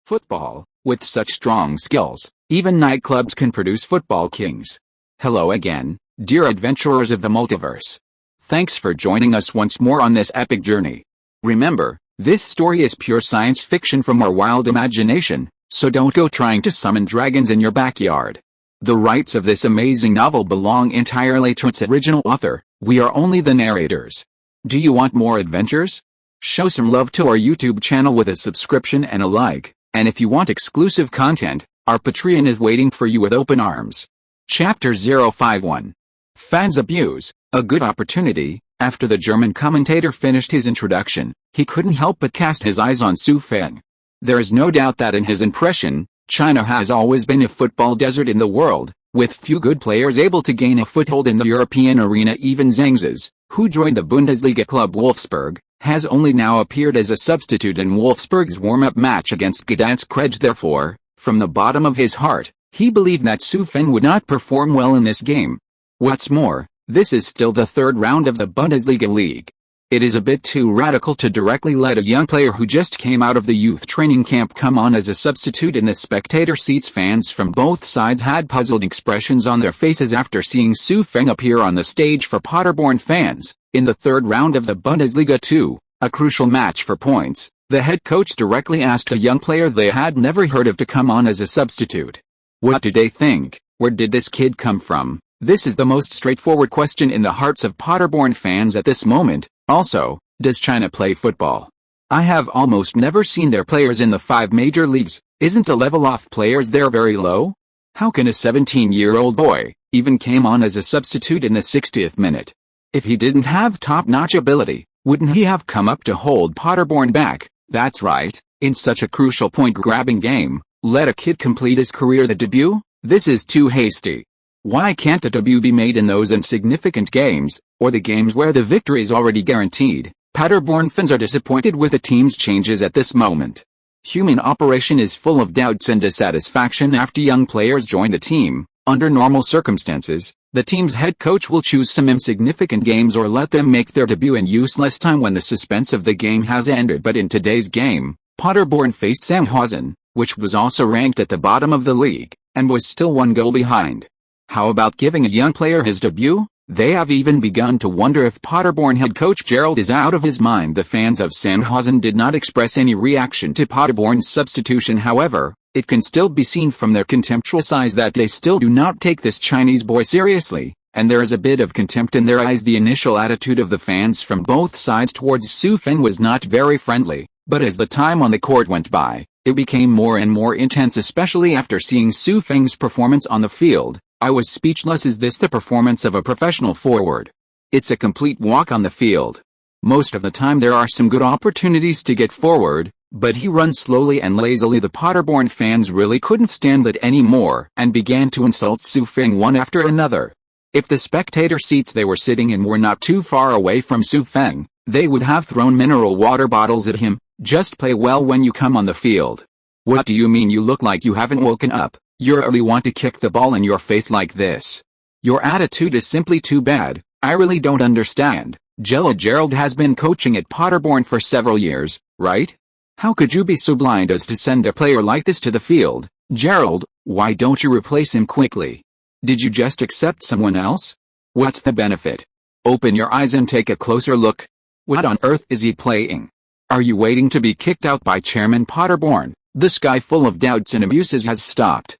Football, with such strong skills, even nightclubs can produce football kings. Hello again, dear adventurers of the multiverse. Thanks for joining us once more on this epic journey. Remember, this story is pure science fiction from our wild imagination, so don't go trying to summon dragons in your backyard. The rights of this amazing novel belong entirely to its original author. We are only the narrators. Do you want more adventures? Show some love to our YouTube channel with a subscription and a like, and if you want exclusive content, our Patreon is waiting for you with open arms. Chapter 051. Fans abuse, a good opportunity. After the German commentator finished his introduction, he couldn't help but cast his eyes on Feng. There is no doubt that in his impression, China has always been a football desert in the world, with few good players able to gain a foothold in the European arena. Even Zhang's, who joined the Bundesliga club Wolfsburg, has only now appeared as a substitute in Wolfsburg's warm-up match against Gdansk. Therefore, from the bottom of his heart, he believed that Feng would not perform well in this game. What's more, this is still the third round of the Bundesliga league. It is a bit too radical to directly let a young player who just came out of the youth training camp come on as a substitute in the spectator seats. Fans from both sides had puzzled expressions on their faces after seeing Feng appear on the stage. For Paderborn fans, in the third round of the Bundesliga 2, a crucial match for points, the head coach directly asked a young player they had never heard of to come on as a substitute. What did they think? Where did this kid come from? This is the most straightforward question in the hearts of Paderborn fans at this moment. Also, does China play football? I have almost never seen their players in the 5 major leagues. Isn't the level of players there very low? How can a 17-year-old boy even came on as a substitute in the 60th minute? If he didn't have top-notch ability, wouldn't he have come up to hold Paderborn back? That's right, in such a crucial point-grabbing game, let a kid complete his career. The debut? This is too hasty. Why can't the debut be made in those insignificant games, or the games where the victory is already guaranteed? Paderborn fans are disappointed with the team's changes at this moment. Human operation is full of doubts and dissatisfaction after young players join the team. Under normal circumstances, the team's head coach will choose some insignificant games or let them make their debut in useless time when the suspense of the game has ended. But in today's game, Paderborn faced Sandhausen, which was also ranked at the bottom of the league, and was still 1 goal behind. How about giving a young player his debut? They have even begun to wonder if Paderborn head coach Gerald is out of his mind. The fans of Sandhausen did not express any reaction to Paderborn's substitution. However, it can still be seen from their contemptuous eyes that they still do not take this Chinese boy seriously, and there is a bit of contempt in their eyes. The initial attitude of the fans from both sides towards Feng was not very friendly, but as the time on the court went by, it became more and more intense, especially after seeing Feng's performance on the field. I was speechless. Is this the performance of a professional forward? It's a complete walk on the field. Most of the time there are some good opportunities to get forward, but he runs slowly and lazily. The Paderborn fans really couldn't stand it anymore and began to insult Feng one after another. If the spectator seats they were sitting in were not too far away from Feng, they would have thrown mineral water bottles at him. Just play well when you come on the field. What do you mean you look like you haven't woken up? You really want to kick the ball in your face like this? Your attitude is simply too bad. I really don't understand. Gerald has been coaching at Paderborn for several years, right? How could you be so blind as to send a player like this to the field? Gerald, why don't you replace him quickly? Did you just accept someone else? What's the benefit? Open your eyes and take a closer look. What on earth is he playing? Are you waiting to be kicked out by Chairman Paderborn? The sky full of doubts and abuses has stopped.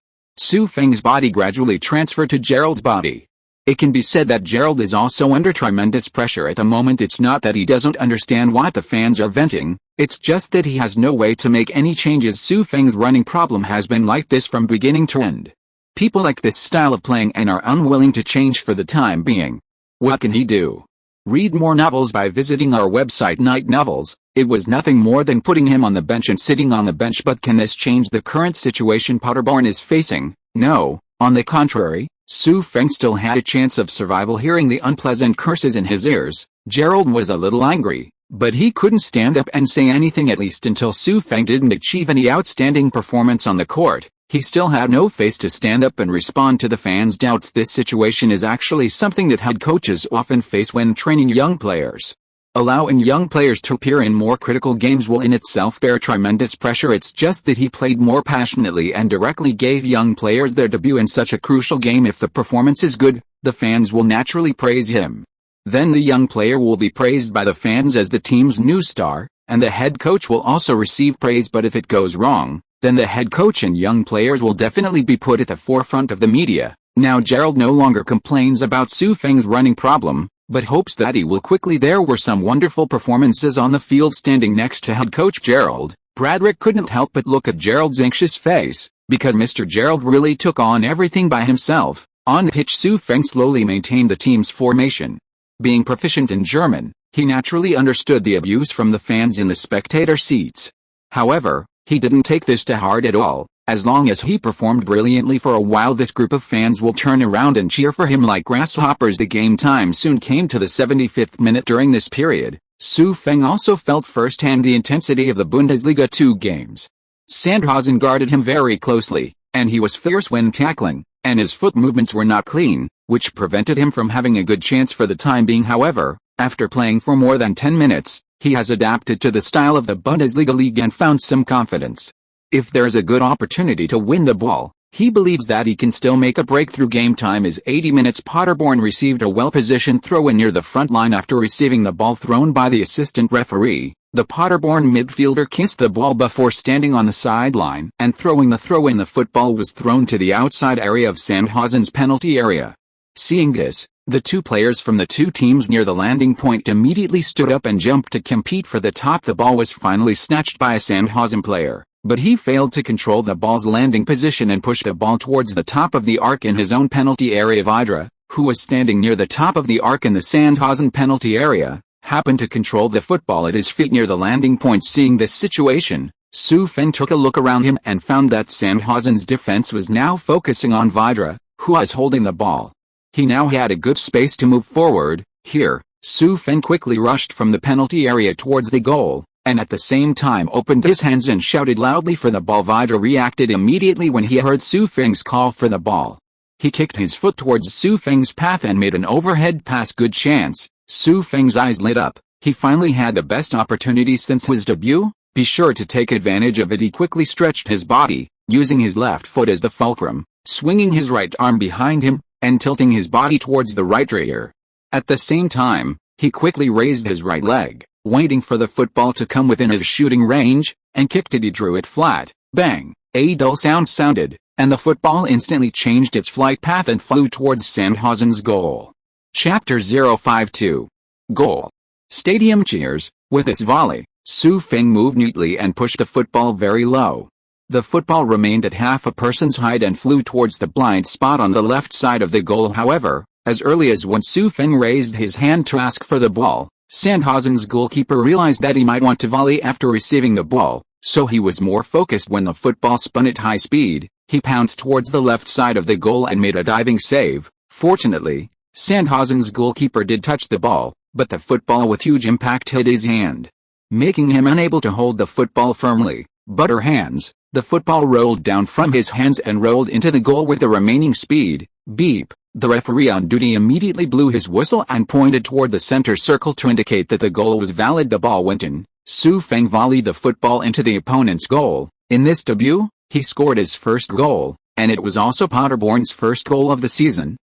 Feng's body gradually transferred to Gerald's body. It can be said that Gerald is also under tremendous pressure at the moment. It's not that he doesn't understand what the fans are venting, it's just that he has no way to make any changes. Feng's running problem has been like this from beginning to end. People like this style of playing and are unwilling to change for the time being. What can he do? Read more novels by visiting our website Night Novels. It was nothing more than putting him on the bench and sitting on the bench. But can this change the current situation Paderborn is facing? No, on the contrary, Feng still had a chance of survival. Hearing the unpleasant curses in his ears, Gerald was a little angry, but he couldn't stand up and say anything, at least until Feng didn't achieve any outstanding performance on the court. He still had no face to stand up and respond to the fans' doubts. This situation is actually something that head coaches often face when training young players. Allowing young players to appear in more critical games will in itself bear tremendous pressure. It's just that he played more passionately and directly gave young players their debut in such a crucial game. If the performance is good, the fans will naturally praise him. Then the young player will be praised by the fans as the team's new star, and the head coach will also receive praise. But if it goes wrong, then the head coach and young players will definitely be put at the forefront of the media. Now Gerald no longer complains about Su Feng's running problem, but hopes that he will quickly. There were some wonderful performances on the field. Standing next to head coach Gerald, Bradrick couldn't help but look at Gerald's anxious face, because Mr. Gerald really took on everything by himself. On the pitch, Su Feng slowly maintained the team's formation. Being proficient in German, he naturally understood the abuse from the fans in the spectator seats. However, he didn't take this to heart at all. As long as he performed brilliantly for a while, this group of fans will turn around and cheer for him like grasshoppers. The game time soon came to the 75th minute. During this period, Su Feng also felt firsthand the intensity of the Bundesliga 2 games. Sandhausen guarded him very closely, and he was fierce when tackling, and his foot movements were not clean, which prevented him from having a good chance for the time being. However, after playing for more than 10 minutes, he has adapted to the style of the Bundesliga league and found some confidence. If there is a good opportunity to win the ball, he believes that he can still make a breakthrough. Game time is 80 minutes. Paderborn received a well-positioned throw-in near the front line after receiving the ball thrown by the assistant referee. The Paderborn midfielder kissed the ball before standing on the sideline and throwing the throw-in. The football was thrown to the outside area of Sandhausen's penalty area. Seeing this, the two players from the two teams near the landing point immediately stood up and jumped to compete for the top. The ball was finally snatched by a Sandhausen player, but he failed to control the ball's landing position and pushed the ball towards the top of the arc in his own penalty area. Vidra, who was standing near the top of the arc in the Sandhausen penalty area, happened to control the football at his feet near the landing point. Seeing this situation, Su Feng took a look around him and found that Sandhausen's defense was now focusing on Vidra, who was holding the ball. He now had a good space to move forward. Here, Su Feng quickly rushed from the penalty area towards the goal, and at the same time opened his hands and shouted loudly for the ball. Vidra reacted immediately when he heard Su Feng's call for the ball. He kicked his foot towards Su Feng's path and made an overhead pass. Good chance. Su Feng's eyes lit up. He finally had the best opportunity since his debut. Be sure to take advantage of it. He quickly stretched his body, using his left foot as the fulcrum, swinging his right arm behind him, and tilting his body towards the right rear. At the same time, he quickly raised his right leg, waiting for the football to come within his shooting range, and kicked it. He drew it flat. Bang! A dull sound sounded, and the football instantly changed its flight path and flew towards Sandhausen's goal. Chapter 052. Goal. Stadium cheers. With this volley, Su Feng moved neatly and pushed the football very low. The football remained at half a person's height and flew towards the blind spot on the left side of the goal. However, as early as when Su Feng raised his hand to ask for the ball, Sandhausen's goalkeeper realized that he might want to volley after receiving the ball, so he was more focused. When the football spun at high speed, he pounced towards the left side of the goal and made a diving save. Fortunately, Sandhausen's goalkeeper did touch the ball, but the football with huge impact hit his hand, making him unable to hold the football firmly. Butter hands. The football rolled down from his hands and rolled into the goal with the remaining speed. Beep. The referee on duty immediately blew his whistle and pointed toward the center circle to indicate that the goal was valid. The ball went in. Su Feng volleyed the football into the opponent's goal. In this debut, he scored his first goal, and it was also Paderborn's first goal of the season.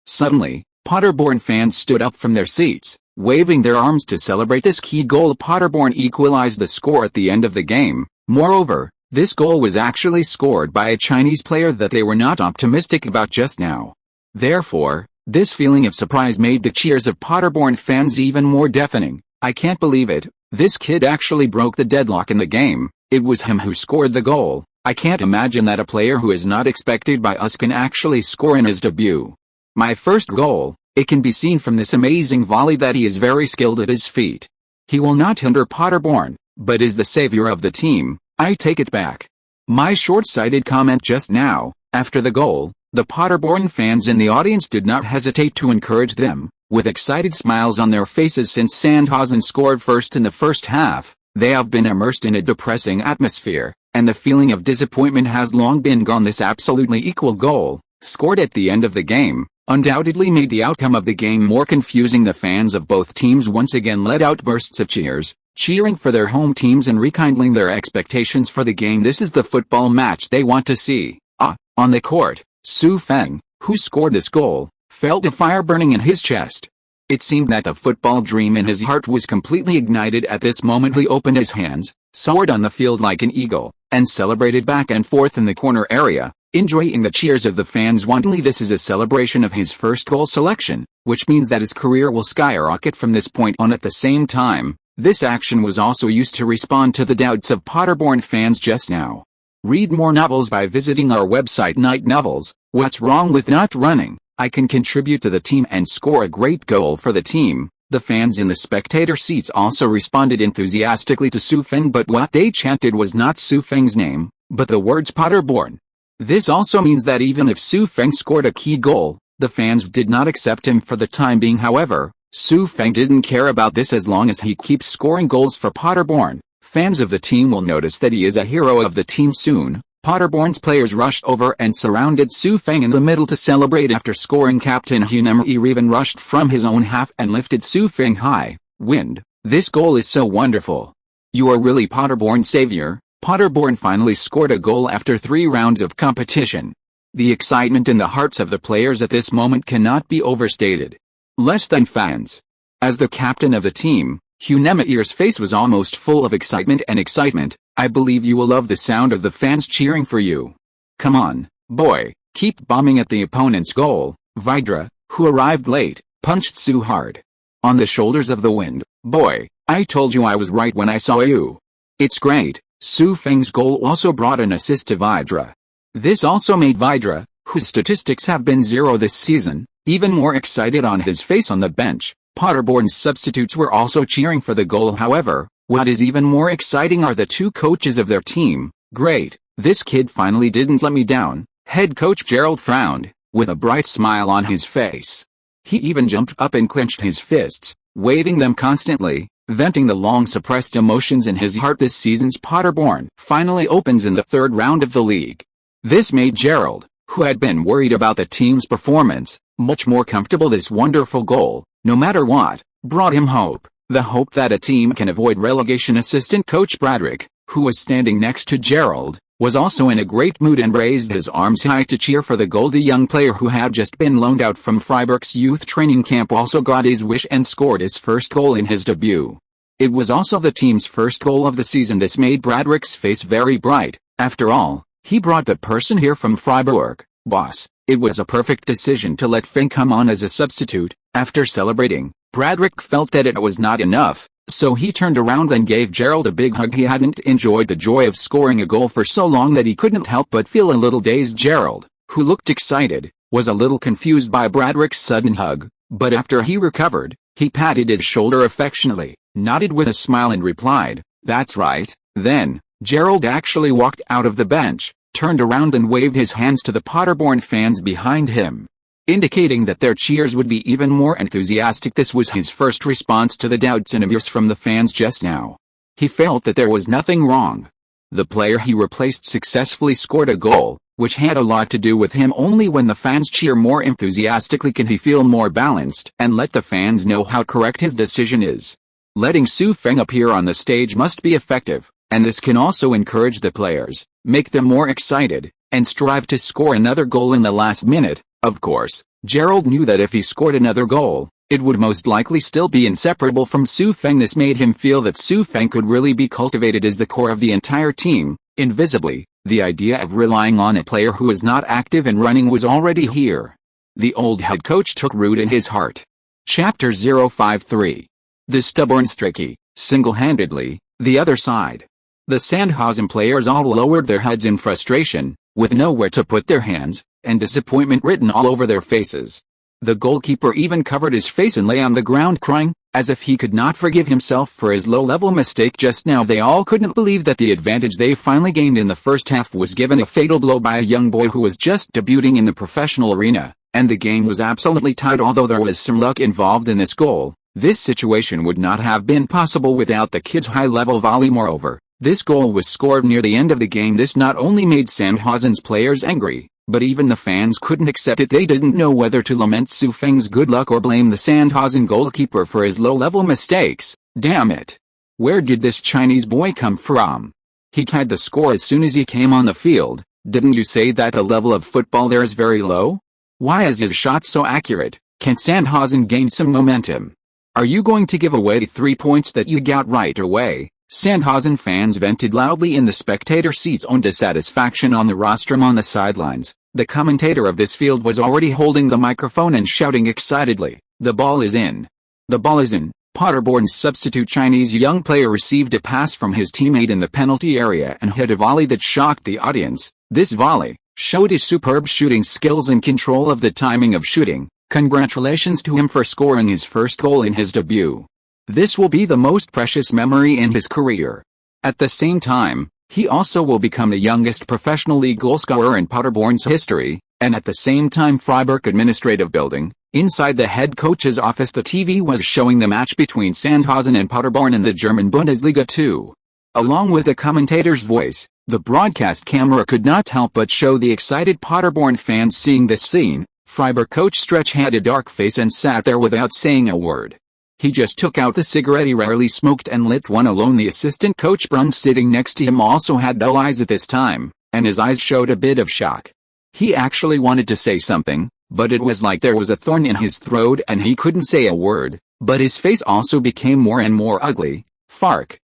Suddenly, Paderborn fans stood up from their seats, waving their arms to celebrate this key goal. Paderborn equalized the score at the end of the game. Moreover, this goal was actually scored by a Chinese player that they were not optimistic about just now. Therefore, this feeling of surprise made the cheers of Paderborn fans even more deafening. I can't believe it. This kid actually broke the deadlock in the game. It was him who scored the goal. I can't imagine that a player who is not expected by us can actually score in his debut. My first goal. It can be seen from this amazing volley that he is very skilled at his feet. He will not hinder Paderborn, but is the savior of the team. I take it back. My short-sighted comment just now. After the goal, the Paderborn fans in the audience did not hesitate to encourage them, with excited smiles on their faces. Since Sandhausen scored first in the first half, they have been immersed in a depressing atmosphere, and the feeling of disappointment has long been gone. This absolutely equal goal, scored at the end of the game, undoubtedly made the outcome of the game more confusing. The fans of both teams once again let out bursts of cheers, cheering for their home teams and rekindling their expectations for the game. This is the football match they want to see. On the court, Feng, who scored this goal, felt a fire burning in his chest. It seemed that the football dream in his heart was completely ignited at this moment. He opened his hands, soared on the field like an eagle, and celebrated back and forth in the corner area, enjoying the cheers of the fans wantonly. This is a celebration of his first goal selection, which means that his career will skyrocket from this point on. At the same time, this action was also used to respond to the doubts of Paderborn fans just now. Read more novels by visiting our website Night Novels. What's wrong with not running? I can contribute to the team and score a great goal for the team. The fans in the spectator seats also responded enthusiastically to Feng, but what they chanted was not Feng's name, but the words Paderborn. This also means that even if Feng scored a key goal, the fans did not accept him for the time being. However, Feng didn't care about this as long as he keeps scoring goals for Paderborn. Fans of the team will notice that he is a hero of the team soon. Paderborn's players rushed over and surrounded Feng in the middle to celebrate after scoring. Captain Hunemer even rushed from his own half and lifted Feng high. Wind, this goal is so wonderful. You are really Paderborn's savior. Paderborn finally scored a goal after 3 rounds of competition. The excitement in the hearts of the players at this moment cannot be overstated. Less than fans. As the captain of the team, Hunemer's face was almost full of excitement. I believe you will love the sound of the fans cheering for you. Come on, boy, keep bombing at the opponent's goal. Vidra, who arrived late, punched hard. On the shoulders of the wind. Boy, I told you I was right when I saw you. It's great. Feng's goal also brought an assist to Vidra. This also made Vidra, whose statistics have been 0 this season, even more excited. On his face on the bench, Paderborn's substitutes were also cheering for the goal. However, what is even more exciting are the 2 coaches of their team. Great, this kid finally didn't let me down. Head coach Gerald frowned, with a bright smile on his face. He even jumped up and clenched his fists, waving them constantly, venting the long-suppressed emotions in his heart. This season's Paderborn finally opens in the 3rd round of the league. This made Gerald, who had been worried about the team's performance, much more comfortable. This wonderful goal, no matter what, brought him hope. The hope that a team can avoid relegation. Assistant coach Bradrick, who was standing next to Gerald, was also in a great mood and raised his arms high to cheer for the goal. The young player who had just been loaned out from Freiburg's youth training camp also got his wish and scored his first goal in his debut. It was also the team's first goal of the season. This made Bradrick's face very bright. After all, he brought the person here from Freiburg. Boss, it was a perfect decision to let Feng come on as a substitute. After celebrating, Bradrick felt that it was not enough, so he turned around and gave Gerald a big hug. He hadn't enjoyed the joy of scoring a goal for so long that he couldn't help but feel a little dazed. Gerald, who looked excited, was a little confused by Bradrick's sudden hug, but after he recovered, he patted his shoulder affectionately, nodded with a smile and replied, "That's right." Then, Gerald actually walked out of the bench, turned around and waved his hands to the Paderborn fans behind him, indicating that their cheers would be even more enthusiastic. This was his first response to the doubts and abuse from the fans just now. He felt that there was nothing wrong. The player he replaced successfully scored a goal, which had a lot to do with him. Only when the fans cheer more enthusiastically can he feel more balanced and let the fans know how correct his decision is. Letting Feng appear on the stage must be effective, and this can also encourage the players, make them more excited, and strive to score another goal in the last minute. Of course, Gerald knew that if he scored another goal, it would most likely still be inseparable from Feng. This made him feel that Feng could really be cultivated as the core of the entire team. Invisibly, the idea of relying on a player who is not active and running was already here. The old head coach took root in his heart. Chapter 053. The stubborn Stricky, single-handedly, the other side. The Sandhausen players all lowered their heads in frustration, with nowhere to put their hands, and disappointment written all over their faces. The goalkeeper even covered his face and lay on the ground crying, as if he could not forgive himself for his low-level mistake just now. They all couldn't believe that the advantage they finally gained in the first half was given a fatal blow by a young boy who was just debuting in the professional arena, and the game was absolutely tied. Although there was some luck involved in this goal, this situation would not have been possible without the kid's high-level volley. Moreover, this goal was scored near the end of the game. This not only made Sandhausen's players angry, but even the fans couldn't accept it. They didn't know whether to lament Su Feng's good luck or blame the Sandhausen goalkeeper for his low-level mistakes. Damn it. Where did this Chinese boy come from? He tied the score as soon as he came on the field. Didn't you say that the level of football there is very low? Why is his shot so accurate? Can Sandhausen gain some momentum? Are you going to give away 3 points that you got right away? Sandhausen fans vented loudly in the spectator seats on dissatisfaction on the rostrum on the sidelines. The commentator of this field was already holding the microphone and shouting excitedly, "The ball is in. The ball is in." Paderborn's substitute Chinese young player received a pass from his teammate in the penalty area and hit a volley that shocked the audience. This volley showed his superb shooting skills and control of the timing of shooting. Congratulations to him for scoring his first goal in his debut. This will be the most precious memory in his career. At the same time, he also will become the youngest professional league goalscorer in Paderborn's history, and at the same time Freiburg administrative building. Inside the head coach's office the TV was showing the match between Sandhausen and Paderborn in the German Bundesliga 2. Along with the commentator's voice, the broadcast camera could not help but show the excited Paderborn fans seeing this scene. Freiburg coach Stretch had a dark face and sat there without saying a word. He just took out the cigarette he rarely smoked and lit one alone. The assistant coach Brun sitting next to him also had dull eyes at this time, and his eyes showed a bit of shock. He actually wanted to say something, but it was like there was a thorn in his throat and he couldn't say a word, but his face also became more and more ugly. Fark.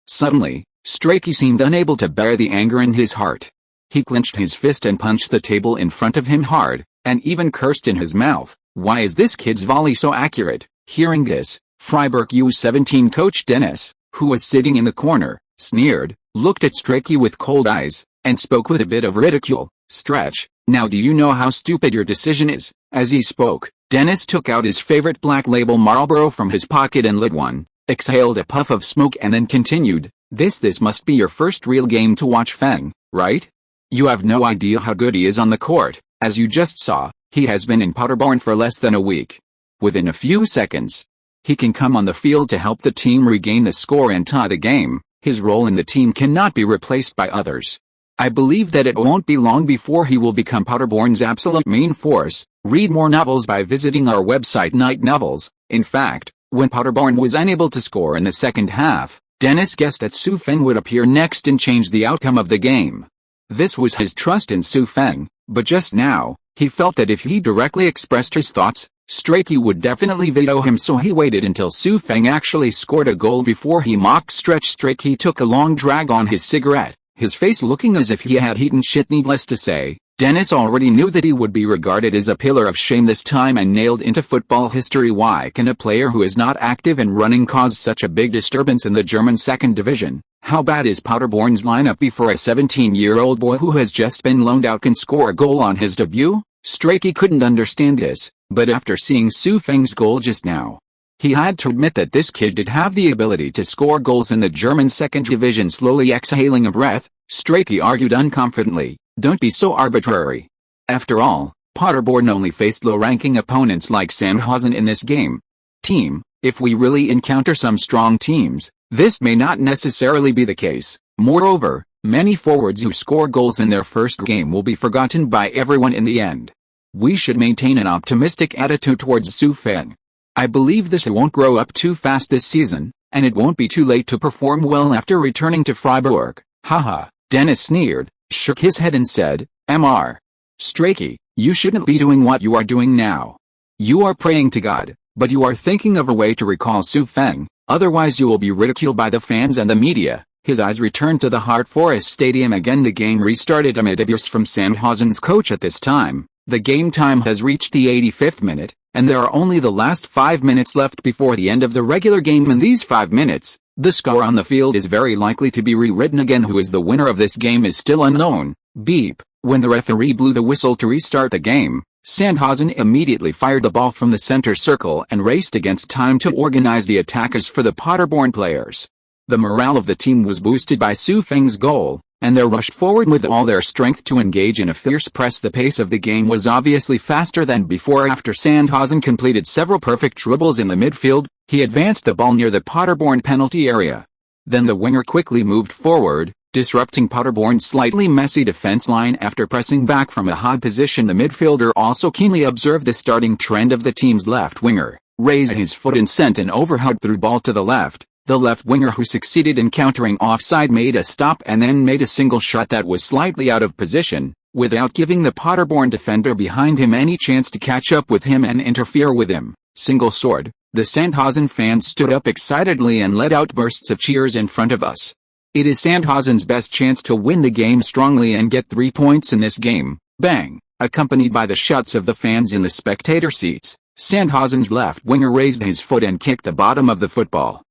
Suddenly, Strachey seemed unable to bear the anger in his heart. He clenched his fist and punched the table in front of him hard, and even cursed in his mouth. Why is this kid's volley so accurate? Hearing this, Freiburg U17 coach Dennis, who was sitting in the corner, sneered, looked at Strachey with cold eyes, and spoke with a bit of ridicule. "Stretch, now do you know how stupid your decision is?" As he spoke, Dennis took out his favorite Black Label Marlboro from his pocket and lit one, exhaled a puff of smoke and then continued, This must be your first real game to watch Feng, right? You have no idea how good he is on the court. As you just saw, he has been in Paderborn for less than a week. Within a few seconds, he can come on the field to help the team regain the score and tie the game. His role in the team cannot be replaced by others. I believe that it won't be long before he will become Paderborn's absolute main force. Read more novels by visiting our website Night Novels. In fact, when Paderborn was unable to score in the second half, Dennis guessed that Su Feng would appear next and change the outcome of the game. This was his trust in Su Feng, but just now, he felt that if he directly expressed his thoughts, Strachey would definitely veto him, so he waited until Su Feng actually scored a goal before he mocked Stretch. Strachey took a long drag on his cigarette, his face looking as if he had eaten shit. Needless to say, Dennis already knew that he would be regarded as a pillar of shame this time and nailed into football history. Why can a player who is not active and running cause such a big disturbance in the German second division? How bad is Paderborn's lineup before a 17-year-old boy who has just been loaned out can score a goal on his debut? Strachey couldn't understand this, but after seeing Su Feng's goal just now, he had to admit that this kid did have the ability to score goals in the German second division. Slowly exhaling a breath, Strachey argued unconfidently, "Don't be so arbitrary. After all, Paderborn only faced low-ranking opponents like Sandhausen in this game. If we really encounter some strong teams, this may not necessarily be the case. Moreover, many forwards who score goals in their first game will be forgotten by everyone in the end. We should maintain an optimistic attitude towards Su Feng. I believe this won't grow up too fast this season, and it won't be too late to perform well after returning to Freiburg." Haha, Dennis sneered, shook his head and said, "Mr. Strachey, you shouldn't be doing what you are doing now. You are praying to God, but you are thinking of a way to recall Su Feng, otherwise you will be ridiculed by the fans and the media." His eyes returned to the Hart Forest Stadium again. The game restarted amid abuse from Sandhausen's coach at this time. The game time has reached the 85th minute, and there are only the last 5 minutes left before the end of the regular game. In these 5 minutes, the score on the field is very likely to be rewritten again. Who is the winner of this game is still unknown. Beep. When the referee blew the whistle to restart the game, Sandhausen immediately fired the ball from the center circle and raced against time to organize the attackers for the Paderborn players. The morale of the team was boosted by Su Feng's goal, and they rushed forward with all their strength to engage in a fierce press. The pace of the game was obviously faster than before. After Sandhausen completed several perfect dribbles in the midfield, he advanced the ball near the Paderborn penalty area. Then the winger quickly moved forward, disrupting Paderborn's slightly messy defense line. After pressing back from a high position, the midfielder also keenly observed the starting trend of the team's left winger, raised his foot and sent an overhead through ball to the left. The left winger, who succeeded in countering offside, made a stop and then made a single shot that was slightly out of position, without giving the Paderborn defender behind him any chance to catch up with him and interfere with him. Single sword. The Sandhausen fans stood up excitedly and let out bursts of cheers in front of us. It is Sandhausen's best chance to win the game strongly and get 3 points in this game. Bang! Accompanied by the shouts of the fans in the spectator seats, Sandhausen's left winger raised his foot and kicked the bottom of the football.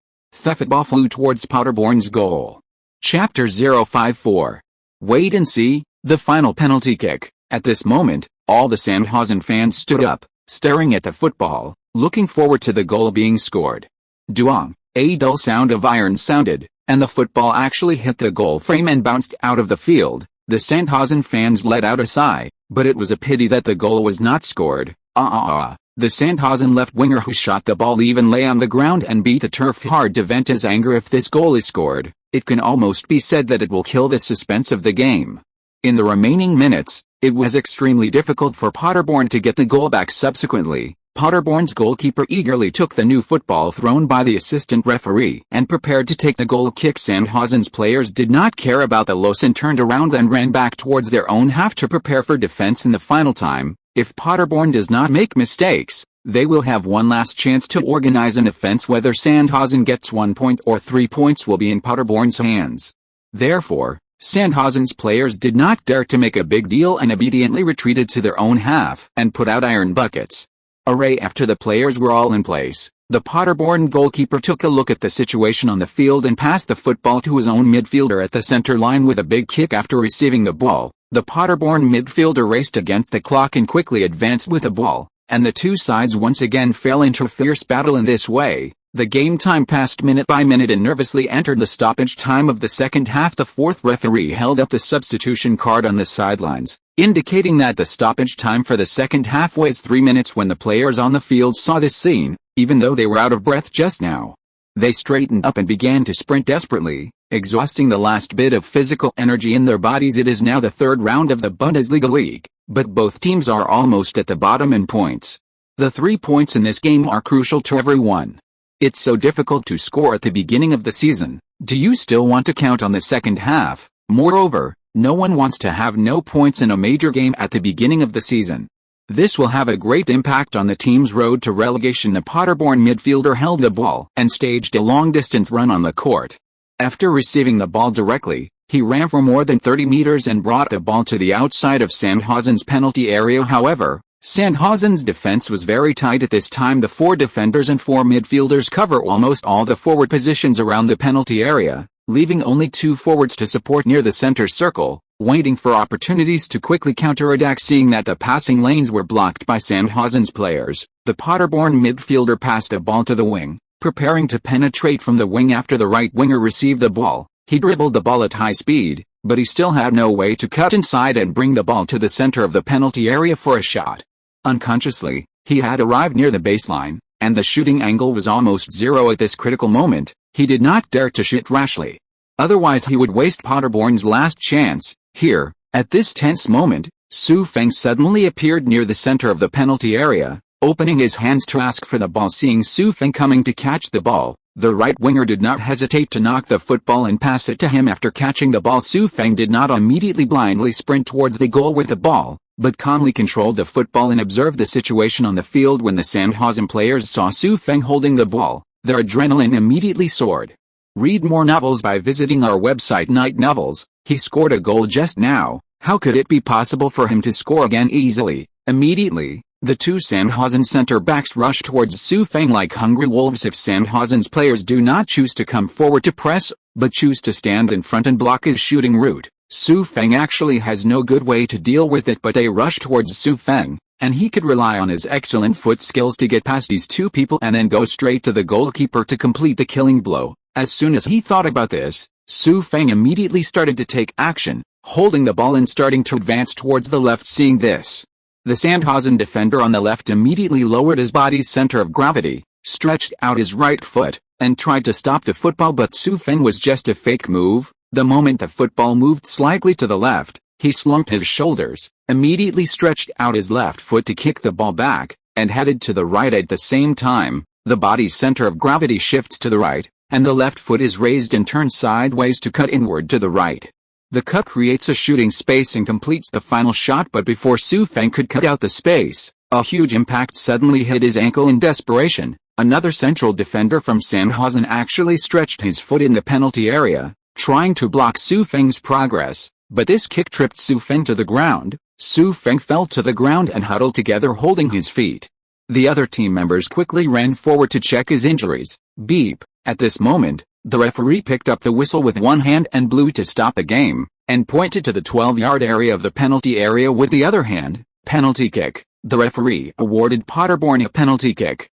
The football flew towards Paderborn's goal. Chapter 054. Wait and see, the final penalty kick. At this moment, all the Sandhausen fans stood up, staring at the football, looking forward to the goal being scored. Duong, a dull sound of iron sounded, and the football actually hit the goal frame and bounced out of the field. The Sandhausen fans let out a sigh, but it was a pity that the goal was not scored. The Sandhausen left winger who shot the ball even lay on the ground and beat the turf hard to vent his anger. If this goal is scored, it can almost be said that it will kill the suspense of the game. In the remaining minutes, it was extremely difficult for Paderborn to get the goal back. Subsequently, Paderborn's goalkeeper eagerly took the new football thrown by the assistant referee and prepared to take the goal kick. Sandhausen's players did not care about the loss and turned around and ran back towards their own half to prepare for defense in the final time. If Paderborn does not make mistakes, they will have one last chance to organize an offense. Whether Sandhausen gets 1 point or 3 points will be in Paderborn's hands. Therefore, Sandhausen's players did not dare to make a big deal and obediently retreated to their own half and put out iron buckets. After the players were all in place, the Paderborn goalkeeper took a look at the situation on the field and passed the football to his own midfielder at the center line with a big kick. After receiving the ball, the Paderborn midfielder raced against the clock and quickly advanced with the ball, and the two sides once again fell into a fierce battle. In this way, the game time passed minute by minute and nervously entered the stoppage time of the second half. The fourth referee held up the substitution card on the sidelines, indicating that the stoppage time for the second half was 3 minutes. When the players on the field saw this scene, even though they were out of breath just now, they straightened up and began to sprint desperately, exhausting the last bit of physical energy in their bodies. It is now the third round of the Bundesliga league, but both teams are almost at the bottom in points. The 3 points in this game are crucial to everyone. It's so difficult to score at the beginning of the season. Do you still want to count on the second half? Moreover, no one wants to have no points in a major game at the beginning of the season. This will have a great impact on the team's road to relegation. The Paderborn midfielder held the ball and staged a long-distance run on the court. After receiving the ball directly, he ran for more than 30 meters and brought the ball to the outside of Sandhausen's penalty area. However, Sandhausen's defense was very tight at this time. The 4 defenders and 4 midfielders cover almost all the forward positions around the penalty area, leaving only 2 forwards to support near the center circle, waiting for opportunities to quickly counterattack. Seeing that the passing lanes were blocked by Sandhausen's players, the Paderborn midfielder passed a ball to the wing, preparing to penetrate from the wing. After the right winger received the ball, he dribbled the ball at high speed, but he still had no way to cut inside and bring the ball to the center of the penalty area for a shot. Unconsciously, he had arrived near the baseline, and the shooting angle was almost zero at this critical moment. He did not dare to shoot rashly. Otherwise he would waste Paderborn's last chance. Here, at this tense moment, Feng suddenly appeared near the center of the penalty area, opening his hands to ask for the ball. Seeing Feng coming to catch the ball, the right winger did not hesitate to knock the football and pass it to him. After catching the ball, Feng did not immediately blindly sprint towards the goal with the ball, but calmly controlled the football and observed the situation on the field. When the Sandhausen players saw Feng holding the ball, their adrenaline immediately soared. Read more novels by visiting our website Night Novels. He scored a goal just now. How could it be possible for him to score again easily? Immediately, the 2 Sandhausen center-backs rushed towards Feng like hungry wolves. If Sandhausen's players do not choose to come forward to press, but choose to stand in front and block his shooting route, Feng actually has no good way to deal with it. But they rush towards Feng, and he could rely on his excellent foot skills to get past these 2 people and then go straight to the goalkeeper to complete the killing blow. As soon as he thought about this, Feng immediately started to take action, holding the ball and starting to advance towards the left. Seeing this, the Sandhausen defender on the left immediately lowered his body's center of gravity, stretched out his right foot, and tried to stop the football. But Feng was just a fake move. The moment the football moved slightly to the left, he slumped his shoulders, immediately stretched out his left foot to kick the ball back, and headed to the right at the same time. The body's center of gravity shifts to the right, and the left foot is raised and turned sideways to cut inward to the right. The cut creates a shooting space and completes the final shot, but before Feng could cut out the space, a huge impact suddenly hit his ankle. In desperation, another central defender from Sandhausen actually stretched his foot in the penalty area, trying to block Feng's progress, but this kick tripped Feng to the ground. Feng fell to the ground and huddled together holding his feet. The other team members quickly ran forward to check his injuries. Beep. At this moment, the referee picked up the whistle with one hand and blew to stop the game, and pointed to the 12-yard area of the penalty area with the other hand. Penalty kick. The referee awarded Paderborn a penalty kick.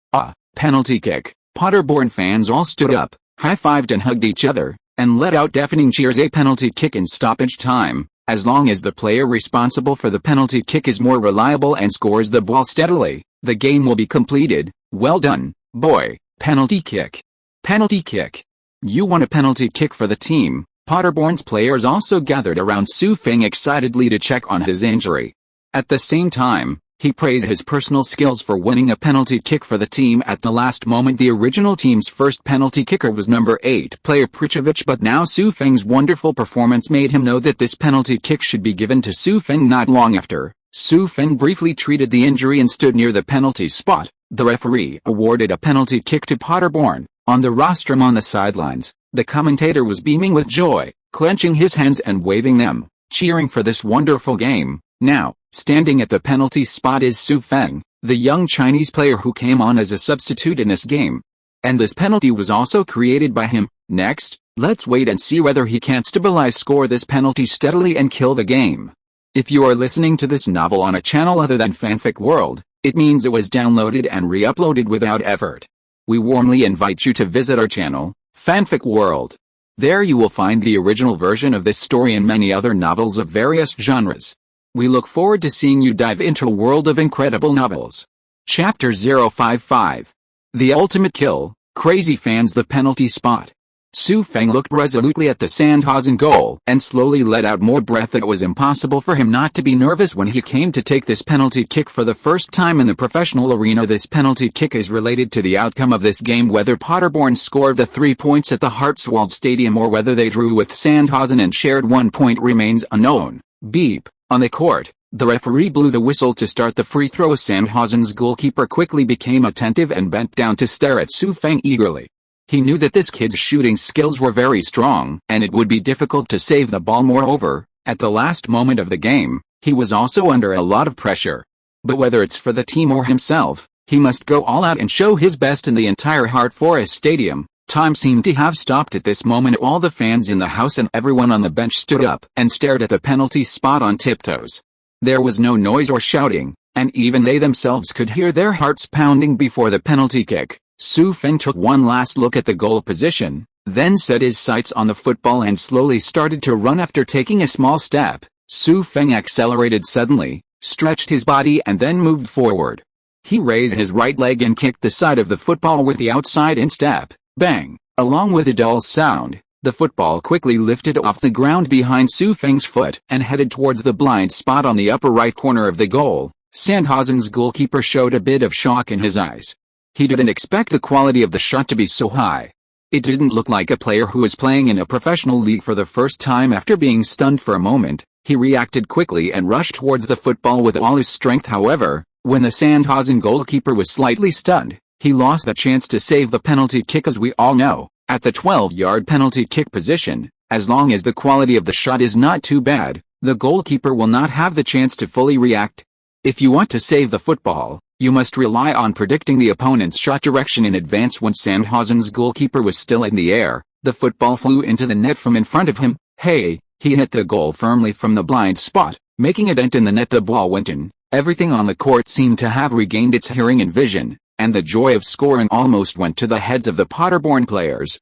Penalty kick. Paderborn fans all stood up, high-fived and hugged each other, and let out deafening cheers. A penalty kick in stoppage time. As long as the player responsible for the penalty kick is more reliable and scores the ball steadily, the game will be completed. Well done, boy. Penalty kick. Penalty kick. You won a penalty kick for the team. Paderborn's players also gathered around Feng excitedly to check on his injury. At the same time, he praised his personal skills for winning a penalty kick for the team at the last moment. The original team's first penalty kicker was number 8 player prejudice, but now Feng's wonderful performance made him know that this penalty kick should be given to Feng. Not long after, Feng briefly treated the injury and stood near the penalty spot. The referee awarded a penalty kick to Paderborn. On the rostrum on the sidelines, the commentator was beaming with joy, clenching his hands and waving them, cheering for this wonderful game. Now, standing at the penalty spot is Feng, the young Chinese player who came on as a substitute in this game. And this penalty was also created by him. Next, let's wait and see whether he can score this penalty steadily and kill the game. If you are listening to this novel on a channel other than Fanfic World, it means it was downloaded and re-uploaded without effort. We warmly invite you to visit our channel, Fanfic World. There you will find the original version of this story and many other novels of various genres. We look forward to seeing you dive into a world of incredible novels. Chapter 055. The Ultimate Kill. Crazy fans. The penalty spot. Feng looked resolutely at the Sandhausen goal and slowly let out more breath. It was impossible for him not to be nervous when he came to take this penalty kick for the first time in the professional arena. This penalty kick is related to the outcome of this game. Whether Paderborn scored the 3 points at the Hartwald Stadium or whether they drew with Sandhausen and shared 1 point remains unknown. Beep. On the court, the referee blew the whistle to start the free throw. Sandhausen's goalkeeper quickly became attentive and bent down to stare at Feng eagerly. He knew that this kid's shooting skills were very strong, and it would be difficult to save the ball. Moreover, at the last moment of the game, he was also under a lot of pressure. But whether it's for the team or himself, he must go all out and show his best in the entire Hart Forest Stadium. Time seemed to have stopped at this moment. All the fans in the house and everyone on the bench stood up and stared at the penalty spot on tiptoes. There was no noise or shouting, and even they themselves could hear their hearts pounding before the penalty kick. Feng took one last look at the goal position, then set his sights on the football and slowly started to run. After taking a small step, Feng accelerated suddenly, stretched his body and then moved forward. He raised his right leg and kicked the side of the football with the outside instep. Bang! Along with a dull sound, the football quickly lifted off the ground behind Feng's foot and headed towards the blind spot on the upper right corner of the goal. Sandhausen's goalkeeper showed a bit of shock in his eyes. He didn't expect the quality of the shot to be so high. It didn't look like a player who was playing in a professional league for the first time. After being stunned for a moment, he reacted quickly and rushed towards the football with all his strength. However, when the Sandhausen goalkeeper was slightly stunned, he lost the chance to save the penalty kick. As we all know, at the 12-yard penalty kick position, as long as the quality of the shot is not too bad, the goalkeeper will not have the chance to fully react. If you want to save the football, you must rely on predicting the opponent's shot direction in advance. When Sandhausen's goalkeeper was still in the air, the football flew into the net from in front of him. He hit the goal firmly from the blind spot, making a dent in the net. The ball went in. Everything on the court seemed to have regained its hearing and vision, and the joy of scoring almost went to the heads of the Paderborn players.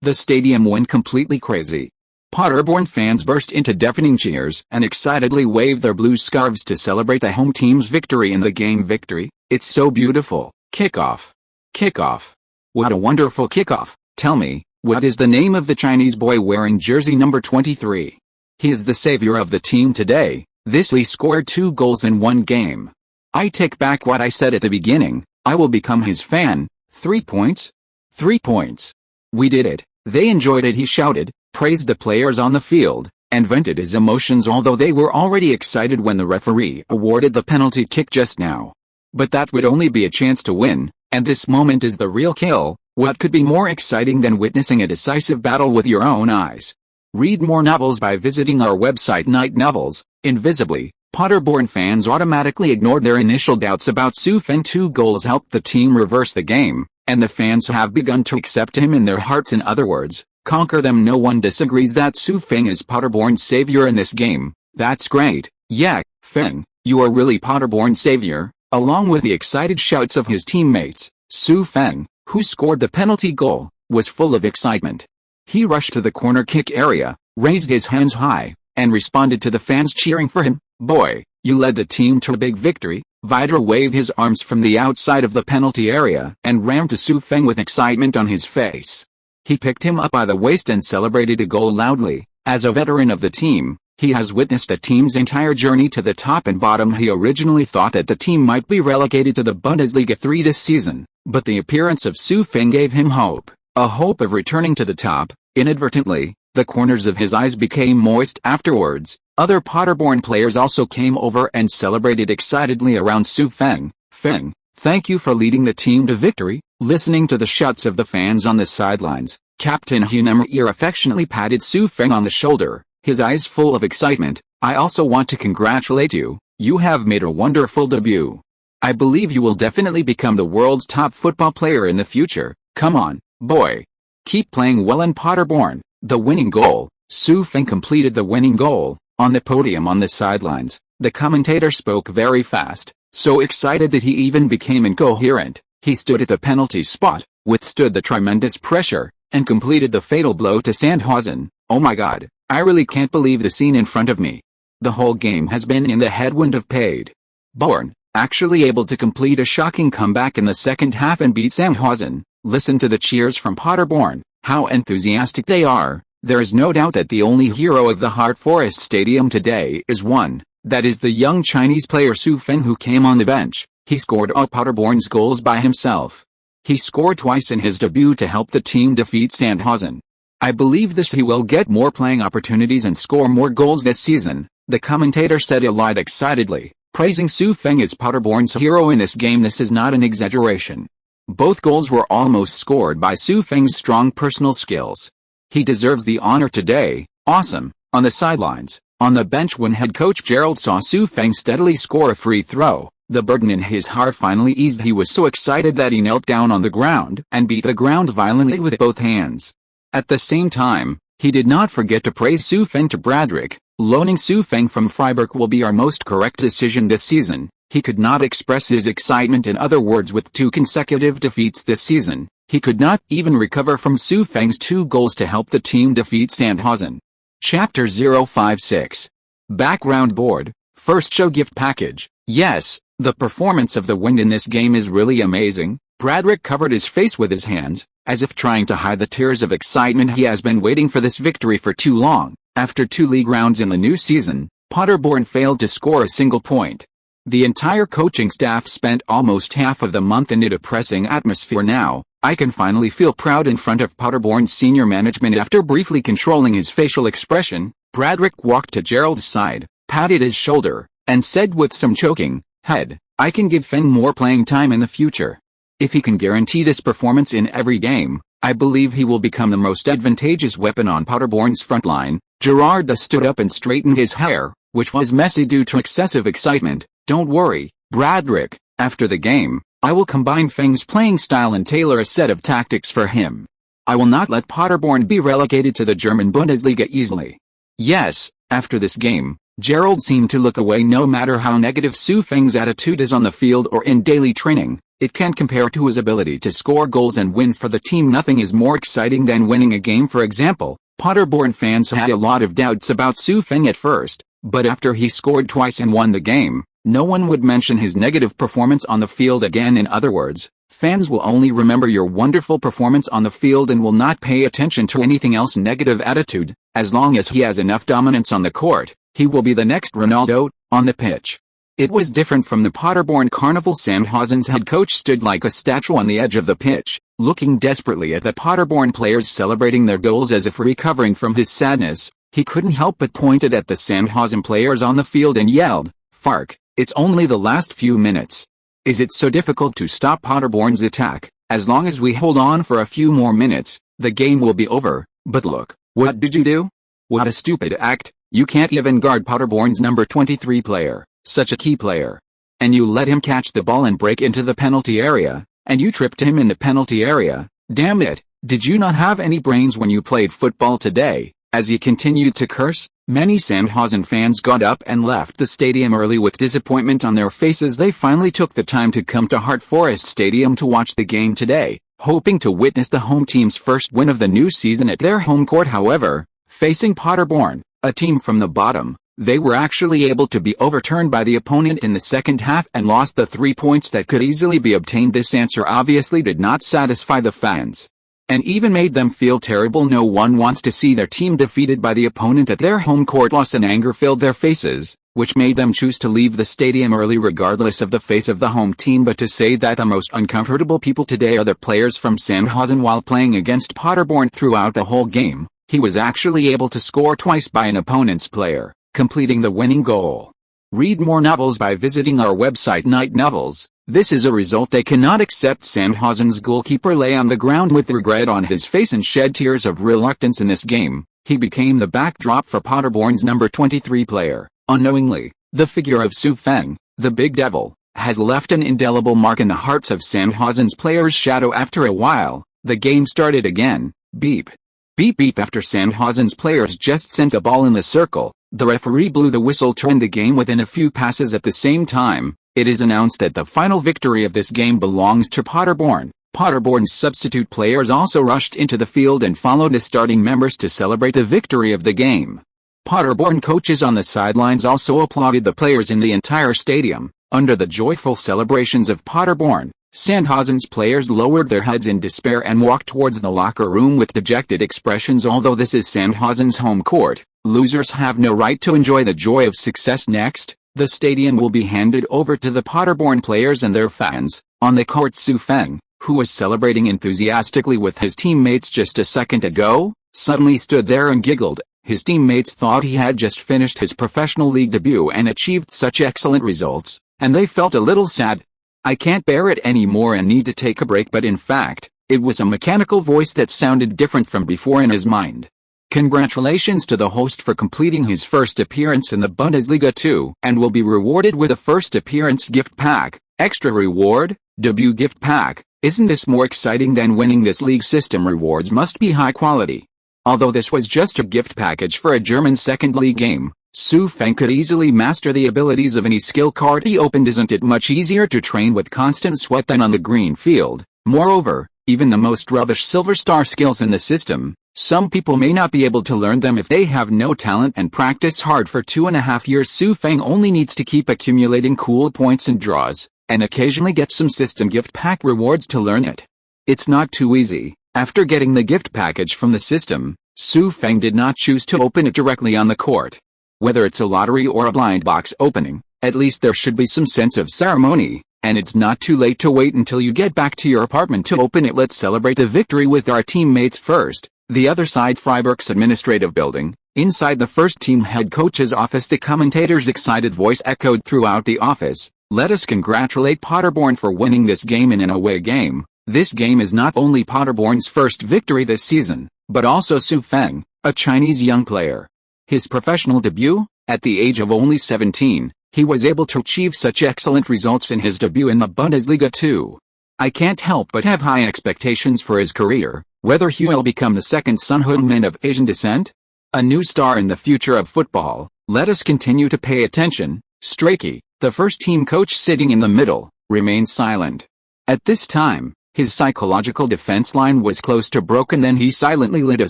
The stadium went completely crazy. Paderborn fans burst into deafening cheers and excitedly waved their blue scarves to celebrate the home team's victory in the game. Victory? It's so beautiful. Kickoff. Kickoff. What a wonderful kickoff. Tell me, What is the name of the Chinese boy wearing jersey number 23? He is the savior of the team today. This Lee scored 2 goals in 1 game. I take back what I said at the beginning. I will become his fan. 3 points? 3 points. We did it. They enjoyed it, he shouted, praised the players on the field, and vented his emotions, although they were already excited when the referee awarded the penalty kick just now. But that would only be a chance to win, and this moment is the real kill. What could be more exciting than witnessing a decisive battle with your own eyes? Read more novels by visiting our website Night Novels. Invisibly, Paderborn fans automatically ignored their initial doubts about Su Feng. 2 goals helped the team reverse the game, and the fans have begun to accept him in their hearts. In other words, conquer them. No one disagrees that Su Feng is Paderborn's savior in this game. That's great. Yeah, Feng, you are really Paderborn's savior. Along with the excited shouts of his teammates, Su Feng, who scored the penalty goal, was full of excitement. He rushed to the corner kick area, raised his hands high, and responded to the fans cheering for him. Boy, you led the team to a big victory. Vidra waved his arms from the outside of the penalty area and ran to Su Feng with excitement on his face. He picked him up by the waist and celebrated the goal loudly. As a veteran of the team, he has witnessed the team's entire journey to the top and bottom. He originally thought that the team might be relegated to the Bundesliga 3 this season, but the appearance of Su Feng gave him hope, a hope of returning to the top. Inadvertently, the corners of his eyes became moist afterwards. Other Paderborn players also came over and celebrated excitedly around Su Feng. Feng, thank you for leading the team to victory. Listening to the shouts of the fans on the sidelines, Captain Hunemeyer affectionately patted Su Feng on the shoulder, his eyes full of excitement. I also want to congratulate you. You have made a wonderful debut. I believe you will definitely become the world's top football player in the future. Come on, boy. Keep playing well in Paderborn. The winning goal. Su Feng completed the winning goal. On the podium on the sidelines, the commentator spoke very fast, so excited that he even became incoherent. He stood at the penalty spot, withstood the tremendous pressure, and completed the fatal blow to Sandhausen. Oh my God, I really can't believe the scene in front of me. The whole game has been in the headwind of Paderborn, actually able to complete a shocking comeback in the second half and beat Sandhausen. Listen to the cheers from Paderborn, how enthusiastic they are. There is no doubt that the only hero of the Hart Forest Stadium today is one, that is the young Chinese player Su Feng, who came on the bench. He scored all Paderborn's goals by himself. He scored twice in his debut to help the team defeat Sandhausen. I believe he will get more playing opportunities and score more goals this season, the commentator said aloud excitedly, praising Su Feng as Paderborn's hero in this game. This is not an exaggeration. Both goals were almost scored by Su Feng's strong personal skills. He deserves the honor today. Awesome. On the sidelines, on the bench, when head coach Gerald saw Su Feng steadily score a free throw, the burden in his heart finally eased. He was so excited that he knelt down on the ground and beat the ground violently with both hands. At the same time, he did not forget to praise Su Feng to Bradrick. Loaning Su Feng from Freiburg will be our most correct decision this season. He could not express his excitement in other words. With 2 consecutive defeats this season, he could not even recover from Su Feng's 2 goals to help the team defeat Sandhausen. Chapter 056. Background board. First show gift package. Yes, the performance of the wind in this game is really amazing. Bradrick covered his face with his hands, as if trying to hide the tears of excitement. He has been waiting for this victory for too long. After 2 league rounds in the new season, Paderborn failed to score a single point. The entire coaching staff spent almost half of the month in a depressing atmosphere. Now, I can finally feel proud in front of Paderborn's senior management. After briefly controlling his facial expression, Bradrick walked to Gerald's side, patted his shoulder, and said with some choking, "Head, I can give Feng more playing time in the future. If he can guarantee this performance in every game, I believe he will become the most advantageous weapon on Paderborn's front line." Gerard stood up and straightened his hair, which was messy due to excessive excitement. "Don't worry, Bradrick, after the game, I will combine Feng's playing style and tailor a set of tactics for him. I will not let Paderborn be relegated to the German Bundesliga easily." Yes, after this game, Gerald seemed to look away. No matter how negative Su Feng's attitude is on the field or in daily training, it can't compare to his ability to score goals and win for the team. Nothing is more exciting than winning a game. For example, Paderborn fans had a lot of doubts about Su Feng at first, but after he scored twice and won the game, no one would mention his negative performance on the field again. In other words, Fans will only remember your wonderful performance on the field and will not pay attention to anything else. Negative attitude. As long as he has enough dominance on the court, he will be the next Ronaldo on the pitch. It was different from the Paderborn Carnival. Sandhausen's head coach stood like a statue on the edge of the pitch, looking desperately at the Paderborn players celebrating their goals as if recovering from his sadness. He couldn't help but pointed at the Sandhausen players on the field and yelled, "Fark, it's only the last few minutes. Is it so difficult to stop Paderborn's attack? As long as we hold on for a few more minutes, the game will be over. But look, what did you do? What a stupid act. You can't even guard Paderborn's number 23 player, such a key player. And you let him catch the ball and break into the penalty area, and you tripped him in the penalty area. Damn it, did you not have any brains when you played football today?" As he continued to curse, many Sandhausen fans got up and left the stadium early with disappointment on their faces. They finally took the time to come to Hart Forest Stadium to watch the game today, hoping to witness the home team's first win of the new season at their home court. However, facing Paderborn, a team from the bottom, they were actually able to be overturned by the opponent in the second half and lost the 3 points that could easily be obtained. This answer obviously did not satisfy the fans, and even made them feel terrible. No one wants to see their team defeated by the opponent at their home court. Loss and anger filled their faces, which made them choose to leave the stadium early regardless of the face of the home team. But to say that the most uncomfortable people today are the players from Sandhausen while playing against Paderborn throughout the whole game, he was actually able to score twice by an opponent's player, completing the winning goal. Read more novels by visiting our website Night Novels. This is a result they cannot accept. Sandhausen's goalkeeper lay on the ground with regret on his face and shed tears of reluctance in this game. He became the backdrop for Paderborn's number 23 player. Unknowingly, the figure of Feng, the Big Devil, has left an indelible mark in the hearts of Sandhausen's players' shadow. After a while, the game started again. Beep. Beep beep. After Sandhausen's players just sent a ball in the circle, the referee blew the whistle to end the game within a few passes. At the same time, it is announced that the final victory of this game belongs to Paderborn. Paderborn's substitute players also rushed into the field and followed the starting members to celebrate the victory of the game. Paderborn coaches on the sidelines also applauded the players in the entire stadium. Under the joyful celebrations of Paderborn, Sandhausen's players lowered their heads in despair and walked towards the locker room with dejected expressions. Although this is Sandhausen's home court, losers have no right to enjoy the joy of success. Next, the stadium will be handed over to the Paderborn players and their fans. On the court, Feng, who was celebrating enthusiastically with his teammates just a second ago, suddenly stood there and giggled. His teammates thought he had just finished his professional league debut and achieved such excellent results, and they felt a little sad. "I can't bear it anymore and need to take a break." But in fact, it was a mechanical voice that sounded different from before in his mind. Congratulations to the host for completing his first appearance in the Bundesliga too, and will be rewarded with a first appearance gift pack. Extra reward, debut gift pack. Isn't this more exciting than winning? This league system rewards must be high quality. Although this was just a gift package for a German second league game, Feng could easily master the abilities of any skill card he opened. Isn't it much easier to train with constant sweat than on the green field? Moreover, even the most rubbish silver star skills in the system, some people may not be able to learn them if they have no talent and practice hard for 2.5 years. Feng only needs to keep accumulating cool points and draws, and occasionally get some system gift pack rewards to learn it. It's not too easy. After getting the gift package from the system, Feng did not choose to open it directly on the court. Whether it's a lottery or a blind box opening, at least there should be some sense of ceremony, and it's not too late to wait until you get back to your apartment to open it. Let's celebrate the victory with our teammates first. The other side, Freiburg's administrative building. Inside the first team head coach's office, the commentator's excited voice echoed throughout the office. "Let us congratulate Paderborn for winning this game in an away game. This game is not only Paderborn's first victory this season, but also Feng, a Chinese young player. His professional debut, at the age of only 17, he was able to achieve such excellent results in his debut in the Bundesliga too. I can't help but have high expectations for his career, whether he will become the second Sun Heung-min of Asian descent, a new star in the future of football. Let us continue to pay attention." Strachey, the first team coach sitting in the middle, remained silent. At this time, his psychological defense line was close to broken. Then he silently lit a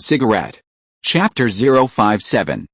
cigarette. Chapter 057.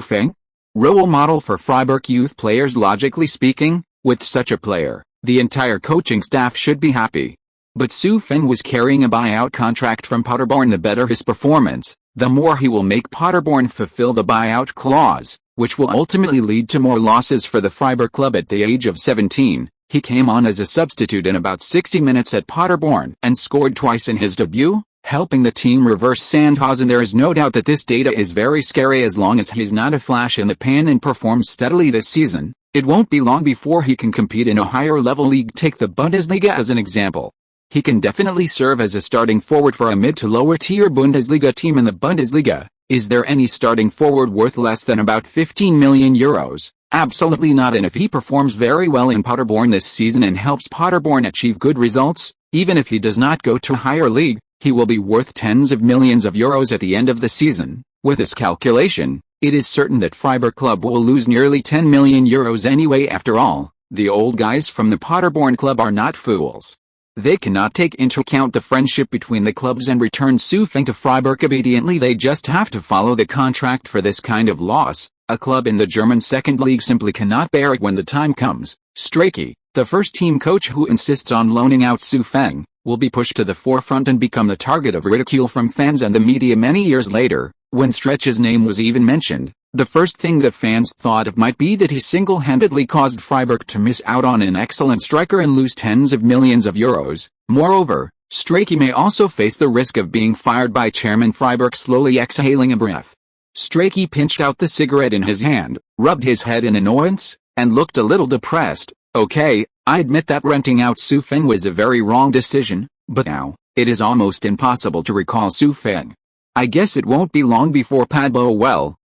Feng? Role model for Freiburg youth players. Logically speaking, with such a player, the entire coaching staff should be happy. But Feng was carrying a buyout contract from Paderborn. The better his performance, the more he will make Paderborn fulfill the buyout clause, which will ultimately lead to more losses for the Freiburg club. At the age of 17, he came on as a substitute in about 60 minutes at Paderborn and scored twice in his debut, helping the team reverse Sandhausen. There is no doubt that this data is very scary. As long as he's not a flash in the pan and performs steadily this season, it won't be long before he can compete in a higher level league. Take the Bundesliga as an example. He can definitely serve as a starting forward for a mid to lower tier Bundesliga team. In the Bundesliga, is there any starting forward worth less than about 15 million euros? Absolutely not. And if he performs very well in Paderborn this season and helps Paderborn achieve good results, even if he does not go to a higher league, he will be worth tens of millions of euros at the end of the season. With this calculation, it is certain that Freiburg club will lose nearly 10 million euros anyway. After all, the old guys from the Paderborn club are not fools. They cannot take into account the friendship between the clubs and return Feng to Freiburg obediently. They just have to follow the contract for this kind of loss. A club in the German second league simply cannot bear it when the time comes. Strachey, the first team coach who insists on loaning out Feng, will be pushed to the forefront and become the target of ridicule from fans and the media many years later. When Strachey's name was even mentioned, the first thing that fans thought of might be that he single-handedly caused Freiburg to miss out on an excellent striker and lose tens of millions of euros. Moreover, Strachey may also face the risk of being fired by Chairman Freiburg. Slowly exhaling a breath, Strachey pinched out the cigarette in his hand, rubbed his head in annoyance, and looked a little depressed. Okay, I admit that renting out Feng was a very wrong decision, but now, it is almost impossible to recall Feng. I guess it won't be long before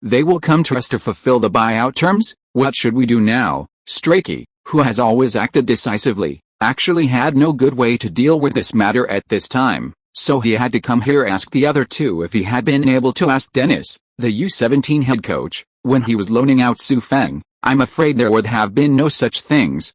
they will come to us to fulfill the buyout terms. What should we do now? Strachey, who has always acted decisively, actually had no good way to deal with this matter at this time, so he had to come here. Ask the other two if he had been able to ask Dennis, the U17 head coach, when he was loaning out Feng. I'm afraid there would have been no such things.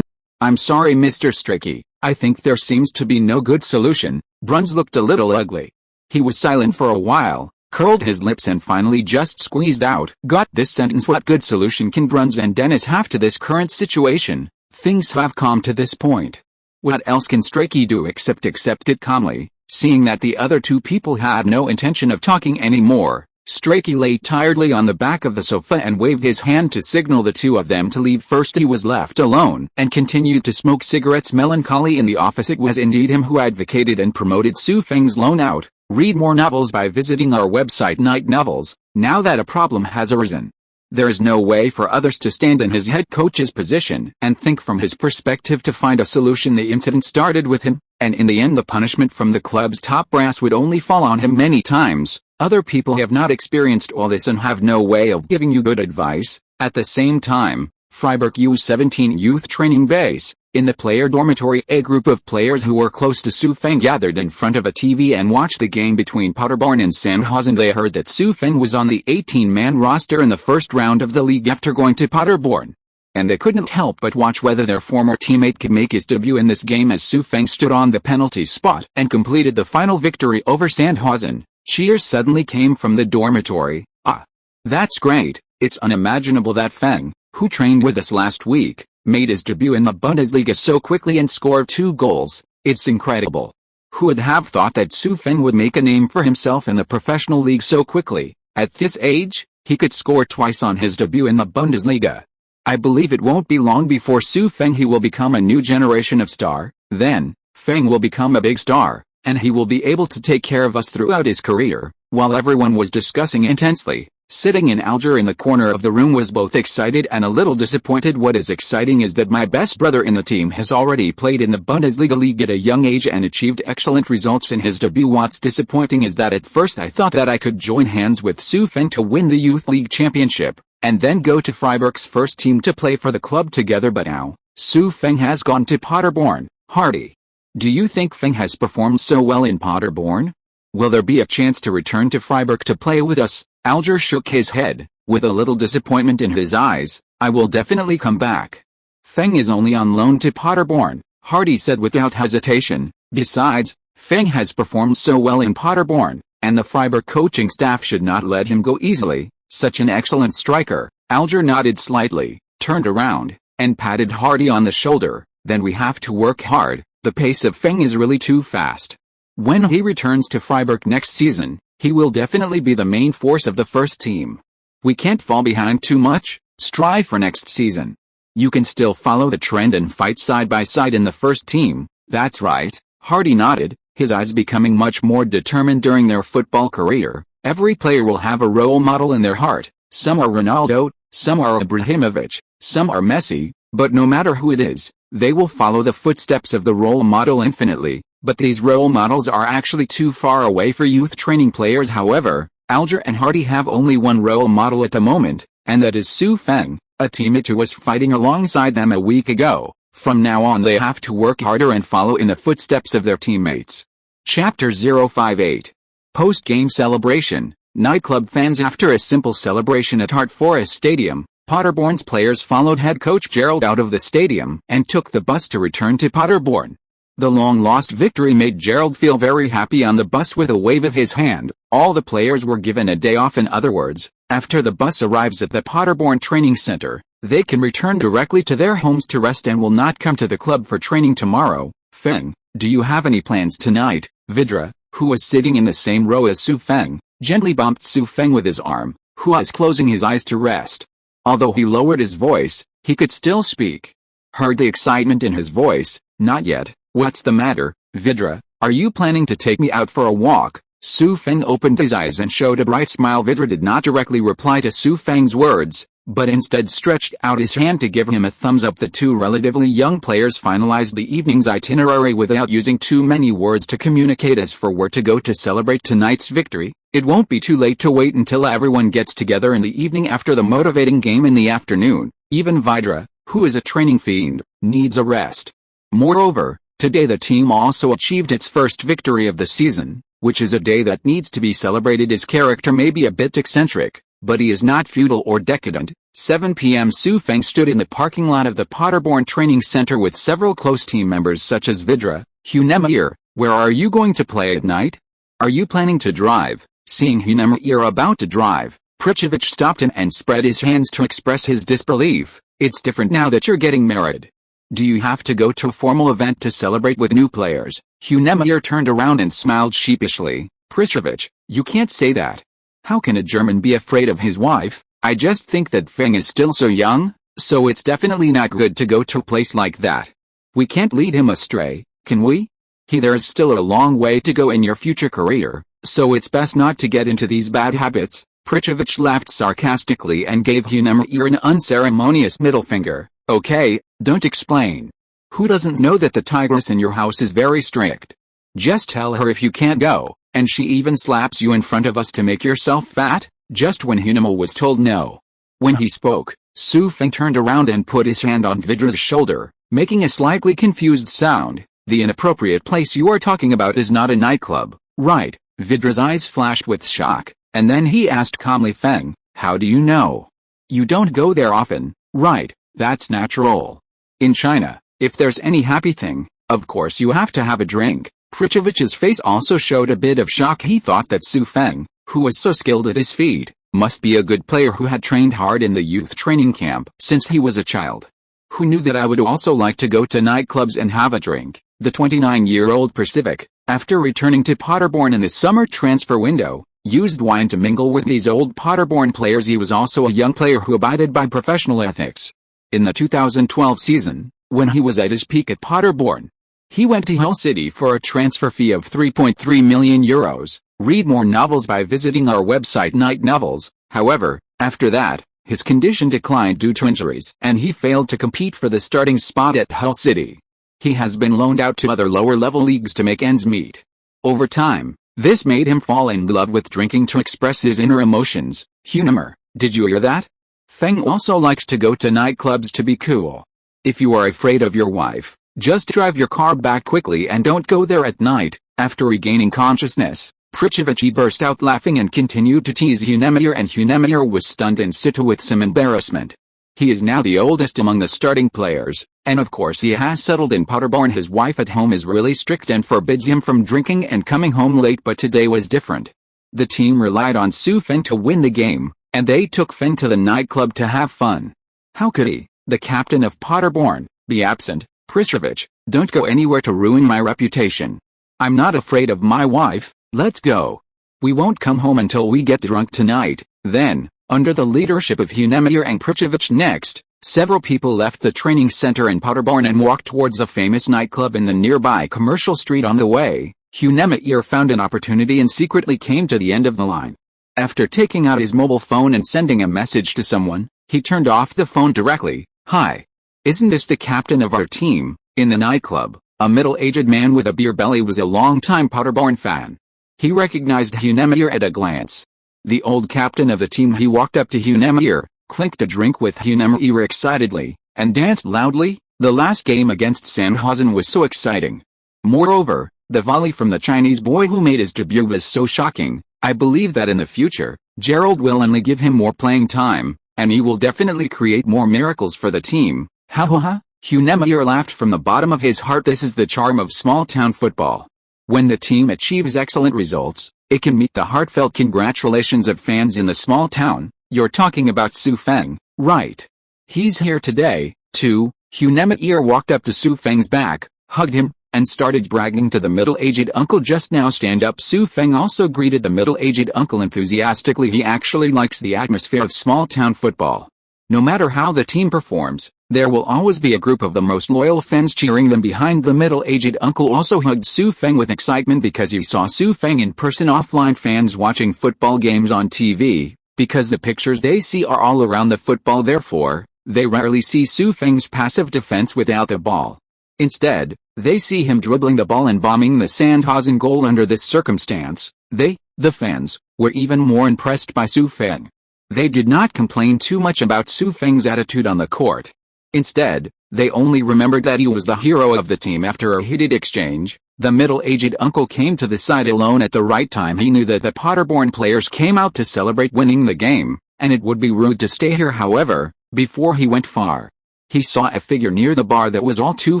I'm sorry, Mr. Strachey, I think there seems to be no good solution. Bruns looked a little ugly. He was silent for a while, curled his lips and finally just squeezed out, "Got this sentence. What good solution can Bruns and Dennis have to this current situation? Things have calmed to this point. What else can Strachey do except accept it calmly?" Seeing that the other two people had no intention of talking anymore, Strachey lay tiredly on the back of the sofa and waved his hand to signal the two of them to leave. First he was left alone and continued to smoke cigarettes. Melancholy in the office. It was indeed him who advocated and promoted Feng's loan out. Read more novels by visiting our website Night Novels. Now that a problem has arisen, there is no way for others to stand in his head coach's position and think from his perspective to find a solution. The incident started with him, and in the end the punishment from the club's top brass would only fall on him. Many times, other people have not experienced all this and have no way of giving you good advice. At the same time, Freiburg U17 youth training base, in the player dormitory, a group of players who were close to Feng gathered in front of a TV and watched the game between Paderborn and Sandhausen. They heard that Feng was on the 18-man roster in the first round of the league after going to Paderborn, and they couldn't help but watch whether their former teammate could make his debut in this game. As Feng stood on the penalty spot and completed the final victory over Sandhausen, cheers suddenly came from the dormitory. "Ah, that's great. It's unimaginable that Feng, who trained with us last week, made his debut in the Bundesliga so quickly and scored 2 goals. It's incredible. Who would have thought that Feng would make a name for himself in the professional league so quickly? At this age, he could score twice on his debut in the Bundesliga. I believe it won't be long before Feng he will become a new generation of star. Then, Feng will become a big star, and he will be able to take care of us throughout his career." While everyone was discussing intensely, sitting in Alger in the corner of the room was both excited and a little disappointed. "What is exciting is that my best brother in the team has already played in the Bundesliga league at a young age and achieved excellent results in his debut. What's disappointing is that at first I thought that I could join hands with Feng to win the youth league championship, and then go to Freiburg's first team to play for the club together, but now, Feng has gone to Paderborn." Hardy, do you think Feng has performed so well in Paderborn? Will there be a chance to return to Freiburg to play with us? Alger shook his head, with a little disappointment in his eyes. "I will definitely come back. Feng is only on loan to Paderborn," Hardy said without hesitation. "Besides, Feng has performed so well in Paderborn, and the Freiburg coaching staff should not let him go easily. Such an excellent striker." Alger nodded slightly, turned around, and patted Hardy on the shoulder. "Then we have to work hard. The pace of Feng is really too fast. When he returns to Freiburg next season, he will definitely be the main force of the first team. We can't fall behind too much, strive for next season. You can still follow the trend and fight side by side in the first team. That's right, Hardy nodded, his eyes becoming much more determined during their football career. Every player will have a role model in their heart. Some are Ronaldo, some are Ibrahimovic, some are Messi, but no matter who it is, they will follow the footsteps of the role model infinitely. But these role models are actually too far away for youth training players. However, Alger and Hardy have only one role model at the moment, and that is Su Feng, a teammate who was fighting alongside them a week ago. From now on they have to work harder and follow in the footsteps of their teammates. Chapter 058. Post-game celebration. Nightclub fans. After a simple celebration at Hart Forest Stadium, Paderborn's players followed head coach Gerald out of the stadium and took the bus to return to Paderborn. The long-lost victory made Gerald feel very happy on the bus. With a wave of his hand, all the players were given a day off. In other words, after the bus arrives at the Paderborn training center, they can return directly to their homes to rest and will not come to the club for training tomorrow. Feng, do you have any plans tonight? Vidra, who was sitting in the same row as Su Feng, gently bumped Su Feng with his arm, who was closing his eyes to rest. Although he lowered his voice, he could still speak. Heard the excitement in his voice. Not yet. What's the matter, Vidra? Are you planning to take me out for a walk? Su Feng opened his eyes and showed a bright smile. Vidra did not directly reply to Su Feng's words, but instead stretched out his hand to give him a thumbs up. The two relatively young players finalized the evening's itinerary without using too many words to communicate as for where to go to celebrate tonight's victory. It won't be too late to wait until everyone gets together in the evening after the motivating game in the afternoon. Even Vidra, who is a training fiend, needs a rest. Moreover, today the team also achieved its first victory of the season, which is a day that needs to be celebrated. His character may be a bit eccentric, but he is not feudal or decadent. 7 p.m. Su Feng stood in the parking lot of the Paderborn training center with several close team members such as Vidra. Hunemir, where are you going to play at night? Are you planning to drive? Seeing Hunemir about to drive, Prejudice stopped him and spread his hands to express his disbelief. It's different now that you're getting married. Do you have to go to a formal event to celebrate with new players? Hunemir turned around and smiled sheepishly. Prejudice, you can't say that. How can a German be afraid of his wife? I just think that Feng is still so young, so it's definitely not good to go to a place like that. We can't lead him astray, can we? There's still a long way to go in your future career, so it's best not to get into these bad habits. Prejudice laughed sarcastically and gave Hunemir an unceremonious middle finger. Okay, don't explain. Who doesn't know that the tigress in your house is very strict? Just tell her if you can't go, and she even slaps you in front of us to make yourself fat? Just when Hunemir was told no. When he spoke, Su Feng turned around and put his hand on Vidra's shoulder, making a slightly confused sound. The inappropriate place you are talking about is not a nightclub, right? Vidra's eyes flashed with shock, and then he asked calmly, Feng, how do you know? You don't go there often, right? That's natural. In China, if there's any happy thing, of course you have to have a drink. Prejudice's face also showed a bit of shock. He thought that Su Feng, who was so skilled at his feet, must be a good player who had trained hard in the youth training camp since he was a child. Who knew that I would also like to go to nightclubs and have a drink? The 29-year-old Pacific, after returning to Paderborn in the summer transfer window, used wine to mingle with these old Paderborn players. He was also a young player who abided by professional ethics. In the 2012 season, when he was at his peak at Paderborn, he went to Hull City for a transfer fee of €3.3 million. Read more novels by visiting our website Night Novels. However, after that, his condition declined due to injuries, and he failed to compete for the starting spot at Hull City. He has been loaned out to other lower-level leagues to make ends meet. Over time, this made him fall in love with drinking to express his inner emotions. Hunemir, did you hear that? Feng also likes to go to nightclubs to be cool. If you are afraid of your wife, just drive your car back quickly and don't go there at night. After regaining consciousness, Prejudice burst out laughing and continued to tease Hunemir, and Hunemir was stunned in situ with some embarrassment. He is now the oldest among the starting players, and of course he has settled in Paderborn. His wife at home is really strict and forbids him from drinking and coming home late, but today was different. The team relied on Su Feng to win the game, and they took Feng to the nightclub to have fun. How could he, the captain of Paderborn, be absent? Prejudice, Don't go anywhere to ruin my reputation. I'm not afraid of my wife, let's go. We won't come home until we get drunk tonight. Then, under the leadership of Hunemir and Prejudice next, several people left the training center in Paderborn and walked towards a famous nightclub in the nearby commercial street. On the way, Hunemir found an opportunity and secretly came to the end of the line. After taking out his mobile phone and sending a message to someone, he turned off the phone directly. Hi. Isn't this the captain of our team? In the nightclub, a middle-aged man with a beer belly was a long-time Paderborn fan. He recognized Hunemir at a glance. The old captain of the team. He walked up to Hunemir, clinked a drink with Hunemir excitedly, and danced loudly. The last game against Sandhausen was so exciting. Moreover, the volley from the Chinese boy who made his debut was so shocking. I believe that in the future, Gerald will only give him more playing time, and he will definitely create more miracles for the team. Ha ha ha. Hunemir laughed from the bottom of his heart. This is the charm of small-town football. When the team achieves excellent results, it can meet the heartfelt congratulations of fans in the small town. You're talking about Feng, right? He's here today, too. Hunemir walked up to Feng's back, hugged him, and started bragging to the middle-aged uncle. Just now stand up. Feng also greeted the middle-aged uncle enthusiastically. He actually likes the atmosphere of small-town football. No matter how the team performs, there will always be a group of the most loyal fans cheering them behind. The middle-aged uncle also hugged Feng with excitement because he saw Feng in person. Offline fans watching football games on TV, because the pictures they see are all around the football, therefore, they rarely see Feng's passive defense without the ball. Instead, they see him dribbling the ball and bombing the Sandhausen goal. Under this circumstance, the fans, were even more impressed by Feng. They did not complain too much about Feng's attitude on the court. Instead, they only remembered that he was the hero of the team. After a heated exchange, the middle-aged uncle came to the side alone at the right time. He knew that the Paderborn players came out to celebrate winning the game, and it would be rude to stay here. However, before he went far, he saw a figure near the bar that was all too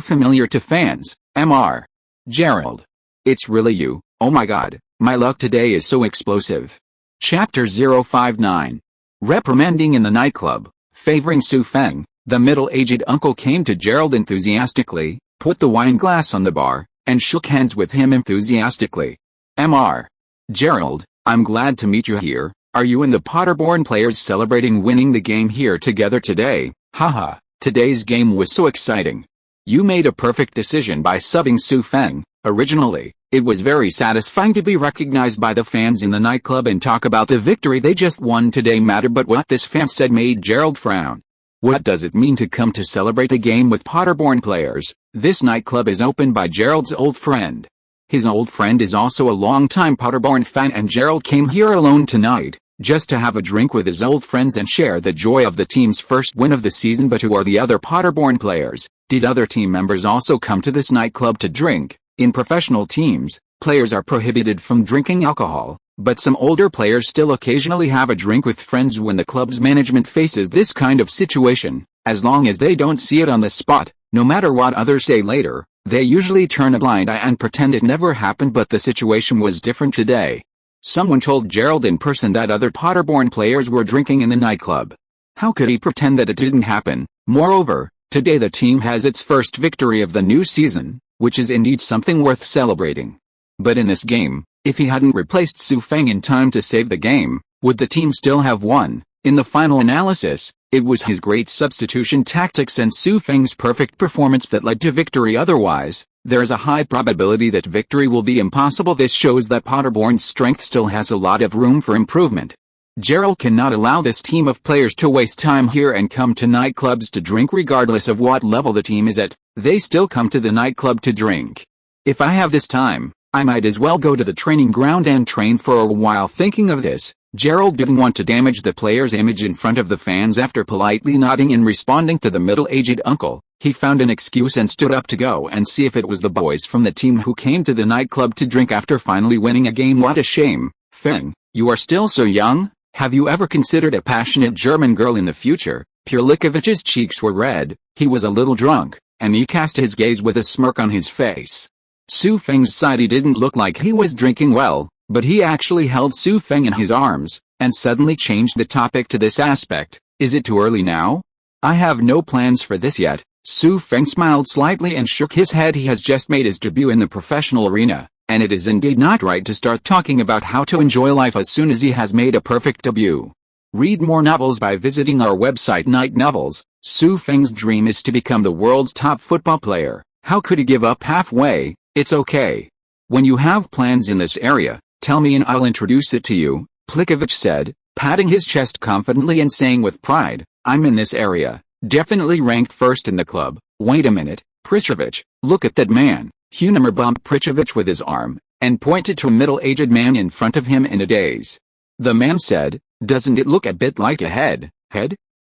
familiar to fans. Mr. Gerald. It's really you. Oh my god, my luck today is so explosive. Chapter 059. Reprimanding in the nightclub. Favoring Feng, the middle-aged uncle came to Gerald enthusiastically, put the wine glass on the bar, and shook hands with him enthusiastically. Mr. Gerald, I'm glad to meet you here. Are you and the Paderborn players celebrating winning the game here together today? Haha, today's game was so exciting. You made a perfect decision by subbing Feng. Originally, it was very satisfying to be recognized by the fans in the nightclub and talk about the victory they just won today. But what this fan said made Gerald frown. What does it mean to come to celebrate a game with Paderborn players? This nightclub is opened by Gerald's old friend. His old friend is also a longtime Paderborn fan, and Gerald came here alone tonight, just to have a drink with his old friends and share the joy of the team's first win of the season. But who are the other Paderborn players? Did other team members also come to this nightclub to drink? In professional teams, players are prohibited from drinking alcohol, but some older players still occasionally have a drink with friends. When the club's management faces this kind of situation, as long as they don't see it on the spot, no matter what others say later, they usually turn a blind eye and pretend it never happened. But the situation was different today. Someone told Gerald in person that other Paderborn players were drinking in the nightclub. How could he pretend that it didn't happen? Moreover, today the team has its first victory of the new season, which is indeed something worth celebrating. But in this game, if he hadn't replaced Feng in time to save the game, would the team still have won? In the final analysis, it was his great substitution tactics and Feng's perfect performance that led to victory. Otherwise, there is a high probability that victory will be impossible. This shows that Paderborn's strength still has a lot of room for improvement. Gerald cannot allow this team of players to waste time here and come to nightclubs to drink. Regardless of what level the team is at, they still come to the nightclub to drink. If I have this time, I might as well go to the training ground and train for a while. Thinking of this, Gerald didn't want to damage the player's image in front of the fans. After politely nodding and responding to the middle-aged uncle, he found an excuse and stood up to go and see if it was the boys from the team who came to the nightclub to drink after finally winning a game. What a shame. Feng, you are still so young. Have you ever considered a passionate German girl in the future? Purlikovich's cheeks were red, he was a little drunk, and he cast his gaze with a smirk on his face. Feng's side, he didn't look like he was drinking well, but he actually held Feng in his arms, and suddenly changed the topic to this aspect. Is it too early now? I have no plans for this yet, Su Feng smiled slightly and shook his head. He has just made his debut in the professional arena, and it is indeed not right to start talking about how to enjoy life as soon as he has made a perfect debut. Read more novels by visiting our website Night Novels. Su Feng's dream is to become the world's top football player. How could he give up halfway? It's okay. When you have plans in this area, tell me and I'll introduce it to you, Plikovich said, patting his chest confidently and saying with pride, I'm in this area, definitely ranked first in the club. Wait a minute, Prejudice, look at that man. Hunemer bumped Prejudice with his arm, and pointed to a middle-aged man in front of him in a daze. The man said, doesn't it look a bit like a head?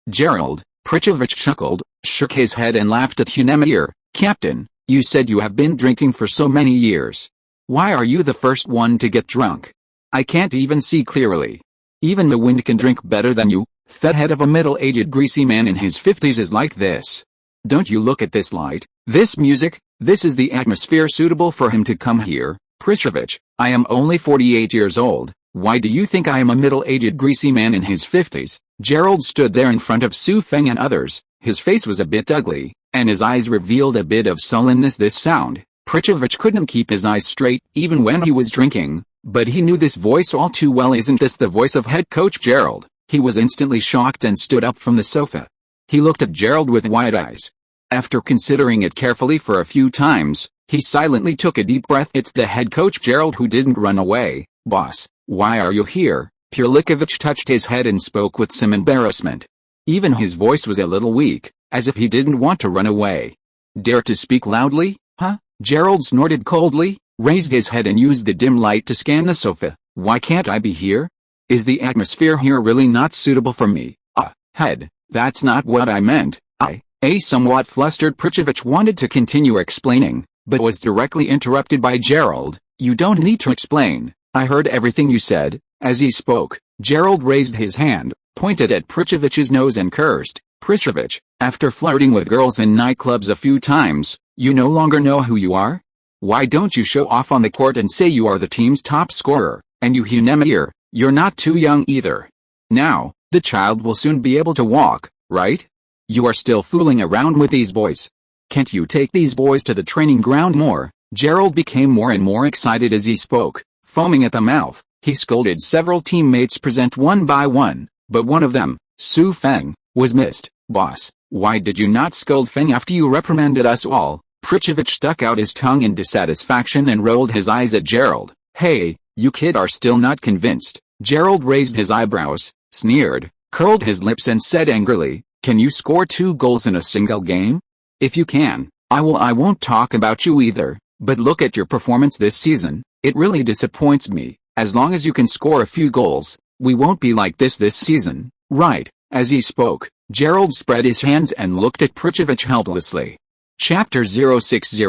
Gerald, Prejudice chuckled, shook his head and laughed at Hunemer. Captain, you said you have been drinking for so many years. Why are you the first one to get drunk? I can't even see clearly. Even the wind can drink better than you. The head of a middle-aged greasy man in his 50s is like this. Don't you look at this light, this music, this is the atmosphere suitable for him to come here. Prejudice, I am only 48 years old, why do you think I am a middle-aged greasy man in his 50s? Gerald stood there in front of Su Feng and others, his face was a bit ugly, and his eyes revealed a bit of sullenness. This sound, Prejudice couldn't keep his eyes straight even when he was drinking, but he knew this voice all too well. Isn't this the voice of head coach Gerald? He was instantly shocked and stood up from the sofa. He looked at Gerald with wide eyes. After considering it carefully for a few times, he silently took a deep breath. It's the head coach Gerald who didn't run away. Boss, why are you here? Plikovich touched his head and spoke with some embarrassment. Even his voice was a little weak, as if he didn't want to run away. Dare to speak loudly, huh? Gerald snorted coldly, raised his head and used the dim light to scan the sofa. Why can't I be here? Is the atmosphere here really not suitable for me? Head, that's not what I meant. A somewhat flustered Prejudice wanted to continue explaining, but was directly interrupted by Gerald. You don't need to explain, I heard everything you said. As he spoke, Gerald raised his hand, pointed at Prejudice's nose and cursed. Prejudice, after flirting with girls in nightclubs a few times, you no longer know who you are? Why don't you show off on the court and say you are the team's top scorer? And you Hunemer, you're not too young either. Now, the child will soon be able to walk, right? You are still fooling around with these boys. Can't you take these boys to the training ground more? Gerald became more and more excited as he spoke, foaming at the mouth. He scolded several teammates present one by one, but one of them, Su Feng, was missed. Boss, why did you not scold Feng after you reprimanded us all? Prejudice stuck out his tongue in dissatisfaction and rolled his eyes at Gerald. Hey, you kid are still not convinced. Gerald raised his eyebrows, sneered, curled his lips and said angrily, can you score 2 goals in a single game? If you can, I won't talk about you either, but look at your performance this season, it really disappoints me. As long as you can score a few goals, we won't be like this season, right? As he spoke, Gerald spread his hands and looked at Prejudice helplessly. Chapter 060.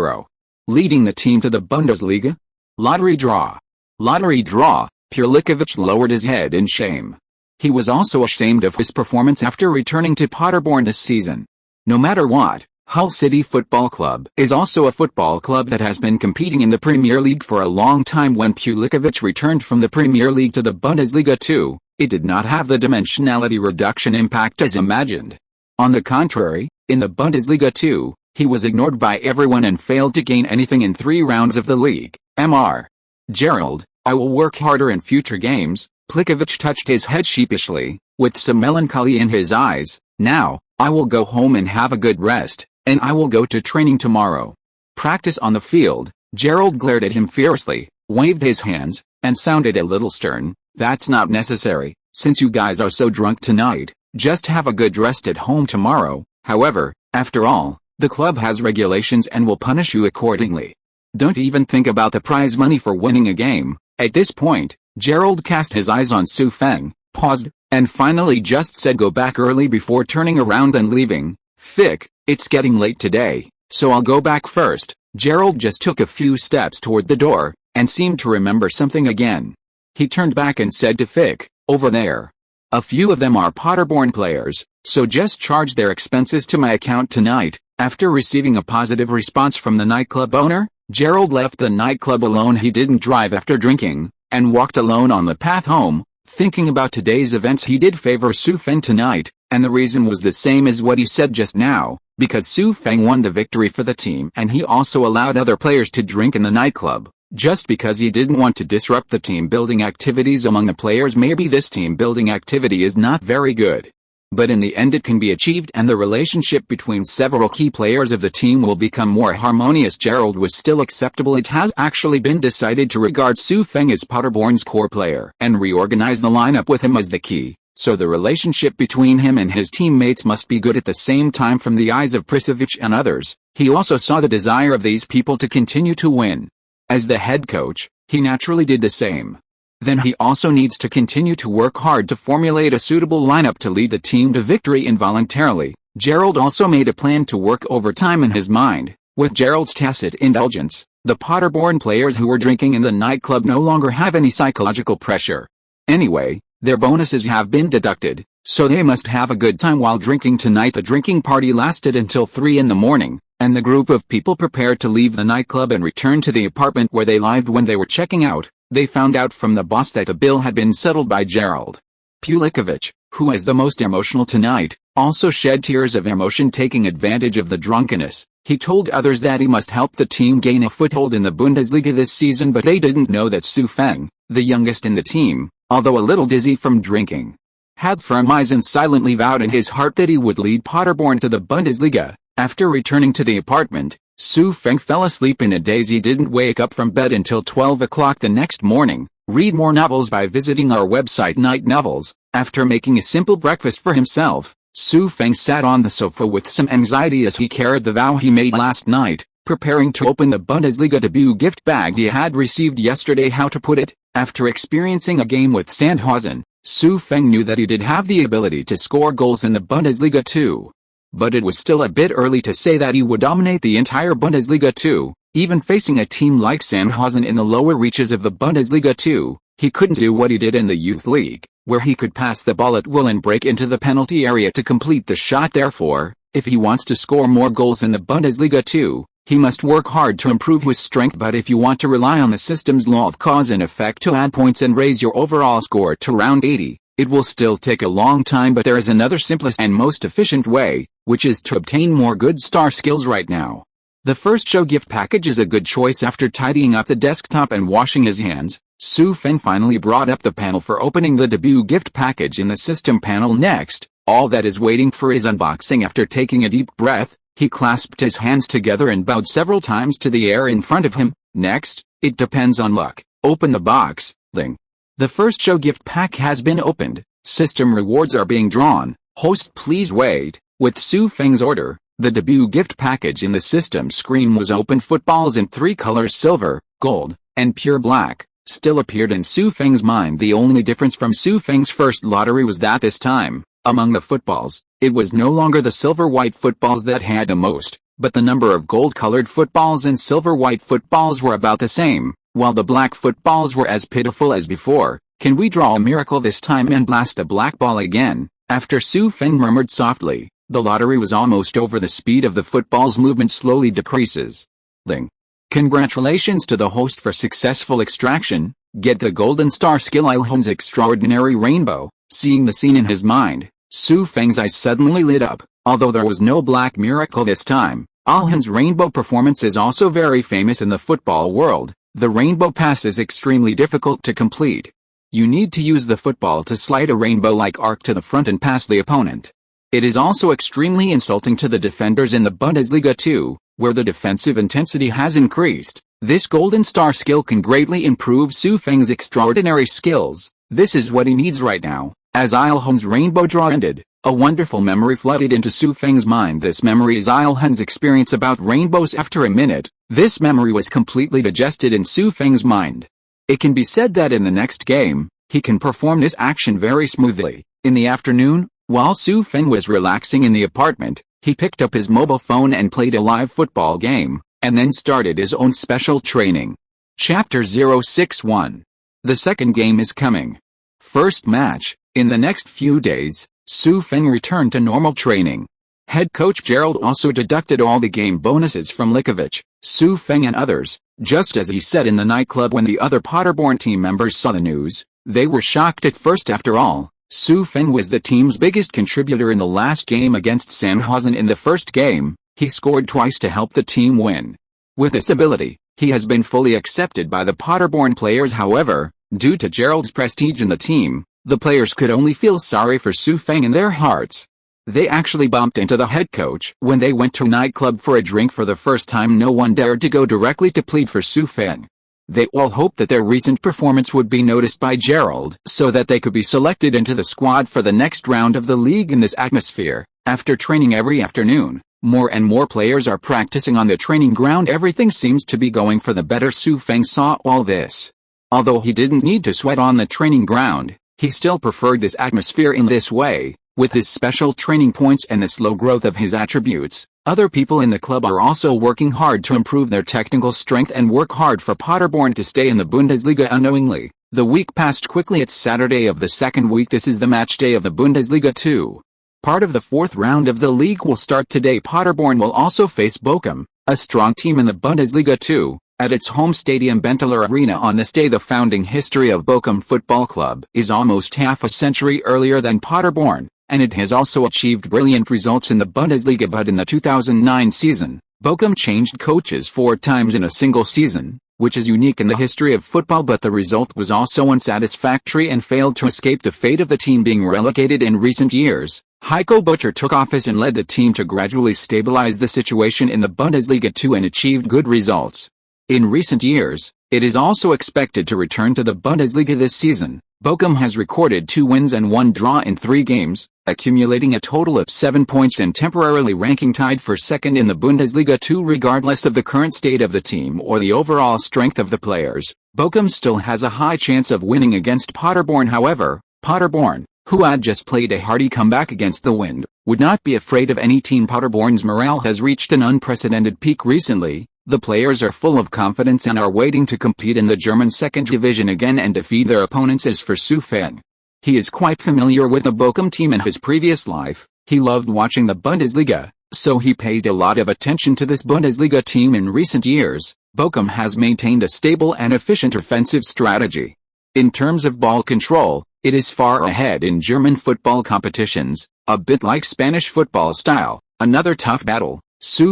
Leading the team to the Bundesliga? Lottery draw. Lottery draw, Plikovich lowered his head in shame. He was also ashamed of his performance after returning to Paderborn this season. No matter what, Hull City Football Club is also a football club that has been competing in the Premier League for a long time. When Plikovich returned from the Premier League to the Bundesliga too, it did not have the dimensionality reduction impact as imagined. On the contrary, in the Bundesliga too, he was ignored by everyone and failed to gain anything in 3 rounds of the league. Mr. Gerald, I will work harder in future games. Plikovich touched his head sheepishly, with some melancholy in his eyes. Now, I will go home and have a good rest, and I will go to training tomorrow. Practice on the field. Gerald glared at him fiercely, waved his hands, and sounded a little stern. That's not necessary, since you guys are so drunk tonight. Just have a good rest at home tomorrow. However, after all, the club has regulations and will punish you accordingly. Don't even think about the prize money for winning a game. At this point, Gerald cast his eyes on Su Feng, paused, and finally just said go back early before turning around and leaving. Fick, it's getting late today, so I'll go back first. Gerald just took a few steps toward the door, and seemed to remember something again. He turned back and said to Fick, over there. A few of them are Paderborn players, so just charge their expenses to my account tonight. After receiving a positive response from the nightclub owner, Gerald left the nightclub alone. He didn't drive after drinking, and walked alone on the path home, Thinking about today's events, he did favor Su Feng tonight, and the reason was the same as what he said just now, because Su Feng won the victory for the team and he also allowed other players to drink in the nightclub, just because he didn't want to disrupt the team-building activities among the players. Maybe this team-building activity is not very good, but in the end it can be achieved and the relationship between several key players of the team will become more harmonious. Gerald was still acceptable. It has actually been decided to regard Su Feng as Paderborn's core player and reorganize the lineup with him as the key, so the relationship between him and his teammates must be good. At the same time, from the eyes of Prisevich and others, he also saw the desire of these people to continue to win. As the head coach, he naturally did the same. Then he also needs to continue to work hard to formulate a suitable lineup to lead the team to victory. Involuntarily, Gerald also made a plan to work overtime in his mind. With Gerald's tacit indulgence, the Paderborn players who were drinking in the nightclub no longer have any psychological pressure. Anyway, their bonuses have been deducted, so they must have a good time while drinking tonight. The drinking party lasted until 3 in the morning, and the group of people prepared to leave the nightclub and return to the apartment where they lived. When they were checking out, they found out from the boss that the bill had been settled by Gerald. Pulikovich, who is the most emotional tonight, also shed tears of emotion, taking advantage of the drunkenness. He told others that he must help the team gain a foothold in the Bundesliga this season, but they didn't know that Su Feng, the youngest in the team, although a little dizzy from drinking, had firm eyes and silently vowed in his heart that he would lead Paderborn to the Bundesliga. After returning to the apartment, Su Feng fell asleep in a daze. He didn't wake up from bed until 12 o'clock the next morning. Read more novels by visiting our website Night Novels. After making a simple breakfast for himself, Su Feng sat on the sofa with some anxiety as he carried the vow he made last night, preparing to open the Bundesliga debut gift bag he had received yesterday. How to put it? After experiencing a game with Sandhausen, Su Feng knew that he did have the ability to score goals in the Bundesliga too. But it was still a bit early to say that he would dominate the entire Bundesliga too. Even facing a team like Sandhausen in the lower reaches of the Bundesliga too, he couldn't do what he did in the Youth League, where he could pass the ball at will and break into the penalty area to complete the shot. Therefore, if he wants to score more goals in the Bundesliga too, he must work hard to improve his strength. But if you want to rely on the system's law of cause and effect to add points and raise your overall score to around 80, it will still take a long time. But there is another simplest and most efficient way, which is to obtain more good star skills right now. The first show gift package is a good choice. After tidying up the desktop and washing his hands, Su Feng finally brought up the panel for opening the debut gift package in the system panel. Next, all that is waiting for is unboxing. After taking a deep breath, he clasped his hands together and bowed several times to the air in front of him. Next, it depends on luck. Open the box. Ling. The first show gift pack has been opened. System rewards are being drawn. Host, please wait. With Su Feng's order, the debut gift package in the system screen was opened. Footballs in 3 colors, silver, gold, and pure black, still appeared in Su Feng's mind. The only difference from Su Feng's first lottery was that this time, among the footballs, it was no longer the silver-white footballs that had the most, but the number of gold-colored footballs and silver-white footballs were about the same, while the black footballs were as pitiful as before. Can we draw a miracle this time and blast a black ball again? After Su Feng murmured softly, the lottery was almost over. The speed of the football's movement slowly decreases. Ling. Congratulations to the host for successful extraction. Get the golden star skill Ilhom's extraordinary rainbow. Seeing the scene in his mind, Su Feng's eyes suddenly lit up. Although there was no black miracle this time, Alhan's rainbow performance is also very famous in the football world. The rainbow pass is extremely difficult to complete. You need to use the football to slide a rainbow-like arc to the front and pass the opponent. It is also extremely insulting to the defenders in the Bundesliga too, where the defensive intensity has increased. This golden star skill can greatly improve Su Feng's extraordinary skills. This is what he needs right now. As Ilhan's rainbow draw ended, a wonderful memory flooded into Su Feng's mind. This memory is Ilhan's experience about rainbows. After a minute, this memory was completely digested in Su Feng's mind. It can be said that in the next game, he can perform this action very smoothly. In the afternoon, while Su Feng was relaxing in the apartment, he picked up his mobile phone and played a live football game, and then started his own special training. Chapter 061. The second game is coming. First match. In the next few days, Su Feng returned to normal training. Head coach Gerald also deducted all the game bonuses from Likovich, Su Feng and others, just as he said in the nightclub when the other Paderborn team members saw the news. They were shocked at first. After all, Feng was the team's biggest contributor in the last game against Sandhausen. In the first game, he scored twice to help the team win. With this ability, he has been fully accepted by the Paderborn players. However, due to Gerald's prestige in the team, the players could only feel sorry for Feng in their hearts. They actually bumped into the head coach when they went to a nightclub for a drink for the first time. No one dared to go directly to plead for Feng. They all hoped that their recent performance would be noticed by Gerald so that they could be selected into the squad for the next round of the league. In this atmosphere, after training every afternoon, more and more players are practicing on the training ground. Everything seems to be going for the better. Feng saw all this. Although he didn't need to sweat on the training ground, he still preferred this atmosphere. In this way, with his special training points and the slow growth of his attributes, other people in the club are also working hard to improve their technical strength and work hard for Paderborn to stay in the Bundesliga. Unknowingly, the week passed quickly. It's Saturday of the second week. This is the match day of the Bundesliga 2. Part of the fourth round of the league will start today. Paderborn will also face Bochum, a strong team in the Bundesliga 2, at its home stadium Benteler Arena on this day. The founding history of Bochum Football Club is almost half a century earlier than Paderborn, and it has also achieved brilliant results in the Bundesliga. But in the 2009 season, Bochum changed coaches 4 times in a single season, which is unique in the history of football. But the result was also unsatisfactory and failed to escape the fate of the team being relegated. In recent years, Heiko Butcher took office and led the team to gradually stabilize the situation in the Bundesliga 2 and achieved good results. In recent years, it is also expected to return to the Bundesliga this season. Bochum has recorded 2 wins and 1 draw in 3 games, accumulating a total of 7 points and temporarily ranking tied for second in the Bundesliga 2. Regardless of the current state of the team or the overall strength of the players, Bochum still has a high chance of winning against Paderborn. However, Paderborn, who had just played a hearty comeback against the Wind, would not be afraid of any team. Paderborn's morale has reached an unprecedented peak recently. The players are full of confidence and are waiting to compete in the German second division again and defeat their opponents. As for Feng, he is quite familiar with the Bochum team in his previous life. He loved watching the Bundesliga, so he paid a lot of attention to this Bundesliga team. In recent years, Bochum has maintained a stable and efficient offensive strategy. In terms of ball control, it is far ahead in German football competitions, a bit like Spanish football style. Another tough battle.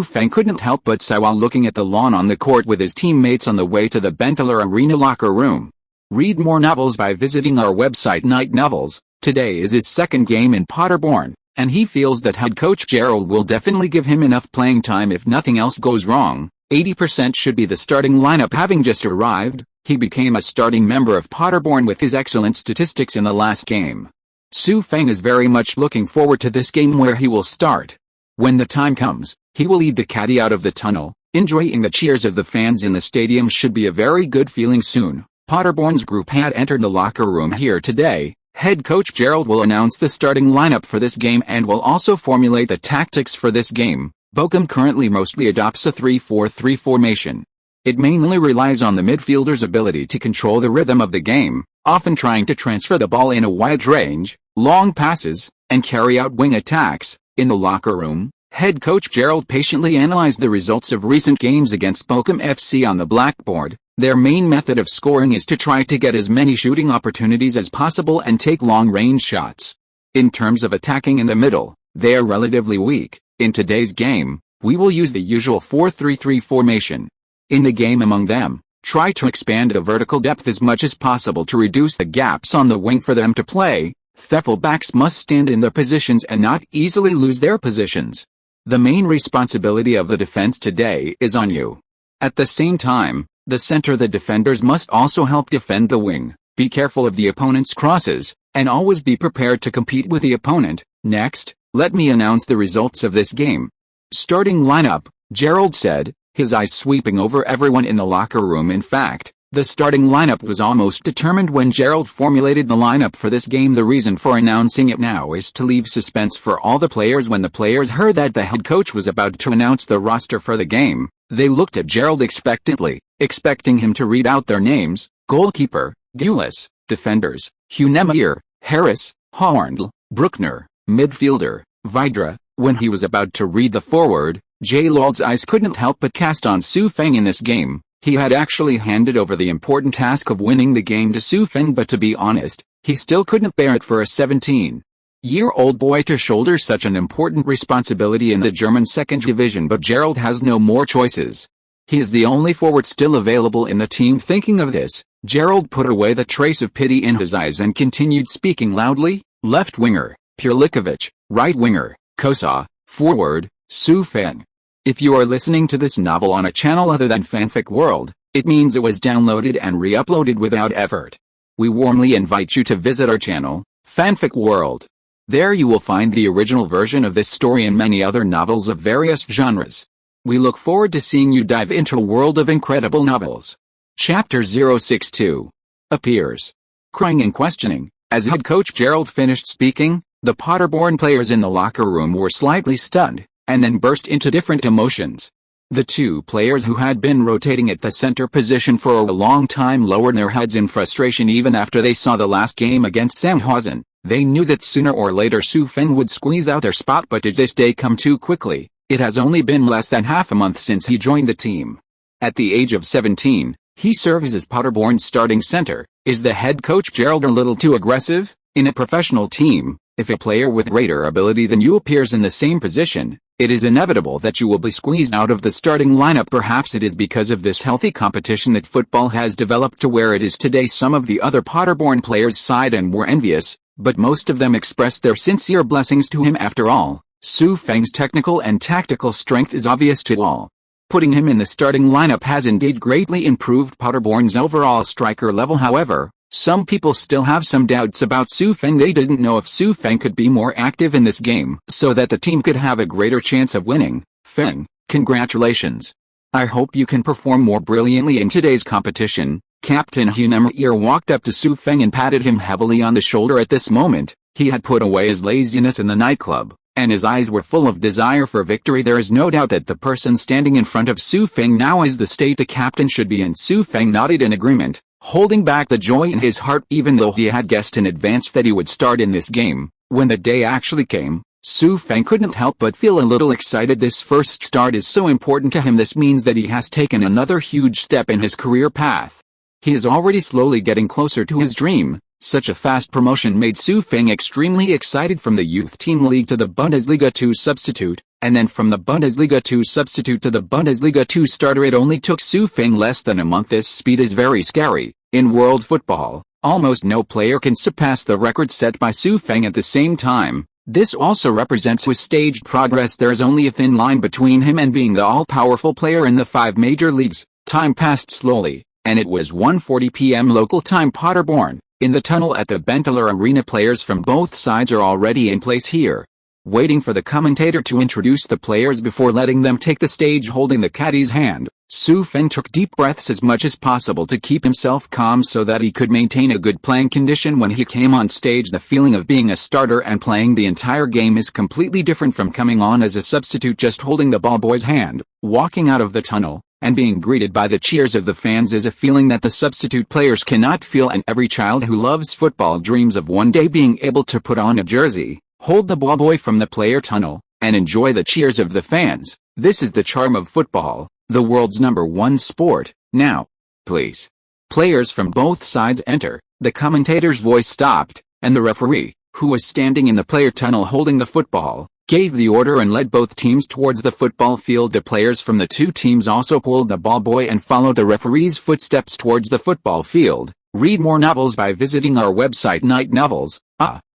Feng couldn't help but sigh while looking at the lawn on the court with his teammates on the way to the Benteler Arena locker room. Read more novels by visiting our website Night Novels. Today is his second game in Paderborn, and he feels that head coach Gerald will definitely give him enough playing time if nothing else goes wrong. 80% should be the starting lineup. Having just arrived, he became a starting member of Paderborn with his excellent statistics in the last game. Feng is very much looking forward to this game where he will start. When the time comes, he will lead the caddy out of the tunnel. Enjoying the cheers of the fans in the stadium should be a very good feeling soon. Paderborn's group had entered the locker room here today. Head coach Gerald will announce the starting lineup for this game and will also formulate the tactics for this game. Bochum currently mostly adopts a 3-4-3 formation. It mainly relies on the midfielder's ability to control the rhythm of the game, often trying to transfer the ball in a wide range, long passes, and carry out wing attacks. In the locker room, head coach Gerald patiently analyzed the results of recent games against Bochum FC on the blackboard. Their main method of scoring is to try to get as many shooting opportunities as possible and take long-range shots. In terms of attacking in the middle, they are relatively weak. In today's game, we will use the usual 4-3-3 formation. In the game among them, try to expand the vertical depth as much as possible to reduce the gaps on the wing for them to play. Fullbacks must stand in their positions and not easily lose their positions. The main responsibility of the defense today is on you. At the same time, the defenders must also help defend the wing, be careful of the opponent's crosses, and always be prepared to compete with the opponent. Next, let me announce the results of this game. Starting lineup, Gerald said, his eyes sweeping over everyone in the locker room. In fact, the starting lineup was almost determined when Gerald formulated the lineup for this game. The reason for announcing it now is to leave suspense for all the players. When the players heard that the head coach was about to announce the roster for the game, they looked at Gerald expectantly, expecting him to read out their names: goalkeeper, Gulas; defenders, Hunemeyer, Harris, Horndl, Bruckner; midfielder, Vidra. When he was about to read the forward, Gerald's eyes couldn't help but cast on Feng. In this game, He had actually handed over the important task of winning the game to Su Feng, but to be honest, he still couldn't bear it for a 17-year-old boy to shoulder such an important responsibility in the German second division. But Gerald has no more choices. He is the only forward still available in the team. Thinking of this, Gerald put away the trace of pity in his eyes and continued speaking loudly. Left winger, Purlikovic. Right winger, Kosa. Forward, Su Feng. If you are listening to this novel on a channel other than Fanfic World, it means it was downloaded and re-uploaded without effort. We warmly invite you to visit our channel, Fanfic World. There you will find the original version of this story and many other novels of various genres. We look forward to seeing you dive into a world of incredible novels. Chapter 062. Appears. Crying and questioning. As head coach Gerald finished speaking, the Paderborn players in the locker room were slightly stunned, and then burst into different emotions. The two players who had been rotating at the center position for a long time lowered their heads in frustration even after they saw the last game against Sandhausen. They knew that sooner or later Su Feng would squeeze out their spot, but did this day come too quickly? It has only been less than half a month since he joined the team. At the age of 17, he serves as Paderborn's starting center. Is the head coach Gerald a little too aggressive? In a professional team, if a player with greater ability than you appears in the same position, it is inevitable that you will be squeezed out of the starting lineup. Perhaps it is because of this healthy competition that football has developed to where it is today. Some of the other Paderborn players sighed and were envious, but most of them expressed their sincere blessings to him. After all, Su Feng's technical and tactical strength is obvious to all. Putting him in the starting lineup has indeed greatly improved Paderborn's overall striker level. However, some people still have some doubts about Su Feng. They didn't know if Su Feng could be more active in this game so that the team could have a greater chance of winning. Feng, congratulations. I hope you can perform more brilliantly in today's competition. Captain Hunemeyer walked up to Su Feng and patted him heavily on the shoulder. At this moment, he had put away his laziness in the nightclub, and his eyes were full of desire for victory. There is no doubt that the person standing in front of Su Feng now is the state the captain should be in. Su Feng nodded in agreement, holding back the joy in his heart even though he had guessed in advance that he would start in this game. When the day actually came, Su Feng couldn't help but feel a little excited. This first start is so important to him. This means that he has taken another huge step in his career path. He is already slowly getting closer to his dream. Such a fast promotion made Su Feng extremely excited. From the youth team league to the Bundesliga 2 substitute, and then from the Bundesliga 2 substitute to the Bundesliga 2 starter. It only took Su Feng less than a month. This speed is very scary. In world football, almost no player can surpass the record set by Su Feng at the same time. This also represents his staged progress. There is only a thin line between him and being the all-powerful player in the 5 major leagues. Time passed slowly, and it was 1:40 p.m. local time. Paderborn. In the tunnel at the Benteler Arena, players from both sides are already in place here, waiting for the commentator to introduce the players before letting them take the stage. Holding the caddy's hand, Su Feng took deep breaths as much as possible to keep himself calm so that he could maintain a good playing condition. When he came on stage, the feeling of being a starter and playing the entire game is completely different from coming on as a substitute. Just holding the ball boy's hand, walking out of the tunnel, and being greeted by the cheers of the fans is a feeling that the substitute players cannot feel, and every child who loves football dreams of one day being able to put on a jersey, hold the ball boy from the player tunnel, and enjoy the cheers of the fans. This is the charm of football, the world's #1 sport. Now, please. Players from both sides enter. The commentator's voice stopped, and the referee, who was standing in the player tunnel holding the football, gave the order and led both teams towards the football field. The players from the two teams also pulled the ball boy and followed the referee's footsteps towards the football field. Read more novels by visiting our website Night Novels.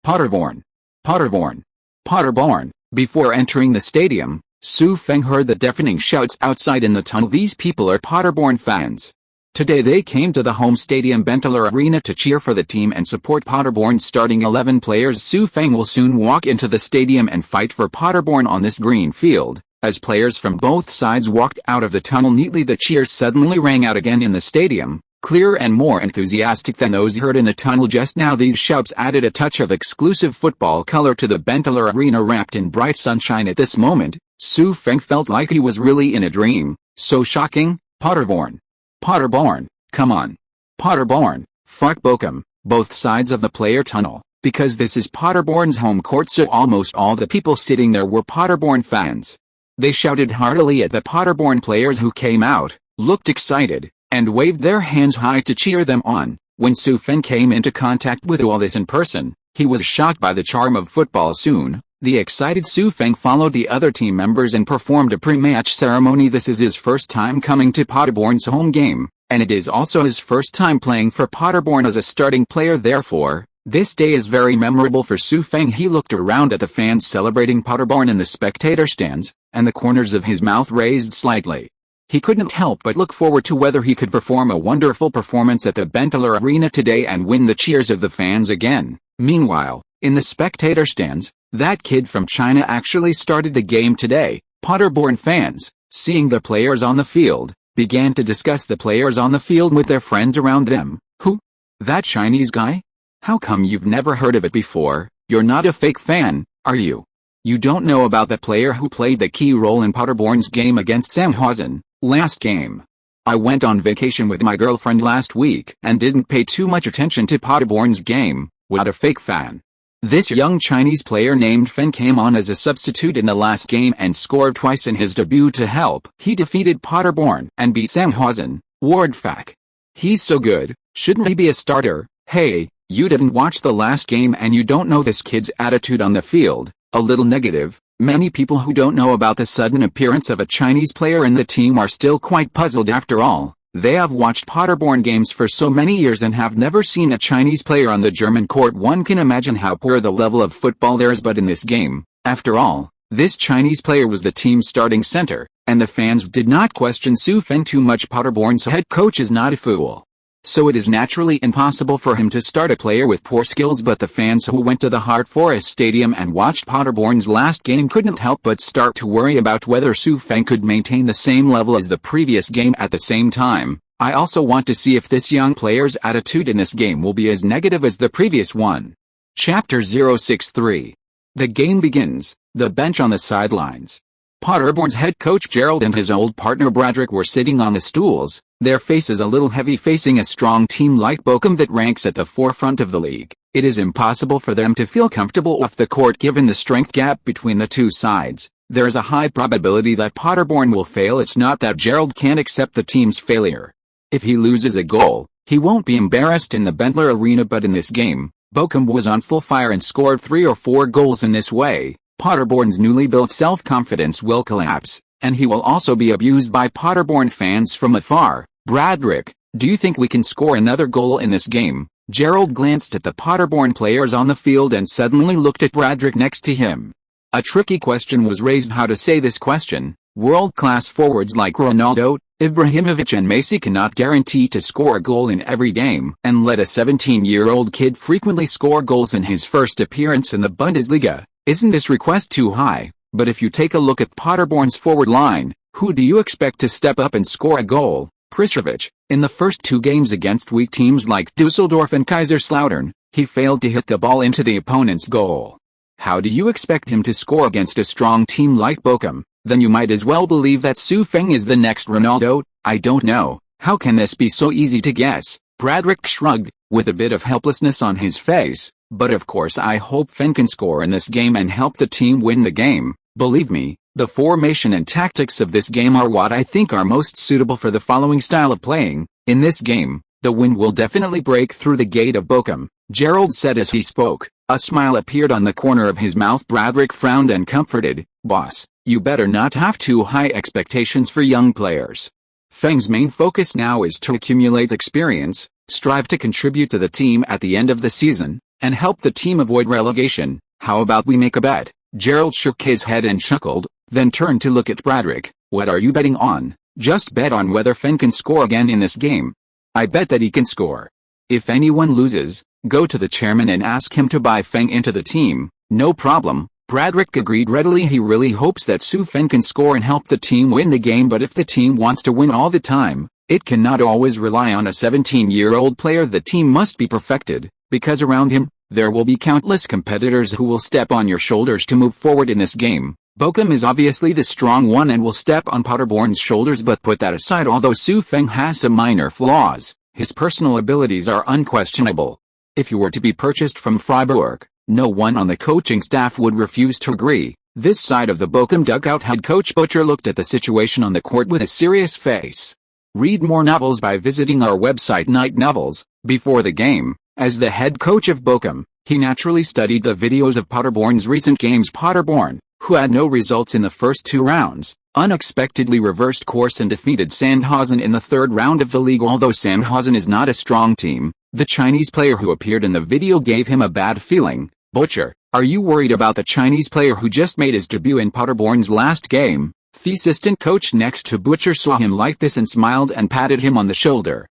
Paderborn. Paderborn. Paderborn. Before entering the stadium, Su Feng heard the deafening shouts outside in the tunnel. These people are Paderborn fans. Today they came to the home stadium Benteler Arena to cheer for the team and support Paderborn's starting 11 players. Su Feng will soon walk into the stadium and fight for Paderborn on this green field. As players from both sides walked out of the tunnel neatly, the cheers suddenly rang out again in the stadium, clearer and more enthusiastic than those heard in the tunnel just now. These shouts added a touch of exclusive football color to the Benteler Arena wrapped in bright sunshine. At this moment, Su Feng felt like he was really in a dream. So shocking. Paderborn. Paderborn, come on. Paderborn, fuck Bochum, both sides of the player tunnel, because this is Paderborn's home court. So almost all the people sitting there were Paderborn fans. They shouted heartily at the Paderborn players who came out, looked excited, and waved their hands high to cheer them on. When Su Feng came into contact with all this in person, he was shocked by the charm of football. Soon, the excited Su Feng followed the other team members and performed a pre-match ceremony. This is his first time coming to Paderborn's home game, and it is also his first time playing for Paderborn as a starting player. Therefore, this day is very memorable for Su Feng. He looked around at the fans celebrating Paderborn in the spectator stands, and the corners of his mouth raised slightly. He couldn't help but look forward to whether he could perform a wonderful performance at the Bundesliga arena today and win the cheers of the fans again. Meanwhile, in the spectator stands, that kid from China actually started the game today. Paderborn fans, seeing the players on the field, began to discuss the players on the field with their friends around them. Who? That Chinese guy? How come you've never heard of it before? You're not a fake fan, are you? You don't know about the player who played the key role in Paderborn's game against Sandhausen last game. I went on vacation with my girlfriend last week and didn't pay too much attention to Paderborn's game. What a fake fan. This young Chinese player named Feng came on as a substitute in the last game and scored twice in his debut to help. He defeated Paderborn and beat Sandhausen. Wardfak. He's so good, shouldn't he be a starter? Hey, you didn't watch the last game and you don't know this kid's attitude on the field. A little negative. Many people who don't know about the sudden appearance of a Chinese player in the team are still quite puzzled. After all, they have watched Paderborn games for so many years and have never seen a Chinese player on the German court. One can imagine how poor the level of football there is, but in this game, after all, this Chinese player was the team's starting center, and the fans did not question Su Feng too much. Paderborn's head coach is not a fool, so it is naturally impossible for him to start a player with poor skills. But the fans who went to the Hart Forest Stadium and watched Paderborn's last game couldn't help but start to worry about whether Su Feng could maintain the same level as the previous game. At the same time, I also want to see if this young player's attitude in this game will be as negative as the previous one. Chapter 063. The game begins. The bench on the sidelines. Paderborn's head coach Gerald and his old partner Bradrick were sitting on the stools, their faces a little heavy. Facing a strong team like Bochum that ranks at the forefront of the league, it is impossible for them to feel comfortable off the court given the strength gap between the two sides. There is a high probability that Paderborn will fail. It's not that Gerald can't accept the team's failure. If he loses a goal, he won't be embarrassed in the Bundesliga arena, but in this game, Bochum was on full fire and scored 3 or 4 goals. In this way, Paderborn's newly built self-confidence will collapse, and he will also be abused by Paderborn fans from afar. Bradrick, do you think we can score another goal in this game? Gerald glanced at the Paderborn players on the field and suddenly looked at Bradrick next to him. A tricky question was raised. How to say this question? World-class forwards like Ronaldo, Ibrahimovic and Messi cannot guarantee to score a goal in every game, and let a 17-year-old kid frequently score goals in his first appearance in the Bundesliga. Isn't this request too high? But if you take a look at Paderborn's forward line, who do you expect to step up and score a goal? Prejudice. In the first 2 games against weak teams like Dusseldorf and Kaiserslautern, he failed to hit the ball into the opponent's goal. How do you expect him to score against a strong team like Bochum? Then you might as well believe that Su Feng is the next Ronaldo. I don't know. How can this be so easy to guess? Bradrick shrugged, with a bit of helplessness on his face. But of course I hope Feng can score in this game and help the team win the game. Believe me, the formation and tactics of this game are what I think are most suitable for the following style of playing. In this game, the wind will definitely break through the gate of Bochum, Gerald said as he spoke. A smile appeared on the corner of his mouth. Bradrick frowned and comforted. Boss, you better not have too high expectations for young players. Feng's main focus now is to accumulate experience, strive to contribute to the team at the end of the season, and help the team avoid relegation. How about we make a bet? Gerald shook his head and chuckled, then turned to look at Bradrick. What are you betting on? Just bet on whether Feng can score again in this game. I bet that he can score. If anyone loses, go to the chairman and ask him to buy Feng into the team. No problem. Bradrick agreed readily. He really hopes that Su Feng can score and help the team win the game, but if the team wants to win all the time, it cannot always rely on a 17-year-old player. The team must be perfected, because around him, there will be countless competitors who will step on your shoulders to move forward in this game. Bochum is obviously the strong one and will step on Paderborn's shoulders, but put that aside. Although Su Feng has some minor flaws, his personal abilities are unquestionable. If he were to be purchased from Freiburg, no one on the coaching staff would refuse to agree. This side of the Bochum dugout head coach Butcher looked at the situation on the court with a serious face. Read more novels by visiting our website Night Novels. Before the game, as the head coach of Bochum, he naturally studied the videos of Paderborn's recent games. Paderborn, who had no results in the first 2 rounds, unexpectedly reversed course and defeated Sandhausen in the 3rd round of the league. Although Sandhausen is not a strong team, the Chinese player who appeared in the video gave him a bad feeling. Butcher, are you worried about the Chinese player who just made his debut in Paderborn's last game? The assistant coach next to Butcher saw him like this and smiled and patted him on the shoulder.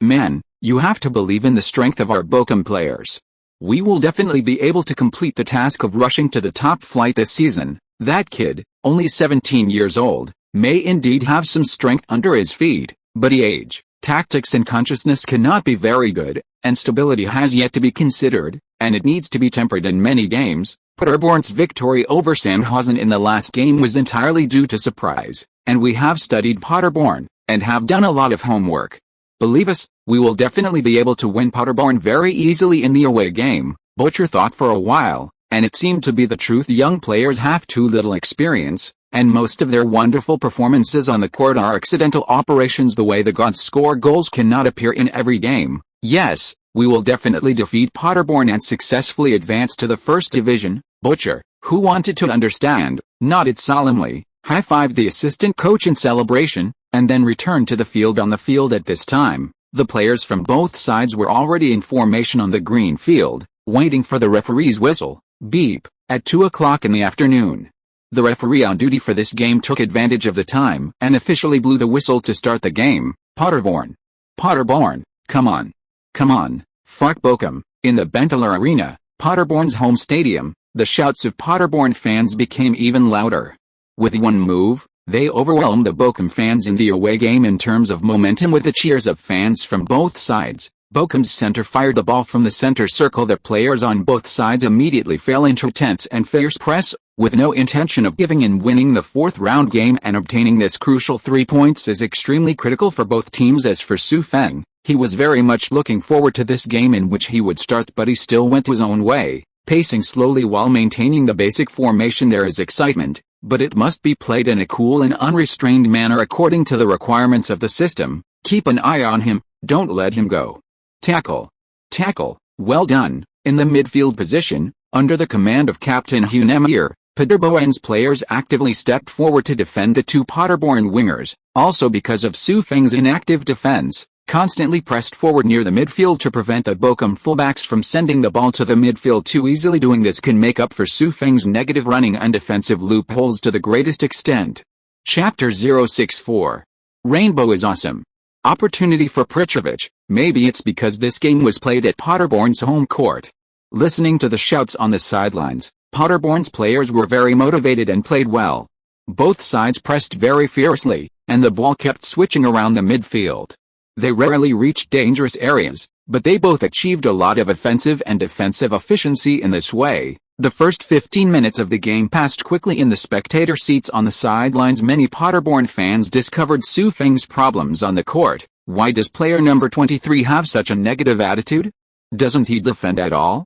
Man, you have to believe in the strength of our Bochum players. We will definitely be able to complete the task of rushing to the top flight this season. That kid, only 17 years old, may indeed have some strength under his feet, but age, tactics and consciousness cannot be very good, and stability has yet to be considered, and it needs to be tempered in many games. Paderborn's victory over Sandhausen in the last game was entirely due to surprise, and we have studied Paderborn, and have done a lot of homework. Believe us, we will definitely be able to win Paderborn very easily in the away game. Butcher thought for a while, and it seemed to be the truth. Young players have too little experience, and most of their wonderful performances on the court are accidental operations. The way the gods score goals cannot appear in every game. Yes, we will definitely defeat Paderborn and successfully advance to the 1st division. Butcher, who wanted to understand, nodded solemnly, high-fived the assistant coach in celebration, and then returned to the field. On the field at this time, the players from both sides were already in formation on the green field, waiting for the referee's whistle, beep, at 2 o'clock in the afternoon. The referee on duty for this game took advantage of the time and officially blew the whistle to start the game. Paderborn, come on. Fuck Bochum. In the Benteler Arena, Paderborn's home stadium, the shouts of Paderborn fans became even louder. With one move, they overwhelmed the Bochum fans in the away game in terms of momentum with the cheers of fans from both sides. Bochum's center fired the ball from the center circle. The players on both sides immediately fell into a tense and fierce press, with no intention of giving in. Winning the 4th round game and obtaining this crucial 3 points is extremely critical for both teams. As for Feng, he was very much looking forward to this game in which he would start, but he still went his own way, pacing slowly while maintaining the basic formation. There is excitement, but it must be played in a cool and unrestrained manner according to the requirements of the system. Keep an eye on him, don't let him go. Tackle, well done. In the midfield position, under the command of Captain Hunemir, Paderborn's players actively stepped forward to defend the 2 Paderborn wingers, also because of Feng's inactive defense, constantly pressed forward near the midfield to prevent the Bochum fullbacks from sending the ball to the midfield too easily. Doing this can make up for Feng's negative running and defensive loopholes to the greatest extent. Chapter 064. Rainbow is awesome. Opportunity for Prejudice. Maybe it's because this game was played at Paderborn's home court. Listening to the shouts on the sidelines, Paderborn's players were very motivated and played well. Both sides pressed very fiercely, and the ball kept switching around the midfield. They rarely reached dangerous areas, but they both achieved a lot of offensive and defensive efficiency in this way. The first 15 minutes of the game passed quickly in the spectator seats on the sidelines. Many Paderborn fans discovered Feng's problems on the court. Why does player number 23 have such a negative attitude? Doesn't he defend at all?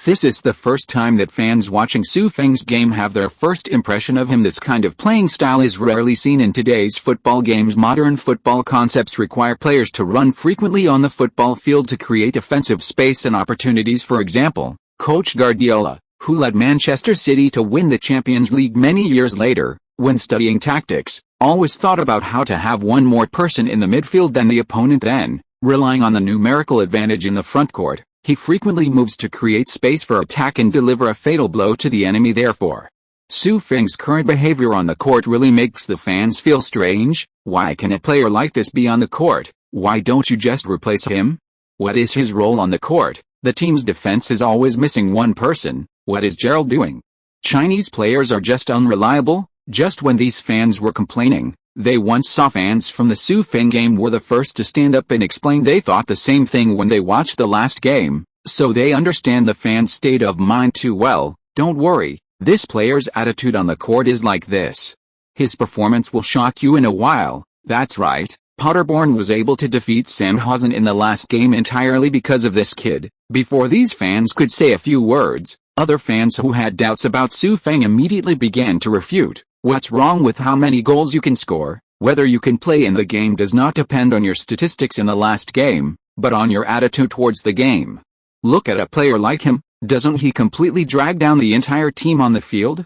This is the first time that fans watching Feng's game have their first impression of him. This kind of playing style is rarely seen in today's football games. Modern football concepts require players to run frequently on the football field to create offensive space and opportunities. For example, Coach Guardiola, who led Manchester City to win the Champions League many years later, when studying tactics, always thought about how to have one more person in the midfield than the opponent. Then, relying on the numerical advantage in the front court, he frequently moves to create space for attack and deliver a fatal blow to the enemy. Therefore, Feng's current behavior on the court really makes the fans feel strange. Why can a player like this be on the court? Why don't you just replace him? What is his role on the court? The team's defense is always missing one person. What is Gerald doing? Chinese players are just unreliable. Just when these fans were complaining, they once saw fans from the Feng game were the first to stand up and explain they thought the same thing when they watched the last game, so they understand the fans' state of mind too well. Don't worry, this player's attitude on the court is like this. His performance will shock you in a while. That's right, Paderborn was able to defeat Sandhausen in the last game entirely because of this kid. Before these fans could say a few words, other fans who had doubts about Feng immediately began to refute. What's wrong with how many goals you can score? Whether you can play in the game does not depend on your statistics in the last game, but on your attitude towards the game. Look at a player like him, doesn't he completely drag down the entire team on the field?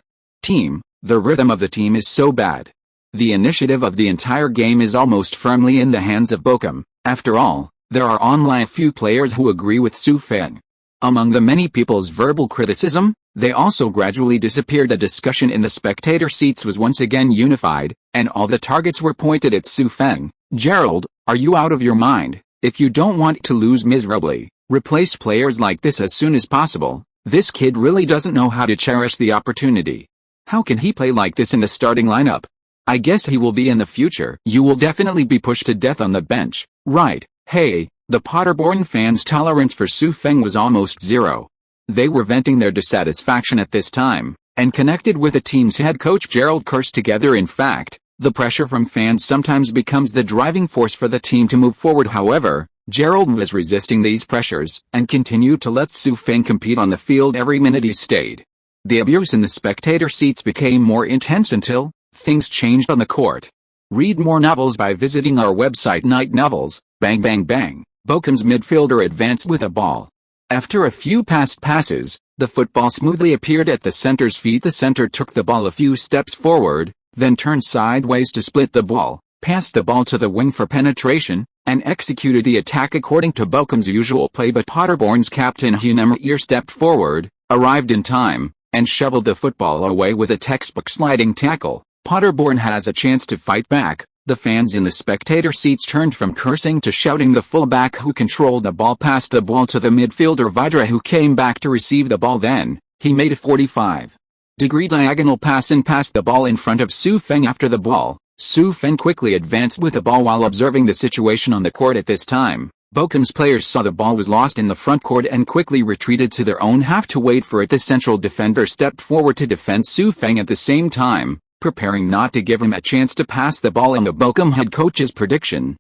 The rhythm of the team is so bad. The initiative of the entire game is almost firmly in the hands of Bochum. After all, there are online few players who agree with Feng. Among the many people's verbal criticism, they also gradually disappeared. The discussion in the spectator seats was once again unified, and all the targets were pointed at Feng. Gerald, are you out of your mind? If you don't want to lose miserably, replace players like this as soon as possible. This kid really doesn't know how to cherish the opportunity. How can he play like this in the starting lineup? I guess he will be in the future. You will definitely be pushed to death on the bench, right? Hey, the Paderborn fans' tolerance for Feng was almost zero. They were venting their dissatisfaction at this time, and connected with the team's head coach Gerald Kirsch together. In fact, the pressure from fans sometimes becomes the driving force for the team to move forward. However, Gerald was resisting these pressures, and continued to let Feng compete on the field every minute he stayed. The abuse in the spectator seats became more intense until things changed on the court. Read more novels by visiting our website Night Novels. Bang bang bang, Bochum's midfielder advanced with a ball. After a few passed passes, the football smoothly appeared at the center's feet. The center took the ball a few steps forward, then turned sideways to split the ball, passed the ball to the wing for penetration, and executed the attack according to Bochum's usual play. But Paderborn's captain Hunemeyer stepped forward, arrived in time, and shoveled the football away with a textbook sliding tackle. Paderborn has a chance to fight back. The fans in the spectator seats turned from cursing to shouting. The fullback who controlled the ball passed the ball to the midfielder Vidra, who came back to receive the ball. Then, he made a 45-degree diagonal pass and passed the ball in front of Feng. After the ball, Feng quickly advanced with the ball while observing the situation on the court. At this time, Bochum's players saw the ball was lost in the front court and quickly retreated to their own half to wait for it. The central defender stepped forward to defend Feng at the same time, preparing not to give him a chance to pass the ball. In the Bochum head coach's prediction,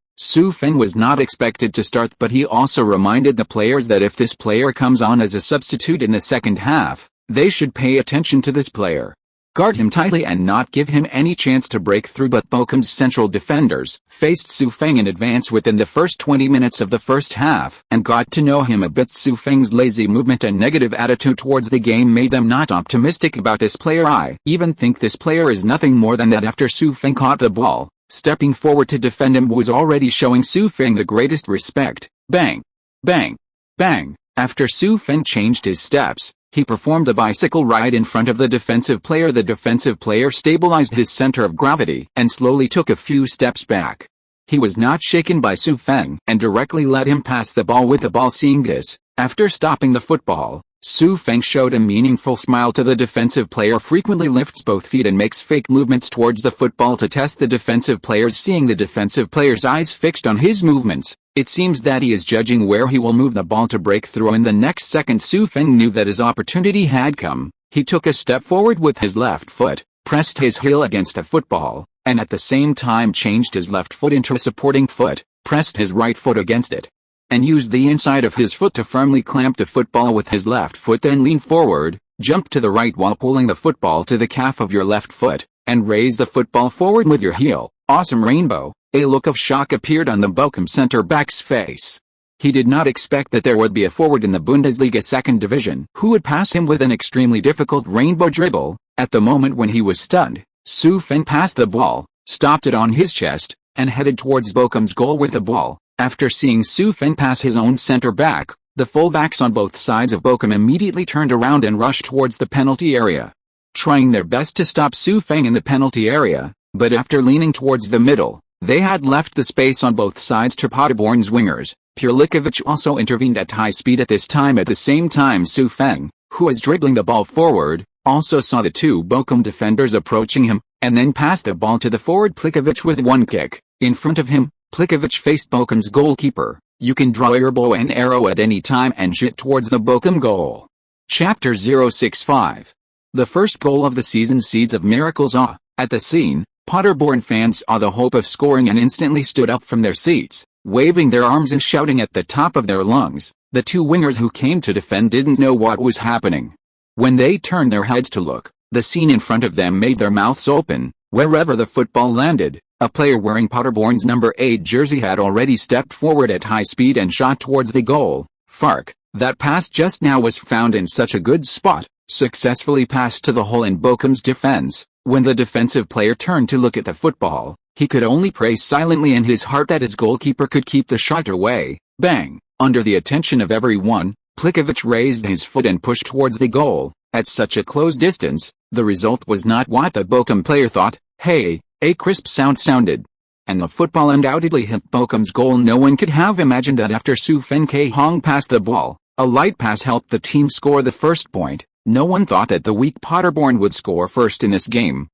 Feng was not expected to start, but he also reminded the players that if this player comes on as a substitute in the second half, they should pay attention to this player, guard him tightly and not give him any chance to break through. But Bochum's central defenders faced Feng in advance within the first 20 minutes of the first half and got to know him a bit. Feng's lazy movement and negative attitude towards the game made them not optimistic about this player. I even think this player is nothing more than that. After Feng caught the ball, stepping forward to defend him was already showing Feng the greatest respect. Bang! Bang! Bang! After Feng changed his steps, he performed a bicycle ride in front of the defensive player. The defensive player stabilized his center of gravity and slowly took a few steps back. He was not shaken by Feng and directly let him pass the ball with the ball. Seeing this, after stopping the football, Feng showed a meaningful smile to the defensive player, frequently lifts both feet and makes fake movements towards the football to test the defensive players. Seeing the defensive player's eyes fixed on his movements, it seems that he is judging where he will move the ball to break through. In the next second, Feng knew that his opportunity had come. He took a step forward with his left foot, pressed his heel against a football, and at the same time changed his left foot into a supporting foot, pressed his right foot against it, and used the inside of his foot to firmly clamp the football with his left foot. Then lean forward, jump to the right while pulling the football to the calf of your left foot, and raise the football forward with your heel. Awesome rainbow! A look of shock appeared on the Bochum center-back's face. He did not expect that there would be a forward in the Bundesliga second division who would pass him with an extremely difficult rainbow dribble. At the moment when he was stunned, Feng passed the ball, stopped it on his chest, and headed towards Bochum's goal with the ball. After seeing Feng pass his own center-back, the fullbacks on both sides of Bochum immediately turned around and rushed towards the penalty area, trying their best to stop Feng in the penalty area, but after leaning towards the middle, they had left the space on both sides to Paderborn's wingers. Pirlikovic also intervened at high speed at this time. At the same time, Feng, who was dribbling the ball forward, also saw the two Bochum defenders approaching him, and then passed the ball to the forward Plikovic with one kick. In front of him, Plikovic faced Bochum's goalkeeper. You can draw your bow and arrow at any time and shoot towards the Bochum goal. Chapter 065. The first goal of the season. Seeds of miracles. At the scene, Paderborn fans saw the hope of scoring and instantly stood up from their seats, waving their arms and shouting at the top of their lungs. The two wingers who came to defend didn't know what was happening. When they turned their heads to look, the scene in front of them made their mouths open. Wherever the football landed, A player wearing Paderborn's number 8 jersey had already stepped forward at high speed and shot towards the goal. Fark, that pass just now was found in such a good spot, successfully passed to the hole in Bochum's defense. When the defensive player turned to look at the football, he could only pray silently in his heart that his goalkeeper could keep the shot away. Bang! Under the attention of everyone, Plikovic raised his foot and pushed towards the goal. At such a close distance, the result was not what the Bochum player thought. Hey, a crisp sound sounded. And the football undoubtedly hit Bochum's goal. No one could have imagined that after Su Feng Hong passed the ball, a light pass helped the team score the first point. No one thought that the weak Paderborn would score first in this game.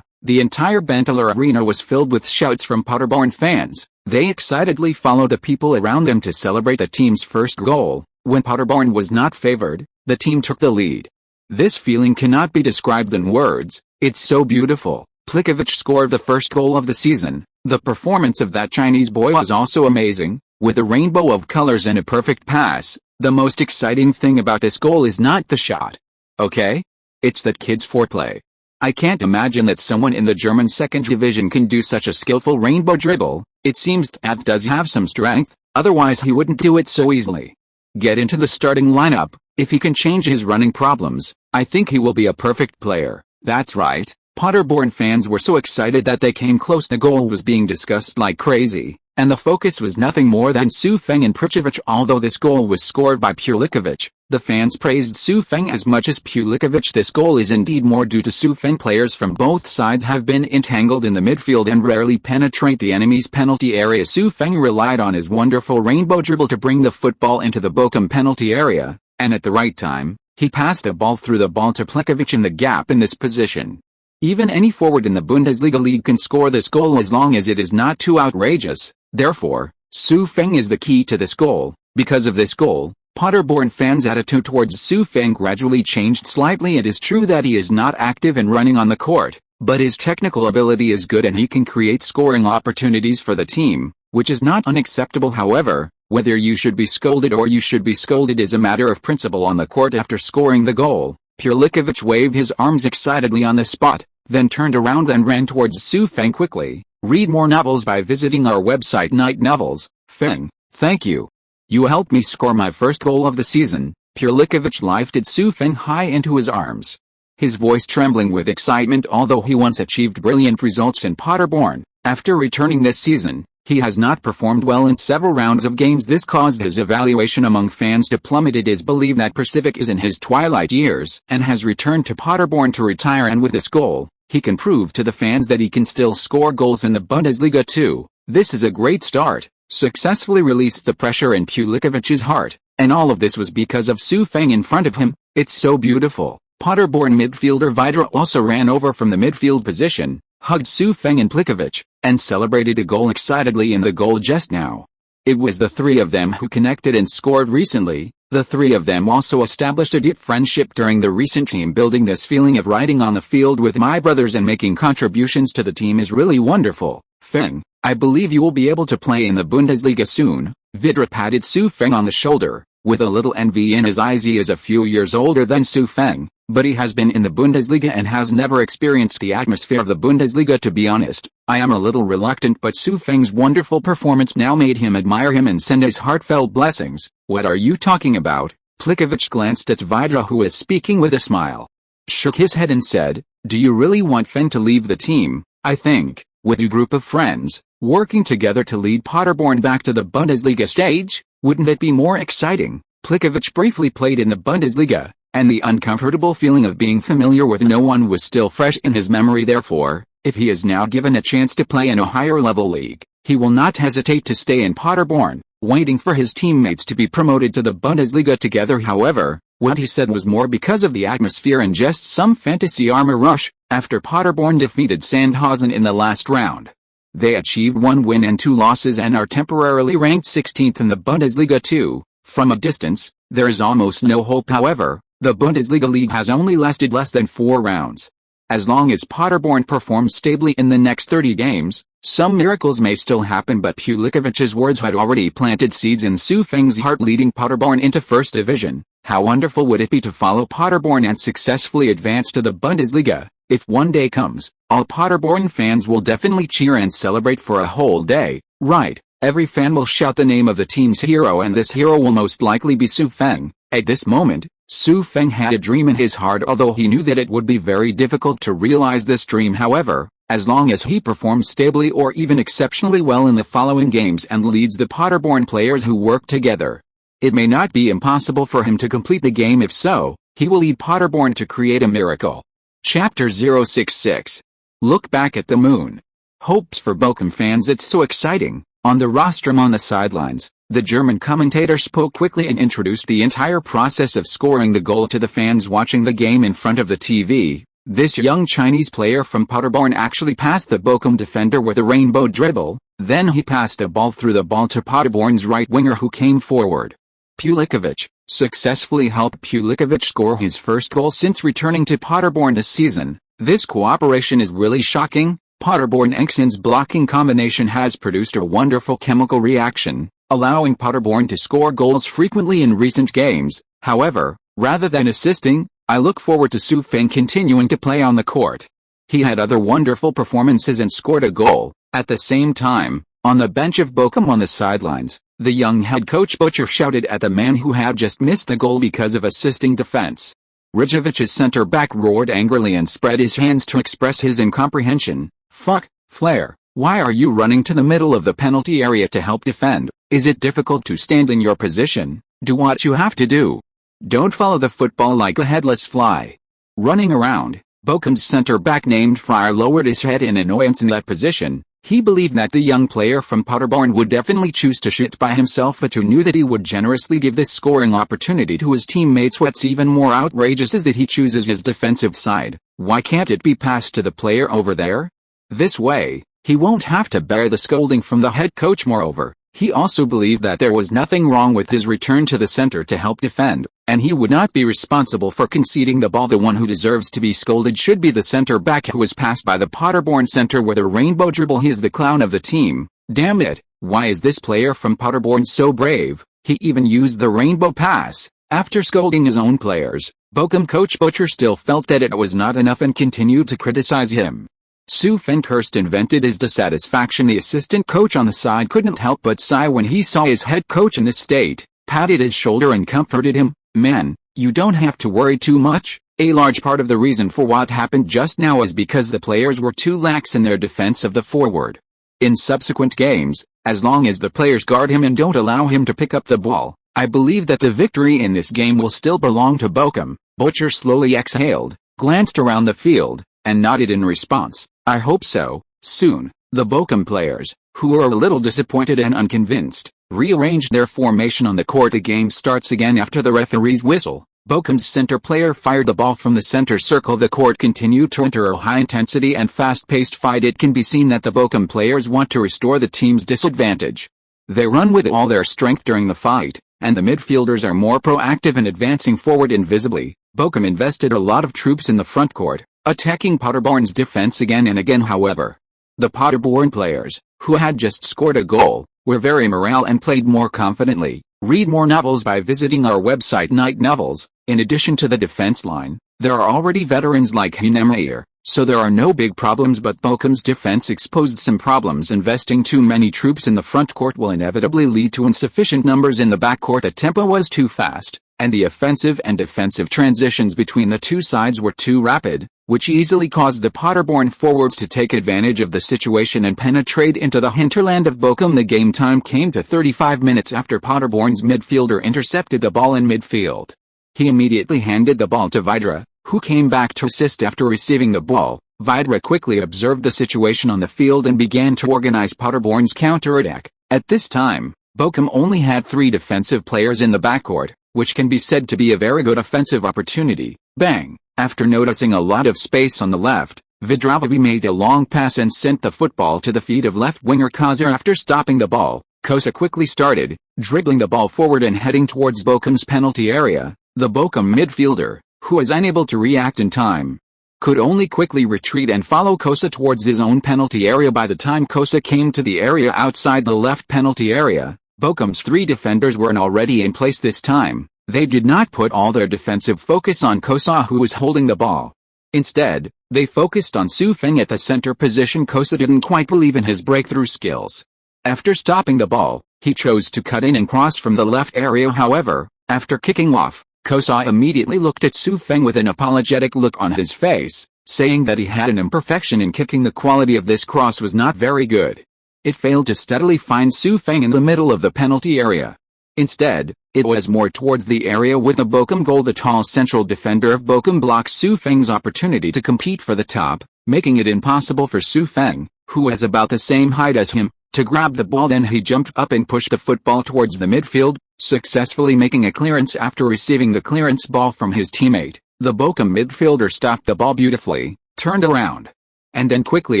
The entire Benteler arena was filled with shouts from Paderborn fans. They excitedly followed the people around them to celebrate the team's first goal. When Paderborn was not favored, the team took the lead. This feeling cannot be described in words. It's so beautiful. Plikovic scored the first goal of the season. The performance of that Chinese boy was also amazing, with a rainbow of colors and a perfect pass. The most exciting thing about this goal is not the shot. Okay? It's that kid's foreplay. I can't imagine that someone in the German second division can do such a skillful rainbow dribble. It seems that does have some strength, otherwise he wouldn't do it so easily. Get into the starting lineup. If he can change his running problems, I think he will be a perfect player. That's right. Paderborn fans were so excited that they came close. The goal was being discussed like crazy, and the focus was nothing more than Su Feng and Prejudice. Although this goal was scored by Plikovic, the fans praised Su Feng as much as Plikovic. This goal is indeed more due to Su Feng. Players from both sides have been entangled in the midfield and rarely penetrate the enemy's penalty area. Su Feng relied on his wonderful rainbow dribble to bring the football into the Bochum penalty area, and at the right time, he passed a ball through the ball to Plikovic in the gap. In this position, even any forward in the Bundesliga league can score this goal as long as it is not too outrageous. Therefore, Su Feng is the key to this goal. Because of this goal, Paderborn fans' attitude towards Su Feng gradually changed slightly. It is true that he is not active and running on the court, but his technical ability is good and he can create scoring opportunities for the team, which is not unacceptable. However, whether you should be scolded or you should be scolded is a matter of principle on the court. After scoring the goal, Plikovic waved his arms excitedly on the spot, then turned around and ran towards Su Feng quickly. Read more novels by visiting our website Night Novels. Feng, thank you. You helped me score my first goal of the season. Plikovic lifted Su Feng high into his arms, his voice trembling with excitement. Although he once achieved brilliant results in Paderborn, after returning this season, he has not performed well in several rounds of games. This caused his evaluation among fans to plummet. It is believed that Pacific is in his twilight years and has returned to Paderborn to retire, and with this goal, he can prove to the fans that he can still score goals in the Bundesliga too. This is a great start. Successfully released the pressure in Plikovic's heart, and all of this was because of Su Feng in front of him. It's so beautiful. Paderborn midfielder Vidra also ran over from the midfield position, hugged Su Feng and Plikovic, and celebrated a goal excitedly in the goal just now. It was the three of them who connected and scored recently. The three of them also established a deep friendship during the recent team building. This feeling of riding on the field with my brothers and making contributions to the team is really wonderful. Feng, I believe you will be able to play in the Bundesliga soon. Vidra patted Su Feng on the shoulder, with a little envy in his eyes. He is a few years older than Su Feng, but he has been in the Bundesliga and has never experienced the atmosphere of the Bundesliga. To be honest, I am a little reluctant, but Su Feng's wonderful performance now made him admire him and send his heartfelt blessings. What are you talking about? Plikovic glanced at Vidra, who was speaking with a smile, shook his head and said, do you really want Feng to leave the team? I think, with a group of friends, working together to lead Paderborn back to the Bundesliga stage, wouldn't it be more exciting? Plikovic briefly played in the Bundesliga, and the uncomfortable feeling of being familiar with no one was still fresh in his memory. Therefore, if he is now given a chance to play in a higher level league, he will not hesitate to stay in Paderborn, waiting for his teammates to be promoted to the Bundesliga together. However, what he said was more because of the atmosphere and just some fantasy armor rush. After Paderborn defeated Sandhausen in the last round, they achieved 1 win and 2 losses and are temporarily ranked 16th in the Bundesliga too. From a distance, there is almost no hope. However, the Bundesliga league has only lasted less than 4 rounds. As long as Paderborn performs stably in the next 30 games, some miracles may still happen. But Plikovic's words had already planted seeds in Su Feng's heart, leading Paderborn into First Division. How wonderful would it be to follow Paderborn and successfully advance to the Bundesliga? If one day comes, all Paderborn fans will definitely cheer and celebrate for a whole day, right? Every fan will shout the name of the team's hero, and this hero will most likely be Su Feng. At this moment, Su Feng had a dream in his heart, although he knew that it would be very difficult to realize this dream. However, as long as he performs stably or even exceptionally well in the following games and leads the Paderborn players who work together, it may not be impossible for him to complete the game. If so, he will lead Paderborn to create a miracle. Chapter 066. Look back at the moon. Hopes for Bochum fans. It's so exciting. On the rostrum on the sidelines, the German commentator spoke quickly and introduced the entire process of scoring the goal to the fans watching the game in front of the TV. This young Chinese player from Paderborn actually passed the Bochum defender with a rainbow dribble, then he passed a ball through the ball to Paderborn's right winger, who came forward. Pulikovic successfully helped Pulikovic score his first goal since returning to Paderborn this season. This cooperation is really shocking. Paderborn Engsen's blocking combination has produced a wonderful chemical reaction, allowing Paderborn to score goals frequently in recent games. However, rather than assisting, I look forward to Su Feng continuing to play on the court. He had other wonderful performances and scored a goal. At the same time, on the bench of Bochum on the sidelines, the young head coach Butcher shouted at the man who had just missed the goal because of assisting defense. Rijovic's center-back roared angrily and spread his hands to express his incomprehension. "Fuck, Flair, why are you running to the middle of the penalty area to help defend? Is it difficult to stand in your position? Do what you have to do. Don't follow the football like a headless fly." Running around, Bochum's center-back named Fryer lowered his head in annoyance in that position. He believed that the young player from Paderborn would definitely choose to shoot by himself, but who knew that he would generously give this scoring opportunity to his teammates. What's even more outrageous is that he chooses his defensive side. Why can't it be passed to the player over there? This way, he won't have to bear the scolding from the head coach. Moreover, he also believed that there was nothing wrong with his return to the center to help defend, and he would not be responsible for conceding the ball. The one who deserves to be scolded should be the center-back who was passed by the Paderborn center with a rainbow dribble. He is the clown of the team. Damn it, why is this player from Paderborn so brave? He even used the rainbow pass. After scolding his own players, Bochum coach Butcher still felt that it was not enough and continued to criticize him. Su Feng cursed and vented his dissatisfaction. The assistant coach on the side couldn't help but sigh when he saw his head coach in this state, patted his shoulder and comforted him. "Man, you don't have to worry too much. A large part of the reason for what happened just now is because the players were too lax in their defense of the forward. In subsequent games, as long as the players guard him and don't allow him to pick up the ball, I believe that the victory in this game will still belong to Bochum." Butcher slowly exhaled, glanced around the field, and nodded in response. "I hope so." Soon, the Bochum players, who were a little disappointed and unconvinced, rearranged their formation on the court. The game starts again after the referee's whistle. Bochum's center player fired the ball from the center circle. The court continued to enter a high-intensity and fast-paced fight. It can be seen that the Bochum players want to restore the team's disadvantage. They run with all their strength during the fight, and the midfielders are more proactive in advancing forward invisibly. Bochum invested a lot of troops in the front court, attacking Paderborn's defense again and again. However, the Paderborn players, who had just scored a goal, were very morale and played more confidently. Read more novels by visiting our website Night Novels. In addition to the defense line, there are already veterans like Hinemeyer, so there are no big problems, but Bochum's defense exposed some problems. Investing too many troops in the front court will inevitably lead to insufficient numbers in the backcourt. The tempo was too fast, and the offensive and defensive transitions between the two sides were too rapid, which easily caused the Paderborn forwards to take advantage of the situation and penetrate into the hinterland of Bochum. The game time came to 35 minutes after Paderborn's midfielder intercepted the ball in midfield. He immediately handed the ball to Vidra, who came back to assist after receiving the ball. Vidra quickly observed the situation on the field and began to organize Paderborn's counterattack. At this time, Bochum only had 3 defensive players in the backcourt, which can be said to be a very good offensive opportunity. Bang! After noticing a lot of space on the left, Vidravovi made a long pass and sent the football to the feet of left winger Kosa. After stopping the ball, Kosa quickly started, dribbling the ball forward and heading towards Bochum's penalty area. The Bochum midfielder, who was unable to react in time, could only quickly retreat and follow Kosa towards his own penalty area. By the time Kosa came to the area outside the left penalty area, Bochum's 3 defenders were already in place. This time, they did not put all their defensive focus on Kosa, who was holding the ball. Instead, they focused on Feng at the center position. Kosa didn't quite believe in his breakthrough skills. After stopping the ball, he chose to cut in and cross from the left area. However, after kicking off, Kosa immediately looked at Feng with an apologetic look on his face, saying that he had an imperfection in kicking. The quality of this cross was not very good. It failed to steadily find Feng in the middle of the penalty area. Instead, it was more towards the area with a Bochum goal. The tall central defender of Bochum blocks Feng's opportunity to compete for the top, making it impossible for Feng, who is about the same height as him, to grab the ball. Then he jumped up and pushed the football towards the midfield, successfully making a clearance. After receiving the clearance ball from his teammate, the Bochum midfielder stopped the ball beautifully, turned around, and then quickly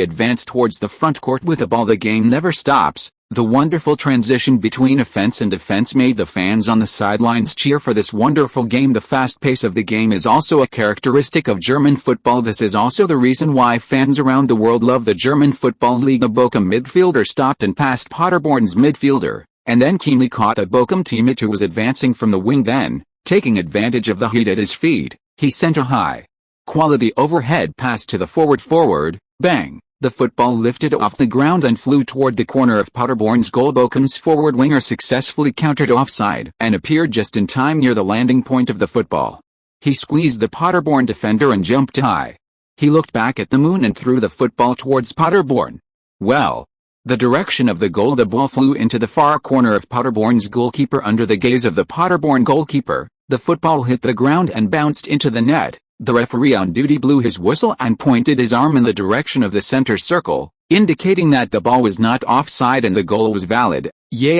advanced towards the front court with the ball. The game never stops. The wonderful transition between offense and defense made the fans on the sidelines cheer for this wonderful game. The fast pace of the game is also a characteristic of German football. This is also the reason why fans around the world love the German football league. The Bochum midfielder stopped and passed Paderborn's midfielder, and then keenly caught a Bochum teammate who was advancing from the wing. Then, taking advantage of the heat at his feet, he sent a high-quality overhead pass to the forward, bang! The football lifted off the ground and flew toward the corner of Paderborn's goal. Bochum's forward winger successfully countered offside and appeared just in time near the landing point of the football. He squeezed the Paderborn defender and jumped high. He looked back at the moon and threw the football towards Paderborn. Well, the direction of the goal, the ball flew into the far corner of Paderborn's goalkeeper. Under the gaze of the Paderborn goalkeeper, the football hit the ground and bounced into the net. The referee on duty blew his whistle and pointed his arm in the direction of the center circle, indicating that the ball was not offside and the goal was valid. Yay!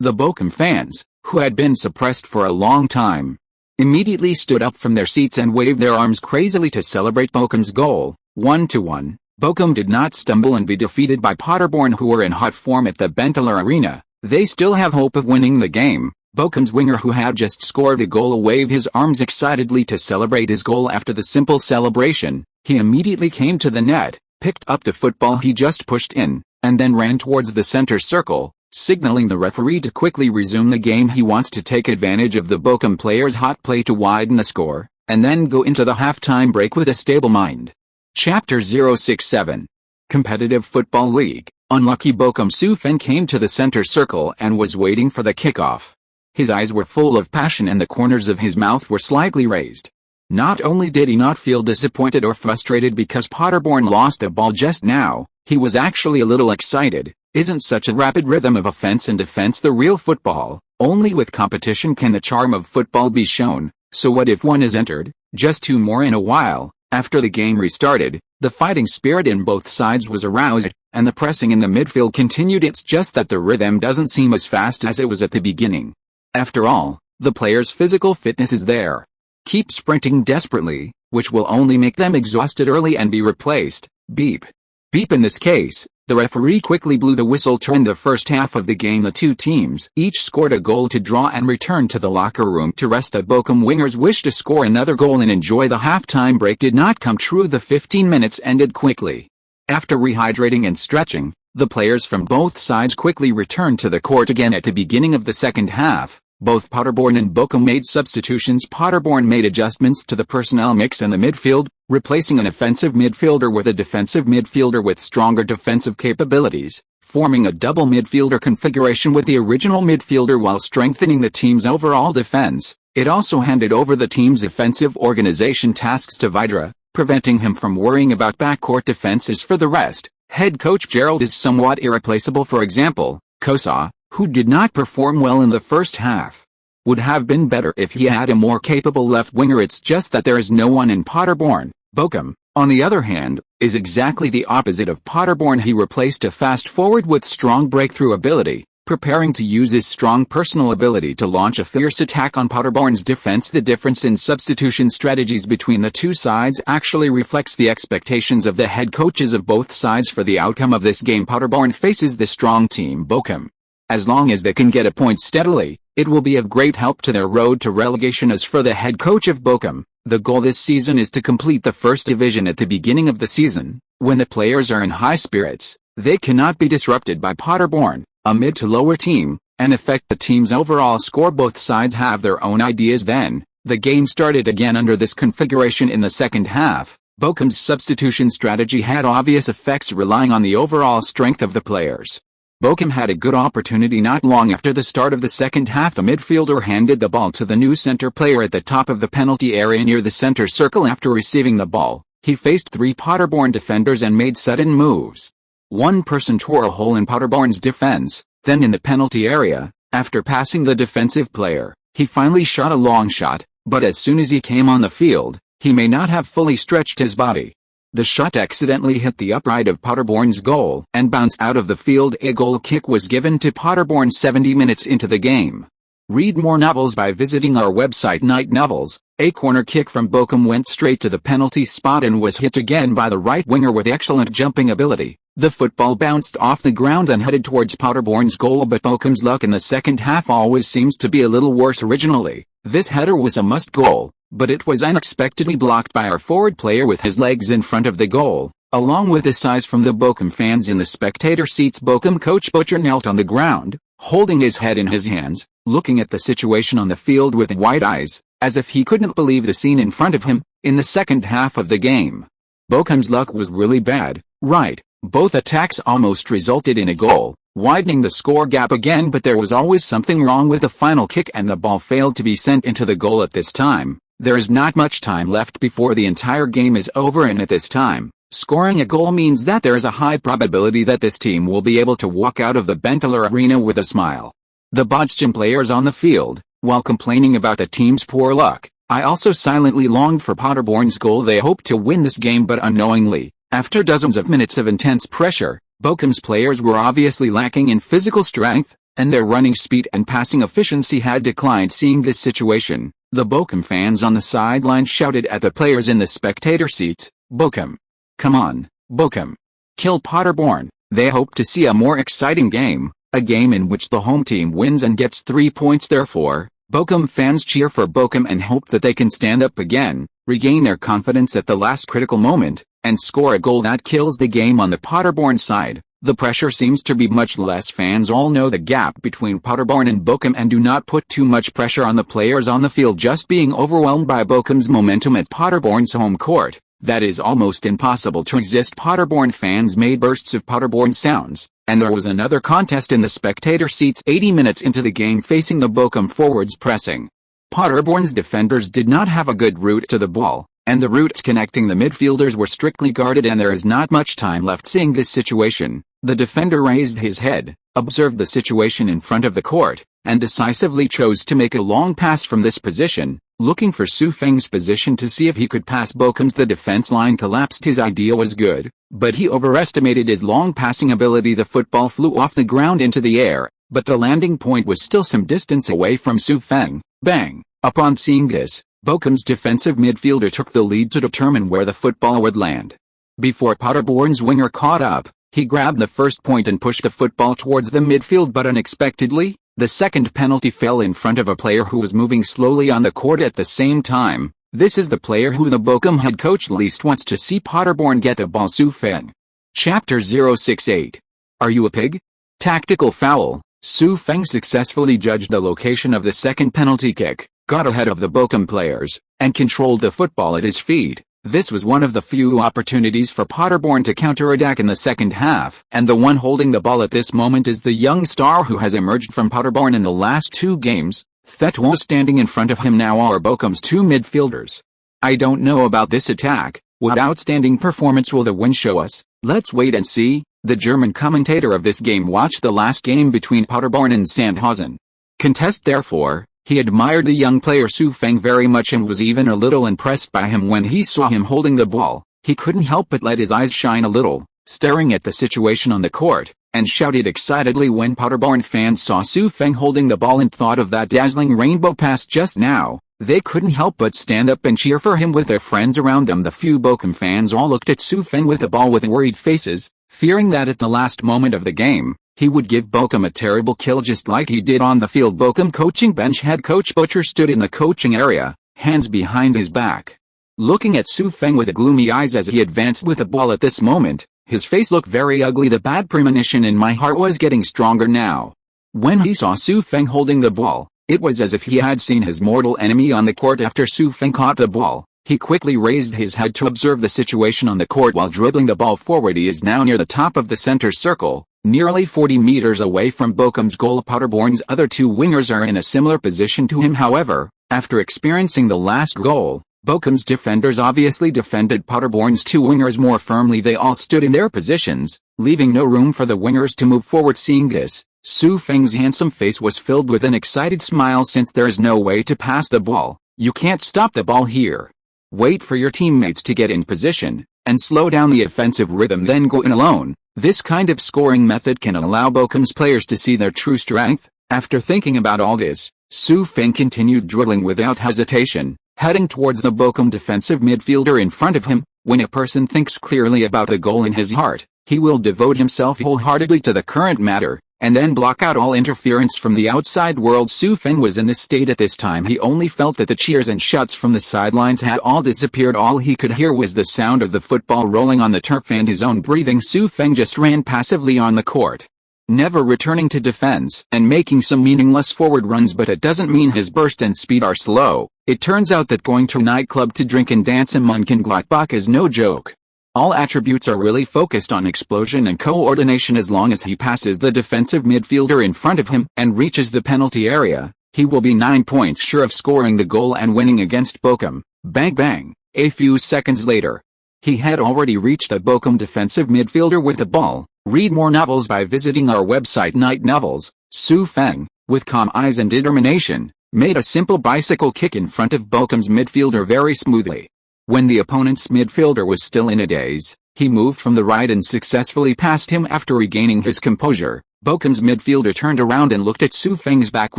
The Bochum fans, who had been suppressed for a long time, immediately stood up from their seats and waved their arms crazily to celebrate Bochum's goal. 1-1. Bochum did not stumble and be defeated by Paderborn, who were in hot form at the Benteler Arena. They still have hope of winning the game. Bochum's winger, who had just scored a goal, waved his arms excitedly to celebrate his goal. After the simple celebration, he immediately came to the net, picked up the football he just pushed in, and then ran towards the center circle, signaling the referee to quickly resume the game. He wants to take advantage of the Bochum players' hot play to widen the score, and then go into the halftime break with a stable mind. Chapter 067. Competitive Football League. Unlucky Bochum. Feng came to the center circle and was waiting for the kickoff. His eyes were full of passion and the corners of his mouth were slightly raised. Not only did he not feel disappointed or frustrated because Paderborn lost a ball just now, he was actually a little excited. Isn't such a rapid rhythm of offense and defense the real football? Only with competition can the charm of football be shown. So what if one is entered? Just two more in a while. After the game restarted, the fighting spirit in both sides was aroused, and the pressing in the midfield continued. It's just that the rhythm doesn't seem as fast as it was at the beginning. After all, the players' physical fitness is there. Keep sprinting desperately, which will only make them exhausted early and be replaced. Beep. Beep. In this case, the referee quickly blew the whistle. Turned the first half of the game. The two teams each scored a goal to draw and returned to the locker room to rest. The Bochum wingers wished to score another goal and enjoy the halftime break. Did not come true. The 15 minutes ended quickly. After rehydrating and stretching, the players from both sides quickly returned to the court again. At the beginning of the second half, both Paderborn and Bochum made substitutions. Paderborn made adjustments to the personnel mix in the midfield, replacing an offensive midfielder with a defensive midfielder with stronger defensive capabilities, forming a double midfielder configuration with the original midfielder while strengthening the team's overall defense. It also handed over the team's offensive organization tasks to Vidra, preventing him from worrying about backcourt defenses. For the rest, head coach Gerald is somewhat irreplaceable. For example, Kosa, who did not perform well in the first half, would have been better if he had a more capable left winger. It's just that there is no one in Paderborn. Bochum, on the other hand, is exactly the opposite of Paderborn. He replaced a fast forward with strong breakthrough ability, preparing to use his strong personal ability to launch a fierce attack on Paderborn's defense. The difference in substitution strategies between the two sides actually reflects the expectations of the head coaches of both sides for the outcome of this game. Paderborn faces the strong team Bochum. As long as they can get a point steadily, it will be of great help to their road to relegation. As for the head coach of Bochum, the goal this season is to complete the first division. At the beginning of the season, when the players are in high spirits, they cannot be disrupted by Paderborn, a mid to lower team, and affect the team's overall score. Both sides have their own ideas then, The game started again under this configuration in the second half. Bochum's substitution strategy had obvious effects, relying on the overall strength of the players. Bochum had a good opportunity not long after the start of the second half. The midfielder handed the ball to the new center player at the top of the penalty area near the center circle. After receiving the ball, he faced 3 Paderborn defenders and made sudden moves. One person tore a hole in Paderborn's defense, then in the penalty area, after passing the defensive player, he finally shot a long shot, but as soon as he came on the field, he may not have fully stretched his body. The shot accidentally hit the upright of Paderborn's goal and bounced out of the field. A goal kick was given to Paderborn 70 minutes into the game. Read more novels by visiting our website Night Novels. A corner kick from Bochum went straight to the penalty spot and was hit again by the right winger with excellent jumping ability. The football bounced off the ground and headed towards Paderborn's goal, but Bochum's luck in the second half always seems to be a little worse. Originally, this header was a must goal, but it was unexpectedly blocked by our forward player with his legs in front of the goal, along with the sighs from the Bochum fans in the spectator seats. Bochum coach Butcher knelt on the ground, holding his head in his hands, looking at the situation on the field with wide eyes, as if he couldn't believe the scene in front of him. In the second half of the game, Bochum's luck was really bad, right? Both attacks almost resulted in a goal, widening the score gap again, but there was always something wrong with the final kick and the ball failed to be sent into the goal at this time. There is not much time left before the entire game is over, and at this time, scoring a goal means that there is a high probability that this team will be able to walk out of the Benteler Arena with a smile. The Bochum players on the field, while complaining about the team's poor luck, I also silently longed for Paderborn's goal. They hoped to win this game, but unknowingly, after dozens of minutes of intense pressure, Bochum's players were obviously lacking in physical strength, and their running speed and passing efficiency had declined. Seeing this situation, the Bochum fans on the sideline shouted at the players in the spectator seats, "Bochum! Come on, Bochum! Kill Paderborn!" They hoped to see a more exciting game, a game in which the home team wins and gets 3 points. Therefore, Bochum fans cheer for Bochum and hope that they can stand up again, regain their confidence at the last critical moment, and score a goal that kills the game. On the Paderborn side, the pressure seems to be much less. Fans all know the gap between Paderborn and Bochum and do not put too much pressure on the players on the field, just being overwhelmed by Bochum's momentum at Paderborn's home court. That is almost impossible to resist. Paderborn fans made bursts of Paderborn sounds, and there was another contest in the spectator seats 80 minutes into the game, facing the Bochum forwards pressing. Paderborn's defenders did not have a good route to the ball, and the routes connecting the midfielders were strictly guarded, and there is not much time left. Seeing this situation, the defender raised his head, observed the situation in front of the court, and decisively chose to make a long pass from this position, looking for Feng's position to see if he could pass Bochum's. The defense line collapsed. His idea was good, but he overestimated his long passing ability. The football flew off the ground into the air, but the landing point was still some distance away from Feng. Bang! Upon seeing this, Bochum's defensive midfielder took the lead to determine where the football would land. Before Paderborn's winger caught up, he grabbed the first point and pushed the football towards the midfield, but unexpectedly, the second penalty fell in front of a player who was moving slowly on the court at the same time. This is the player who the Bochum head coach least wants to see Paderborn get the ball. Feng. Chapter 068. Are you a pig? Tactical foul. Feng successfully judged the location of the second penalty kick, got ahead of the Bochum players, and controlled the football at his feet. This was one of the few opportunities for Paderborn to counterattack in the second half, and the one holding the ball at this moment is the young star who has emerged from Paderborn in the last 2 games. Thetwo. Standing in front of him now are Bochum's 2 midfielders. I don't know about this attack. What outstanding performance will the win show us? Let's wait and see. The German commentator of this game watched the last game between Paderborn and Sandhausen contest. Therefore, he admired the young player Feng very much and was even a little impressed by him when he saw him holding the ball. He couldn't help but let his eyes shine a little, staring at the situation on the court, and shouted excitedly when Paderborn fans saw Feng holding the ball and thought of that dazzling rainbow pass just now. They couldn't help but stand up and cheer for him with their friends around them. The few Bochum fans all looked at Feng with the ball with worried faces, fearing that at the last moment of the game, he would give Bochum a terrible kill just like he did on the field. Bochum coaching bench head coach Butcher stood in the coaching area, hands behind his back, looking at Feng with gloomy eyes as he advanced with the ball. At this moment, his face looked very ugly. The bad premonition in my heart was getting stronger now. When he saw Feng holding the ball, It was as if he had seen his mortal enemy on the court after Su Feng caught the ball. He quickly raised his head to observe the situation on the court while dribbling the ball forward. He is now near the top of the center circle, nearly 40 meters away from Bochum's goal. Paderborn's other two wingers are in a similar position to him. However, after experiencing the last goal, Bochum's defenders obviously defended Paderborn's two wingers more firmly. They all stood in their positions, leaving no room for the wingers to move forward. Seeing this, Su Feng's handsome face was filled with an excited smile. Since there is no way to pass the ball, you can't stop the ball here. Wait for your teammates to get in position, and slow down the offensive rhythm, then go in alone. This kind of scoring method can allow Bochum's players to see their true strength. After thinking about all this, Su Feng continued dribbling without hesitation, heading towards the Bochum defensive midfielder in front of him. When a person thinks clearly about the goal in his heart, he will devote himself wholeheartedly to the current matter, and then block out all interference from the outside world. Su Feng was in this state at this time. He only felt that the cheers and shouts from the sidelines had all disappeared. All he could hear was the sound of the football rolling on the turf and his own breathing. Su Feng just ran passively on the court, never returning to defense and making some meaningless forward runs, but it doesn't mean his burst and speed are slow. It turns out that going to a nightclub to drink and dance in Mönchengladbach is no joke. All attributes are really focused on explosion and coordination. As long as he passes the defensive midfielder in front of him and reaches the penalty area, he will be 9 points sure of scoring the goal and winning against Bochum. Bang bang. A few seconds later, he had already reached the Bochum defensive midfielder with the ball. Read more novels by visiting our website Night Novels. Su Feng, with calm eyes and determination, made a simple bicycle kick in front of Bochum's midfielder very smoothly. When the opponent's midfielder was still in a daze, he moved from the right and successfully passed him. After regaining his composure, Bochum's midfielder turned around and looked at Su Feng's back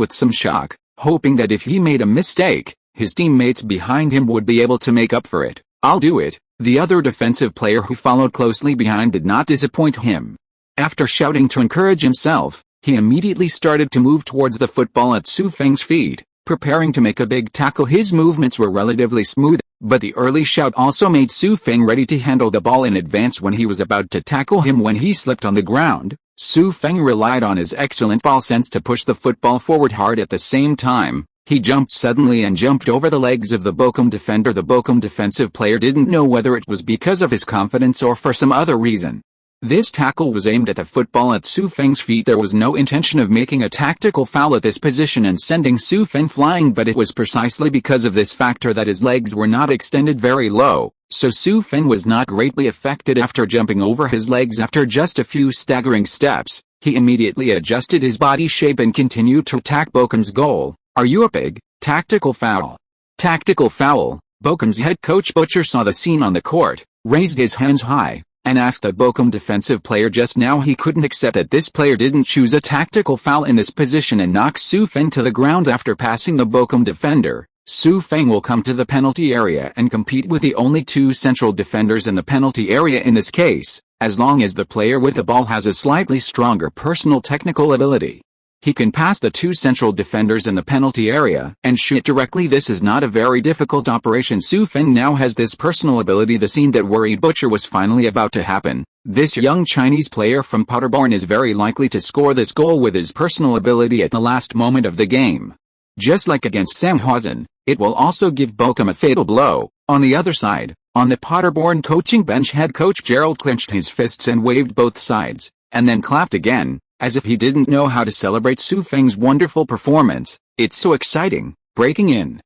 with some shock, hoping that if he made a mistake, his teammates behind him would be able to make up for it. "I'll do it." The other defensive player who followed closely behind did not disappoint him. After shouting to encourage himself, he immediately started to move towards the football at Su Feng's feet, preparing to make a big tackle. His movements were relatively smooth, but the early shout also made Su Feng ready to handle the ball in advance when he was about to tackle him. When he slipped on the ground, Su Feng relied on his excellent ball sense to push the football forward hard. At the same time, he jumped suddenly and jumped over the legs of the Bochum defender. The Bochum defensive player didn't know whether it was because of his confidence or for some other reason. This tackle was aimed at the football at Su Feng's feet. There was no intention of making a tactical foul at this position and sending Su Feng flying, but it was precisely because of this factor that his legs were not extended very low, so Su Feng was not greatly affected. After jumping over his legs after just a few staggering steps, he immediately adjusted his body shape and continued to attack Bochum's goal. "Are you a pig?" Tactical foul. Tactical foul. Bochum's head coach Butcher saw the scene on the court, raised his hands high, and asked the Bochum defensive player just now. He couldn't accept that this player didn't choose a tactical foul in this position and knock Su Feng to the ground. After passing the Bochum defender, Su Feng will come to the penalty area and compete with the only two central defenders in the penalty area. In this case, as long as the player with the ball has a slightly stronger personal technical ability, he can pass the two central defenders in the penalty area and shoot directly. This is not a very difficult operation. Su Feng now has this personal ability. The scene that worried Butcher was finally about to happen. This young Chinese player from Paderborn is very likely to score this goal with his personal ability at the last moment of the game. Just like against Sandhausen, it will also give Bochum a fatal blow. On the other side, on the Paderborn coaching bench, head coach Gerald clenched his fists and waved both sides, and then clapped again, as if he didn't know how to celebrate Su Feng's wonderful performance. "It's so exciting, breaking in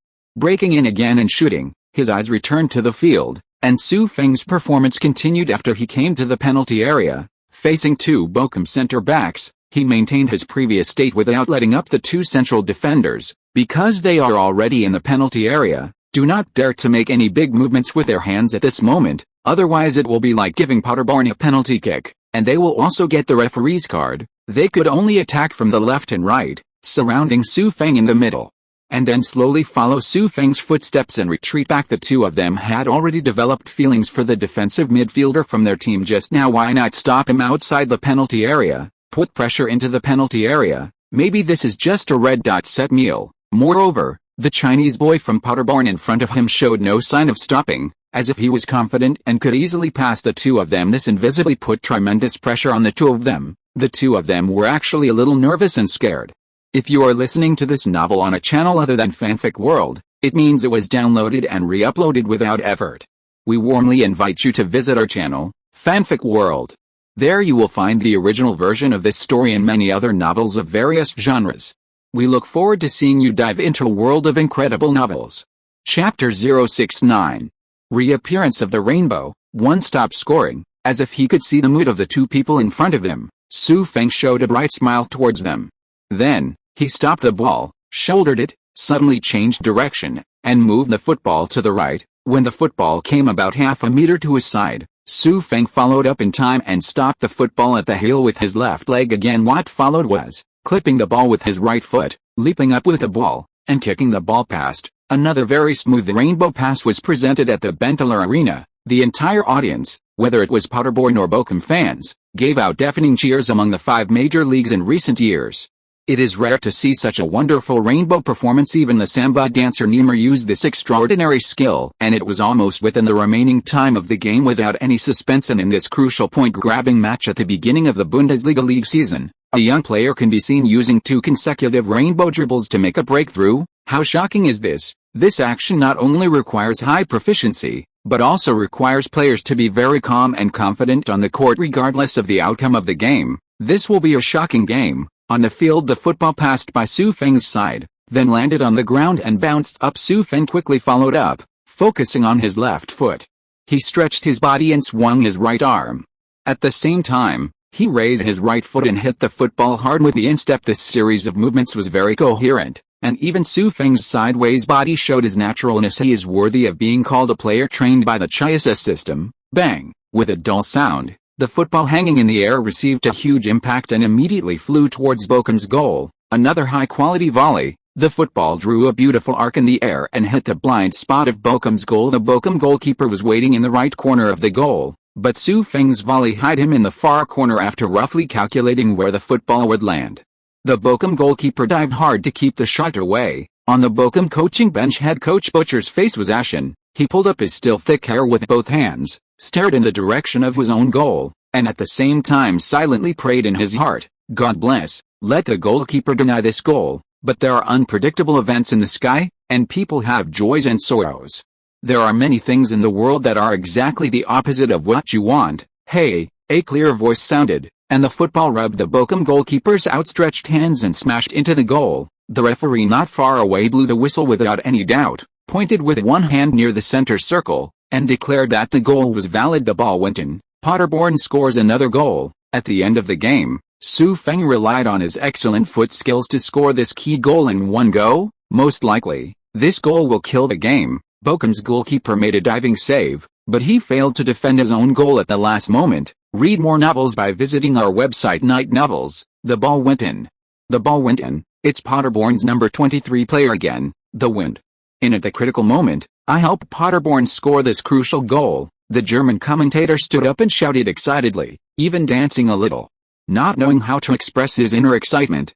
again and shooting." His eyes returned to the field, and Su Feng's performance continued after he came to the penalty area. Facing two Bochum center-backs, he maintained his previous state without letting up the two central defenders. Because they are already in the penalty area, do not dare to make any big movements with their hands at this moment, otherwise it will be like giving Paderborn a penalty kick, and they will also get the referee's card. They could only attack from the left and right, surrounding Su Feng in the middle, and then slowly follow Su Feng's footsteps and retreat back. The two of them had already developed feelings for the defensive midfielder from their team just now. Why not stop him outside the penalty area, put pressure into the penalty area? Maybe this is just a red dot set meal. Moreover, the Chinese boy from Paderborn in front of him showed no sign of stopping, as if he was confident and could easily pass the two of them. This invisibly put tremendous pressure on the two of them. The two of them were actually a little nervous and scared. If you are listening to this novel on a channel other than Fanfic World, it means it was downloaded and re-uploaded without effort. We warmly invite you to visit our channel, Fanfic World. There you will find the original version of this story and many other novels of various genres. We look forward to seeing you dive into a world of incredible novels. Chapter 069. Reappearance of the Rainbow. One stopped scoring, as if he could see the mood of the two people in front of him. Feng showed a bright smile towards them. Then, he stopped the ball, shouldered it, suddenly changed direction, and moved the football to the right. When the football came about half a meter to his side, Feng followed up in time and stopped the football at the heel with his left leg again. What followed was, clipping the ball with his right foot, leaping up with the ball, and kicking the ball past. Another very smooth rainbow pass was presented at the Bundesliga arena. The entire audience, whether it was Paderborn or Bochum fans, gave out deafening cheers among the 5 major leagues in recent years. It is rare to see such a wonderful rainbow performance. Even the samba dancer Niemer used this extraordinary skill, and it was almost within the remaining time of the game without any suspense. And in this crucial point-grabbing match at the beginning of the Bundesliga league season, a young player can be seen using 2 consecutive rainbow dribbles to make a breakthrough. How shocking is this? This action not only requires high proficiency, but also requires players to be very calm and confident on the court regardless of the outcome of the game. This will be a shocking game. On the field, the football passed by Feng's side, then landed on the ground and bounced up. Feng quickly followed up, focusing on his left foot. He stretched his body and swung his right arm. At the same time, he raised his right foot and hit the football hard with the instep. This series of movements was very coherent, and even Feng's sideways body showed his naturalness. He is worthy of being called a player trained by the Chiesa system. Bang! With a dull sound, the football hanging in the air received a huge impact and immediately flew towards Bochum's goal. Another high-quality volley. The football drew a beautiful arc in the air and hit the blind spot of Bochum's goal. The Bochum goalkeeper was waiting in the right corner of the goal, but Feng's volley hid him in the far corner after roughly calculating where the football would land. The Bochum goalkeeper dived hard to keep the shot away. On the Bochum coaching bench, head coach Butcher's face was ashen. He pulled up his still thick hair with both hands, stared in the direction of his own goal, and at the same time silently prayed in his heart, "God bless, let the goalkeeper deny this goal." But there are unpredictable events in the sky, and people have joys and sorrows. There are many things in the world that are exactly the opposite of what you want. Hey, a clear voice sounded, and the football rubbed the Bochum goalkeeper's outstretched hands and smashed into the goal. The referee not far away blew the whistle without any doubt, pointed with one hand near the center circle, and declared that the goal was valid. The ball went in. Paderborn scores another goal. At the end of the game, Feng relied on his excellent foot skills to score this key goal in one go. Most likely, this goal will kill the game. Bochum's goalkeeper made a diving save, but he failed to defend his own goal at the last moment. Read more novels by visiting our website Night Novels. The ball went in. The ball went in. It's Paderborn's number 23 player again, the wind. In at the critical moment, I helped Paderborn score this crucial goal. The German commentator stood up and shouted excitedly, even dancing a little. Not knowing how to express his inner excitement,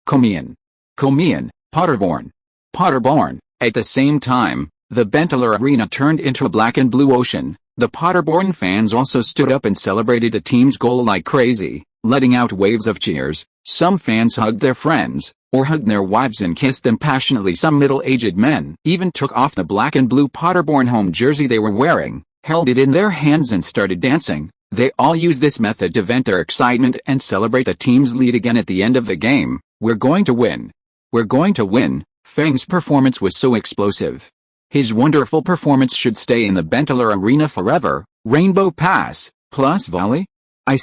Komian. Komian, Paderborn. Paderborn. At the same time, the Bundesliga arena turned into a black and blue ocean. The Paderborn fans also stood up and celebrated the team's goal like crazy, letting out waves of cheers. Some fans hugged their friends, or hugged their wives and kissed them passionately. Some middle-aged men even took off the black and blue Paderborn home jersey they were wearing, held it in their hands and started dancing. They all used this method to vent their excitement and celebrate the team's lead again at the end of the game. We're going to win. We're going to win. Feng's performance was so explosive. His wonderful performance should stay in the Bundesliga arena forever. Rainbow pass, plus volley? I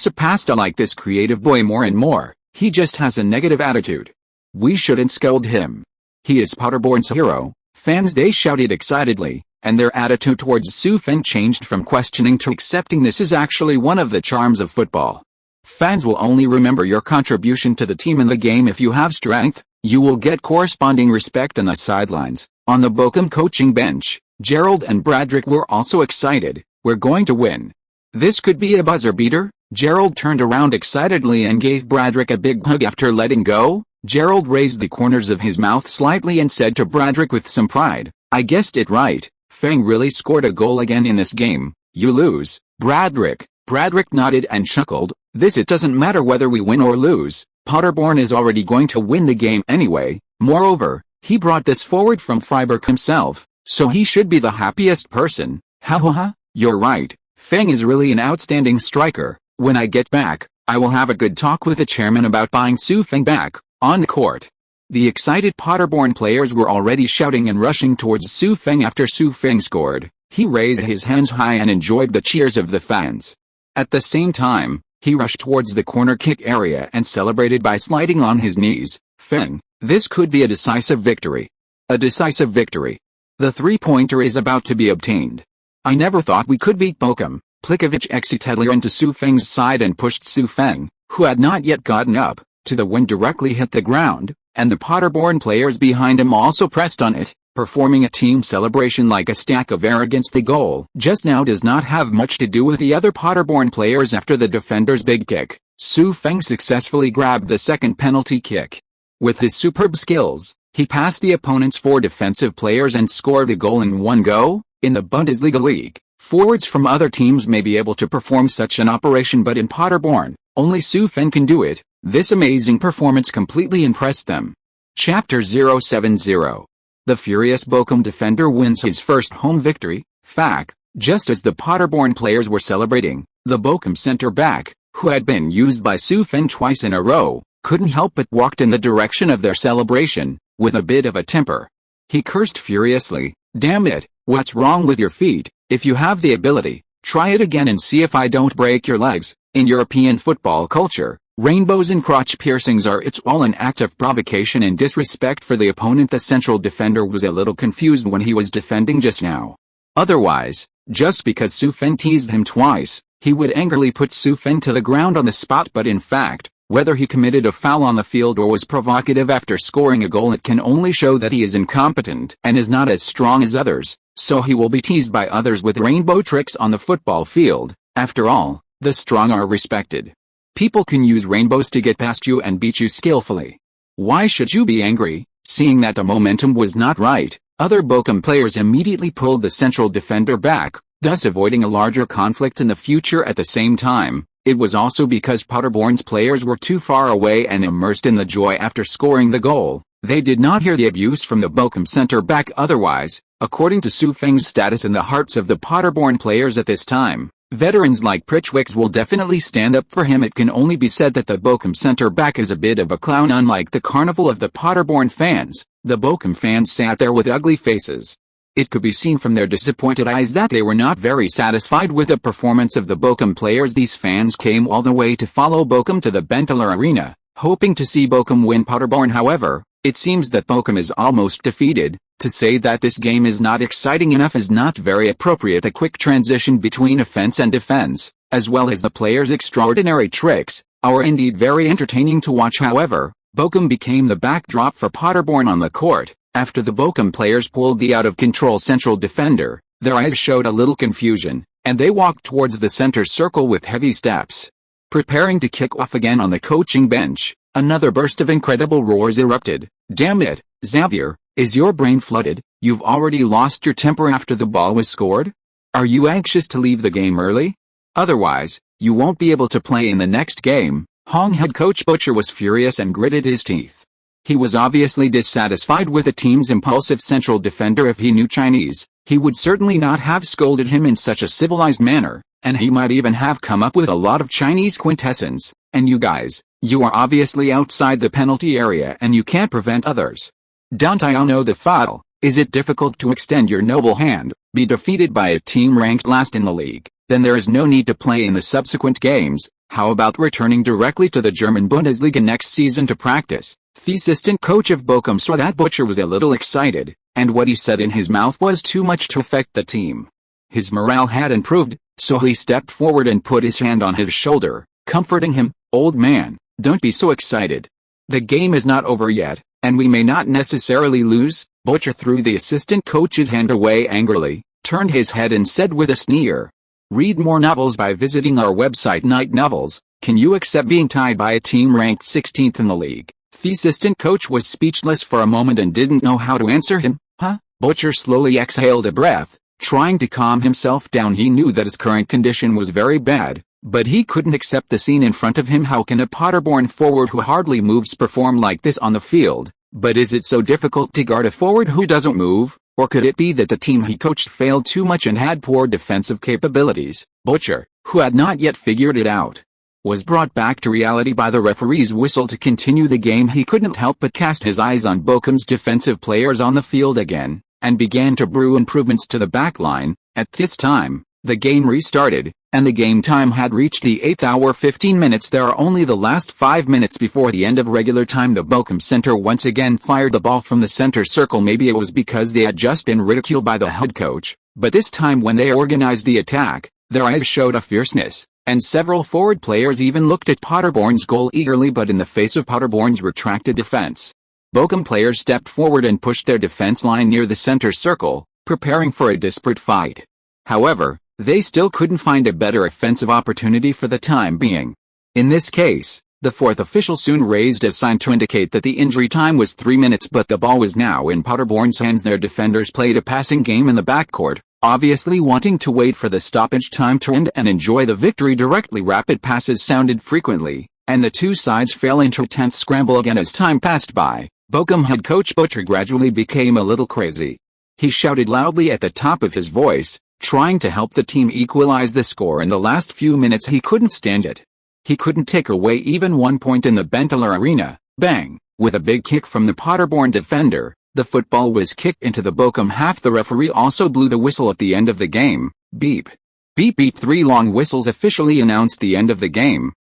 like this creative boy more and more. He just has a negative attitude. We shouldn't scold him. He is Paderborn's hero. Fans they shouted excitedly, and their attitude towards Feng changed from questioning to accepting. This is actually one of the charms of football. Fans will only remember your contribution to the team in the game. If you have strength, you will get corresponding respect on the sidelines. On the Bochum coaching bench, Gerald and Bradrick were also excited. We're going to win. This could be a buzzer beater. Gerald turned around excitedly and gave Bradrick a big hug after letting go. Gerald raised the corners of his mouth slightly and said to Bradrick with some pride, "I guessed it right. Feng really scored a goal again in this game. You lose, Bradrick." Bradrick nodded and chuckled. It doesn't matter whether we win or lose. Paderborn is already going to win the game anyway. Moreover, he brought this forward from Freiburg himself, so he should be the happiest person. Ha ha ha, you're right. Feng is really an outstanding striker. When I get back, I will have a good talk with the chairman about buying Su Feng back, on the court. The excited Paderborn players were already shouting and rushing towards Su Feng after Su Feng scored. He raised his hands high and enjoyed the cheers of the fans. At the same time, he rushed towards the corner kick area and celebrated by sliding on his knees. Feng, this could be a decisive victory. A decisive victory. The three-pointer is about to be obtained. I never thought we could beat Bochum. Plikovic exited into Su Feng's side and pushed Su Feng, who had not yet gotten up, to the wind directly hit the ground, and the Paderborn players behind him also pressed on it, performing a team celebration like a stack of air against the goal. Just now does not have much to do with the other Paderborn players after the defender's big kick. Su Feng successfully grabbed the second penalty kick. With his superb skills, he passed the opponent's 4 defensive players and scored a goal in one go. In the Bundesliga league, forwards from other teams may be able to perform such an operation, but in Paderborn, only Su Feng can do it. This amazing performance completely impressed them. Chapter 070. The furious Bochum defender wins his first home victory. Fact, just as the Paderborn players were celebrating, the Bochum center-back, who had been used by Su Feng twice in a row, couldn't help but walked in the direction of their celebration, with a bit of a temper. He cursed furiously, "Damn it, what's wrong with your feet? If you have the ability, try it again and see if I don't break your legs." In European football culture, rainbows and crotch piercings are it's all an act of provocation and disrespect for the opponent. The central defender was a little confused when he was defending just now. Otherwise, just because Su Feng teased him twice, he would angrily put Su Feng to the ground on the spot, but in fact, whether he committed a foul on the field or was provocative after scoring a goal, it can only show that he is incompetent and is not as strong as others, so he will be teased by others with rainbow tricks on the football field. After all, the strong are respected. People can use rainbows to get past you and beat you skillfully. Why should you be angry? Seeing that the momentum was not right, other Bochum players immediately pulled the central defender back, thus avoiding a larger conflict in the future. At the same time, it was also because Paderborn's players were too far away and immersed in the joy after scoring the goal. They did not hear the abuse from the Bochum center-back. Otherwise, according to Su Feng's status in the hearts of the Paderborn players at this time, veterans like Prejudice will definitely stand up for him. It can only be said that the Bochum center-back is a bit of a clown. Unlike the carnival of the Paderborn fans, the Bochum fans sat there with ugly faces. It could be seen from their disappointed eyes that they were not very satisfied with the performance of the Bochum players. These fans came all the way to follow Bochum to the Benteler Arena, hoping to see Bochum win. Paderborn, however, it seems that Bochum is almost defeated. To say that this game is not exciting enough is not very appropriate. A quick transition between offense and defense, as well as the players' extraordinary tricks, are indeed very entertaining to watch. However, Bochum became the backdrop for Paderborn on the court. After the Bochum players pulled the out-of-control central defender, their eyes showed a little confusion, and they walked towards the center circle with heavy steps. Preparing to kick off again on the coaching bench, another burst of incredible roars erupted. "Damn it, Xavier, is your brain flooded? You've already lost your temper after the ball was scored? Are you anxious to leave the game early? Otherwise, you won't be able to play in the next game." Hong head coach Butcher was furious and gritted his teeth. He was obviously dissatisfied with the team's impulsive central defender. If he knew Chinese, he would certainly not have scolded him in such a civilized manner, and he might even have come up with a lot of Chinese quintessence. "And you guys, you are obviously outside the penalty area and you can't prevent others. Don't I know the foul? Is it difficult to extend your noble hand, be defeated by a team ranked last in the league? Then there is no need to play in the subsequent games. How about returning directly to the German Bundesliga next season to practice?" The assistant coach of Bochum saw that Butcher was a little excited, and what he said in his mouth was too much to affect the team. His morale had improved, so he stepped forward and put his hand on his shoulder, comforting him. "Old man, don't be so excited. The game is not over yet, and we may not necessarily lose." Butcher threw the assistant coach's hand away angrily, turned his head and said with a sneer, "Read more novels by visiting our website Night Novels. Can you accept being tied by a team ranked 16th in the league?" The assistant coach was speechless for a moment and didn't know how to answer him. "Huh?" Butcher slowly exhaled a breath, trying to calm himself down. He knew that his current condition was very bad, But he couldn't accept the scene in front of him. How can a Paderborn forward who hardly moves perform like this on the field? But is it so difficult to guard a forward who doesn't move? Or could it be that the team he coached failed too much and had poor defensive capabilities? Butcher, who had not yet figured it out, was brought back to reality by the referee's whistle to continue the game. He couldn't help but cast his eyes on Bochum's defensive players on the field again, and began to brew improvements to the backline. At this time, the game restarted, and the game time had reached the 8th hour 15 minutes. There are only the last 5 minutes before the end of regular time. The Bochum center once again fired the ball from the center circle. Maybe it was because they had just been ridiculed by the head coach, but this time when they organized the attack, their eyes showed a fierceness, and several forward players even looked at Paderborn's goal eagerly. But in the face of Paderborn's retracted defense, Bochum players stepped forward and pushed their defense line near the center circle, preparing for a desperate fight. However, they still couldn't find a better offensive opportunity for the time being. In this case, the fourth official soon raised a sign to indicate that the injury time was 3 minutes, but the ball was now in Paderborn's hands. Their defenders played a passing game in the backcourt, obviously wanting to wait for the stoppage time to end and enjoy the victory directly. Rapid passes sounded frequently, and the two sides fell into a tense scramble again as time passed by. Bochum head coach Butcher gradually became a little crazy. He shouted loudly at the top of his voice, trying to help the team equalize the score in the last few minutes. He couldn't stand it. He couldn't take away even 1 point in the Bentler arena. Bang! With a big kick from the Paderborn defender, the football was kicked into the Bochum half. The referee also blew the whistle at the end of the game. Beep. Beep beep. 3 long whistles officially announced the end of the game.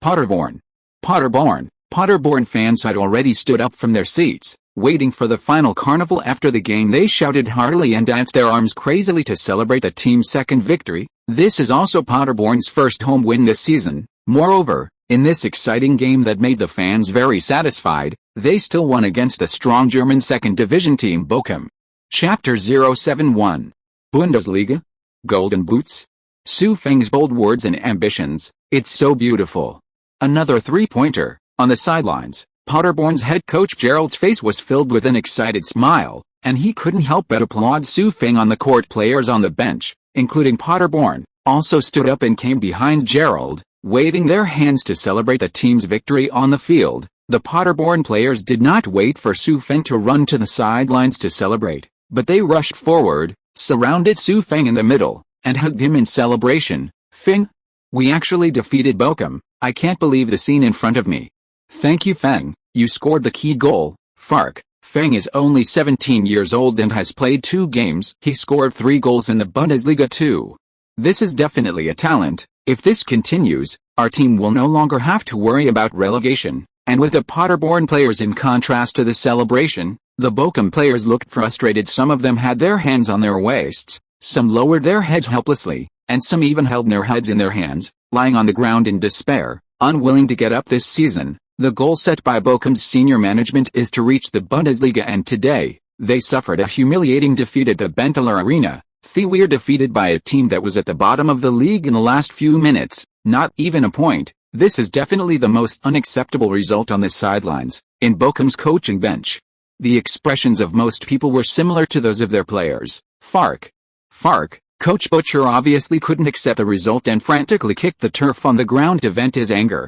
Paderborn. Paderborn. Paderborn fans had already stood up from their seats, waiting for the final carnival. After the game they shouted heartily and danced their arms crazily to celebrate the team's second victory. This is also Paderborn's first home win this season. Moreover, in this exciting game that made the fans very satisfied, they still won against the strong German second division team Bochum. Chapter 071. Bundesliga? Golden Boots? Su Feng's bold words and ambitions. It's so beautiful. Another three-pointer. On the sidelines, Paderborn's head coach Gerald's face was filled with an excited smile, and he couldn't help but applaud Su Feng. On the court, players on the bench, including Paderborn, also stood up and came behind Gerald, waving their hands to celebrate the team's victory on the field. The Paderborn players did not wait for Su Feng to run to the sidelines to celebrate, but they rushed forward, surrounded Su Feng in the middle, and hugged him in celebration. Feng, we actually defeated Bochum. I can't believe the scene in front of me. Thank you, Feng, you scored the key goal. Fark. Feng is only 17 years old and has played 2 games. He scored 3 goals in the Bundesliga too. This is definitely a talent. If this continues, our team will no longer have to worry about relegation. And with the Paderborn players in contrast to the celebration, the Bochum players looked frustrated. Some of them had their hands on their waists, some lowered their heads helplessly, and some even held their heads in their hands, lying on the ground in despair, unwilling to get up. This season, the goal set by Bochum's senior management is to reach the Bundesliga, and today, they suffered a humiliating defeat at the Bentler arena. They were defeated by a team that was at the bottom of the league in the last few minutes, not even a point. This is definitely the most unacceptable result on the sidelines. In Bochum's coaching bench, the expressions of most people were similar to those of their players. Fark. Coach Butcher obviously couldn't accept the result and frantically kicked the turf on the ground to vent his anger.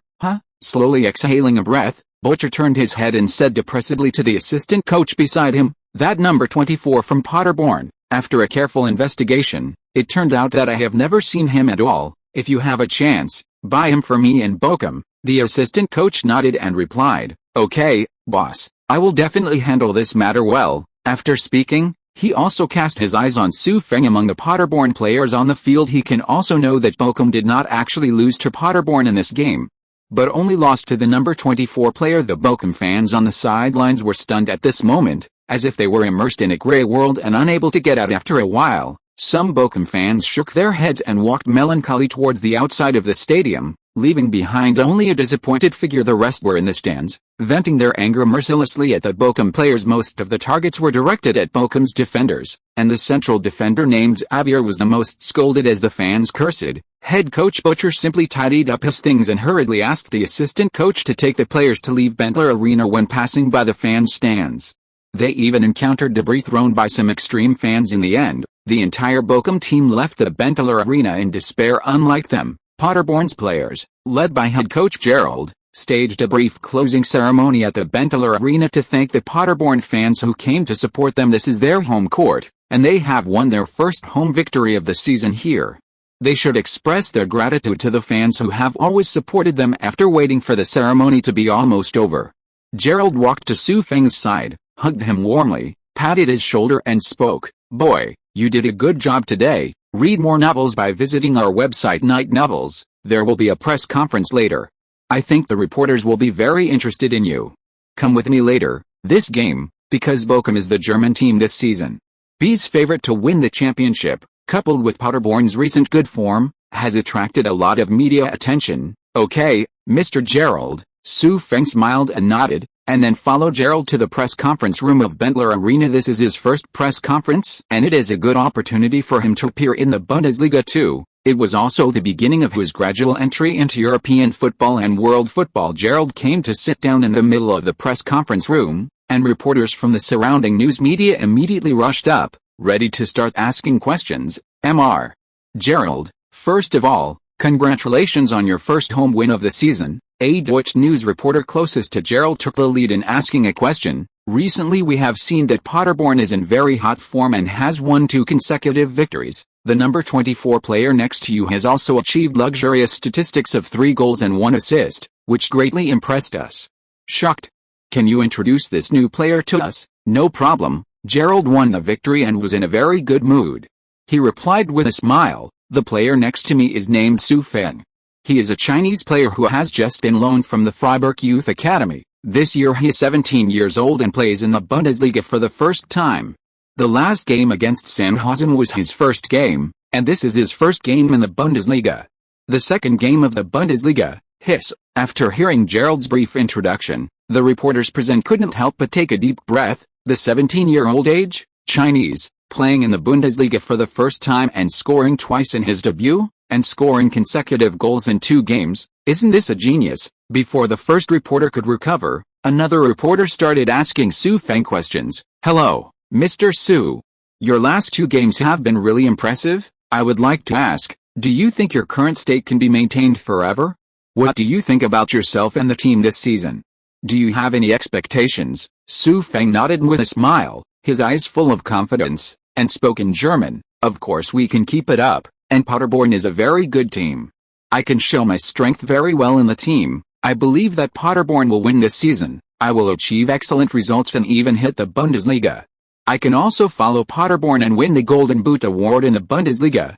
Slowly exhaling a breath, Butcher turned his head and said depressively to the assistant coach beside him, that number 24 from Paderborn. After a careful investigation, it turned out that I have never seen him at all. If you have a chance, buy him for me in Bochum. The assistant coach nodded and replied, okay, boss, I will definitely handle this matter well. After speaking, he also cast his eyes on Su Feng. Among the Paderborn players on the field, he can also know that Bochum did not actually lose to Paderborn in this game, but only lost to the number 24 player. The Bochum fans on the sidelines were stunned at this moment, as if they were immersed in a gray world and unable to get out. After a while, some Bochum fans shook their heads and walked melancholy towards the outside of the stadium, leaving behind only a disappointed figure. The rest were in the stands, venting their anger mercilessly at the Bochum players. Most of the targets were directed at Bochum's defenders, and the central defender named Xavier was the most scolded as the fans cursed. Head coach Butcher simply tidied up his things and hurriedly asked the assistant coach to take the players to leave Bentler Arena when passing by the fans' stands. They even encountered debris thrown by some extreme fans. In the end, the entire Bochum team left the Bentler Arena in despair. Unlike them, Paderborn's players, led by head coach Gerald, staged a brief closing ceremony at the Bundesliga Arena to thank the Paderborn fans who came to support them. This is their home court, and they have won their first home victory of the season here. They should express their gratitude to the fans who have always supported them. After waiting for the ceremony to be almost over, Gerald walked to Feng's side, hugged him warmly, patted his shoulder and spoke, "Boy, you did a good job today. Read more novels by visiting our website Night Novels. There will be a press conference later. I think the reporters will be very interested in you. Come with me later, this game, because Bochum is the German team this season. B's favorite to win the championship, coupled with Paderborn's recent good form, has attracted a lot of media attention." "Okay, Mr. Gerald." Feng smiled and nodded, and then followed Gerald to the press conference room of Bundesliga Arena. This is his first press conference, and it is a good opportunity for him to appear in the Bundesliga too. It was also the beginning of his gradual entry into European football and world football. Gerald came to sit down in the middle of the press conference room, and reporters from the surrounding news media immediately rushed up, ready to start asking questions. Mr. Gerald, first of all, congratulations on your first home win of the season. A Deutsche news reporter closest to Gerald took the lead in asking a question. "Recently we have seen that Paderborn is in very hot form and has won 2 consecutive victories. The number 24 player next to you has also achieved luxurious statistics of 3 goals and 1 assist, which greatly impressed us. Shocked. Can you introduce this new player to us?" "No problem." Gerald won the victory and was in a very good mood. He replied with a smile, "The player next to me is named Feng. He is a Chinese player who has just been loaned from the Freiburg Youth Academy. This year he is 17 years old and plays in the Bundesliga for the first time. The last game against Sandhausen was his first game, and this is his first game in the Bundesliga. The second game of the Bundesliga, his." After hearing Gerald's brief introduction, the reporters present couldn't help but take a deep breath. The 17-year-old age, Chinese, playing in the Bundesliga for the first time and scoring twice in his debut, and scoring consecutive goals in 2 games, isn't this a genius? Before the first reporter could recover, another reporter started asking Feng questions. "Hello, Mr. Su. Your last 2 games have been really impressive. I would like to ask, do you think your current state can be maintained forever? What do you think about yourself and the team this season? Do you have any expectations?" Feng nodded with a smile, his eyes full of confidence, and spoke in German. "Of course we can keep it up, and Paderborn is a very good team. I can show my strength very well in the team. I believe that Paderborn will win this season. I will achieve excellent results and even hit the Bundesliga. I can also follow Paderborn and win the Golden Boot award in the Bundesliga."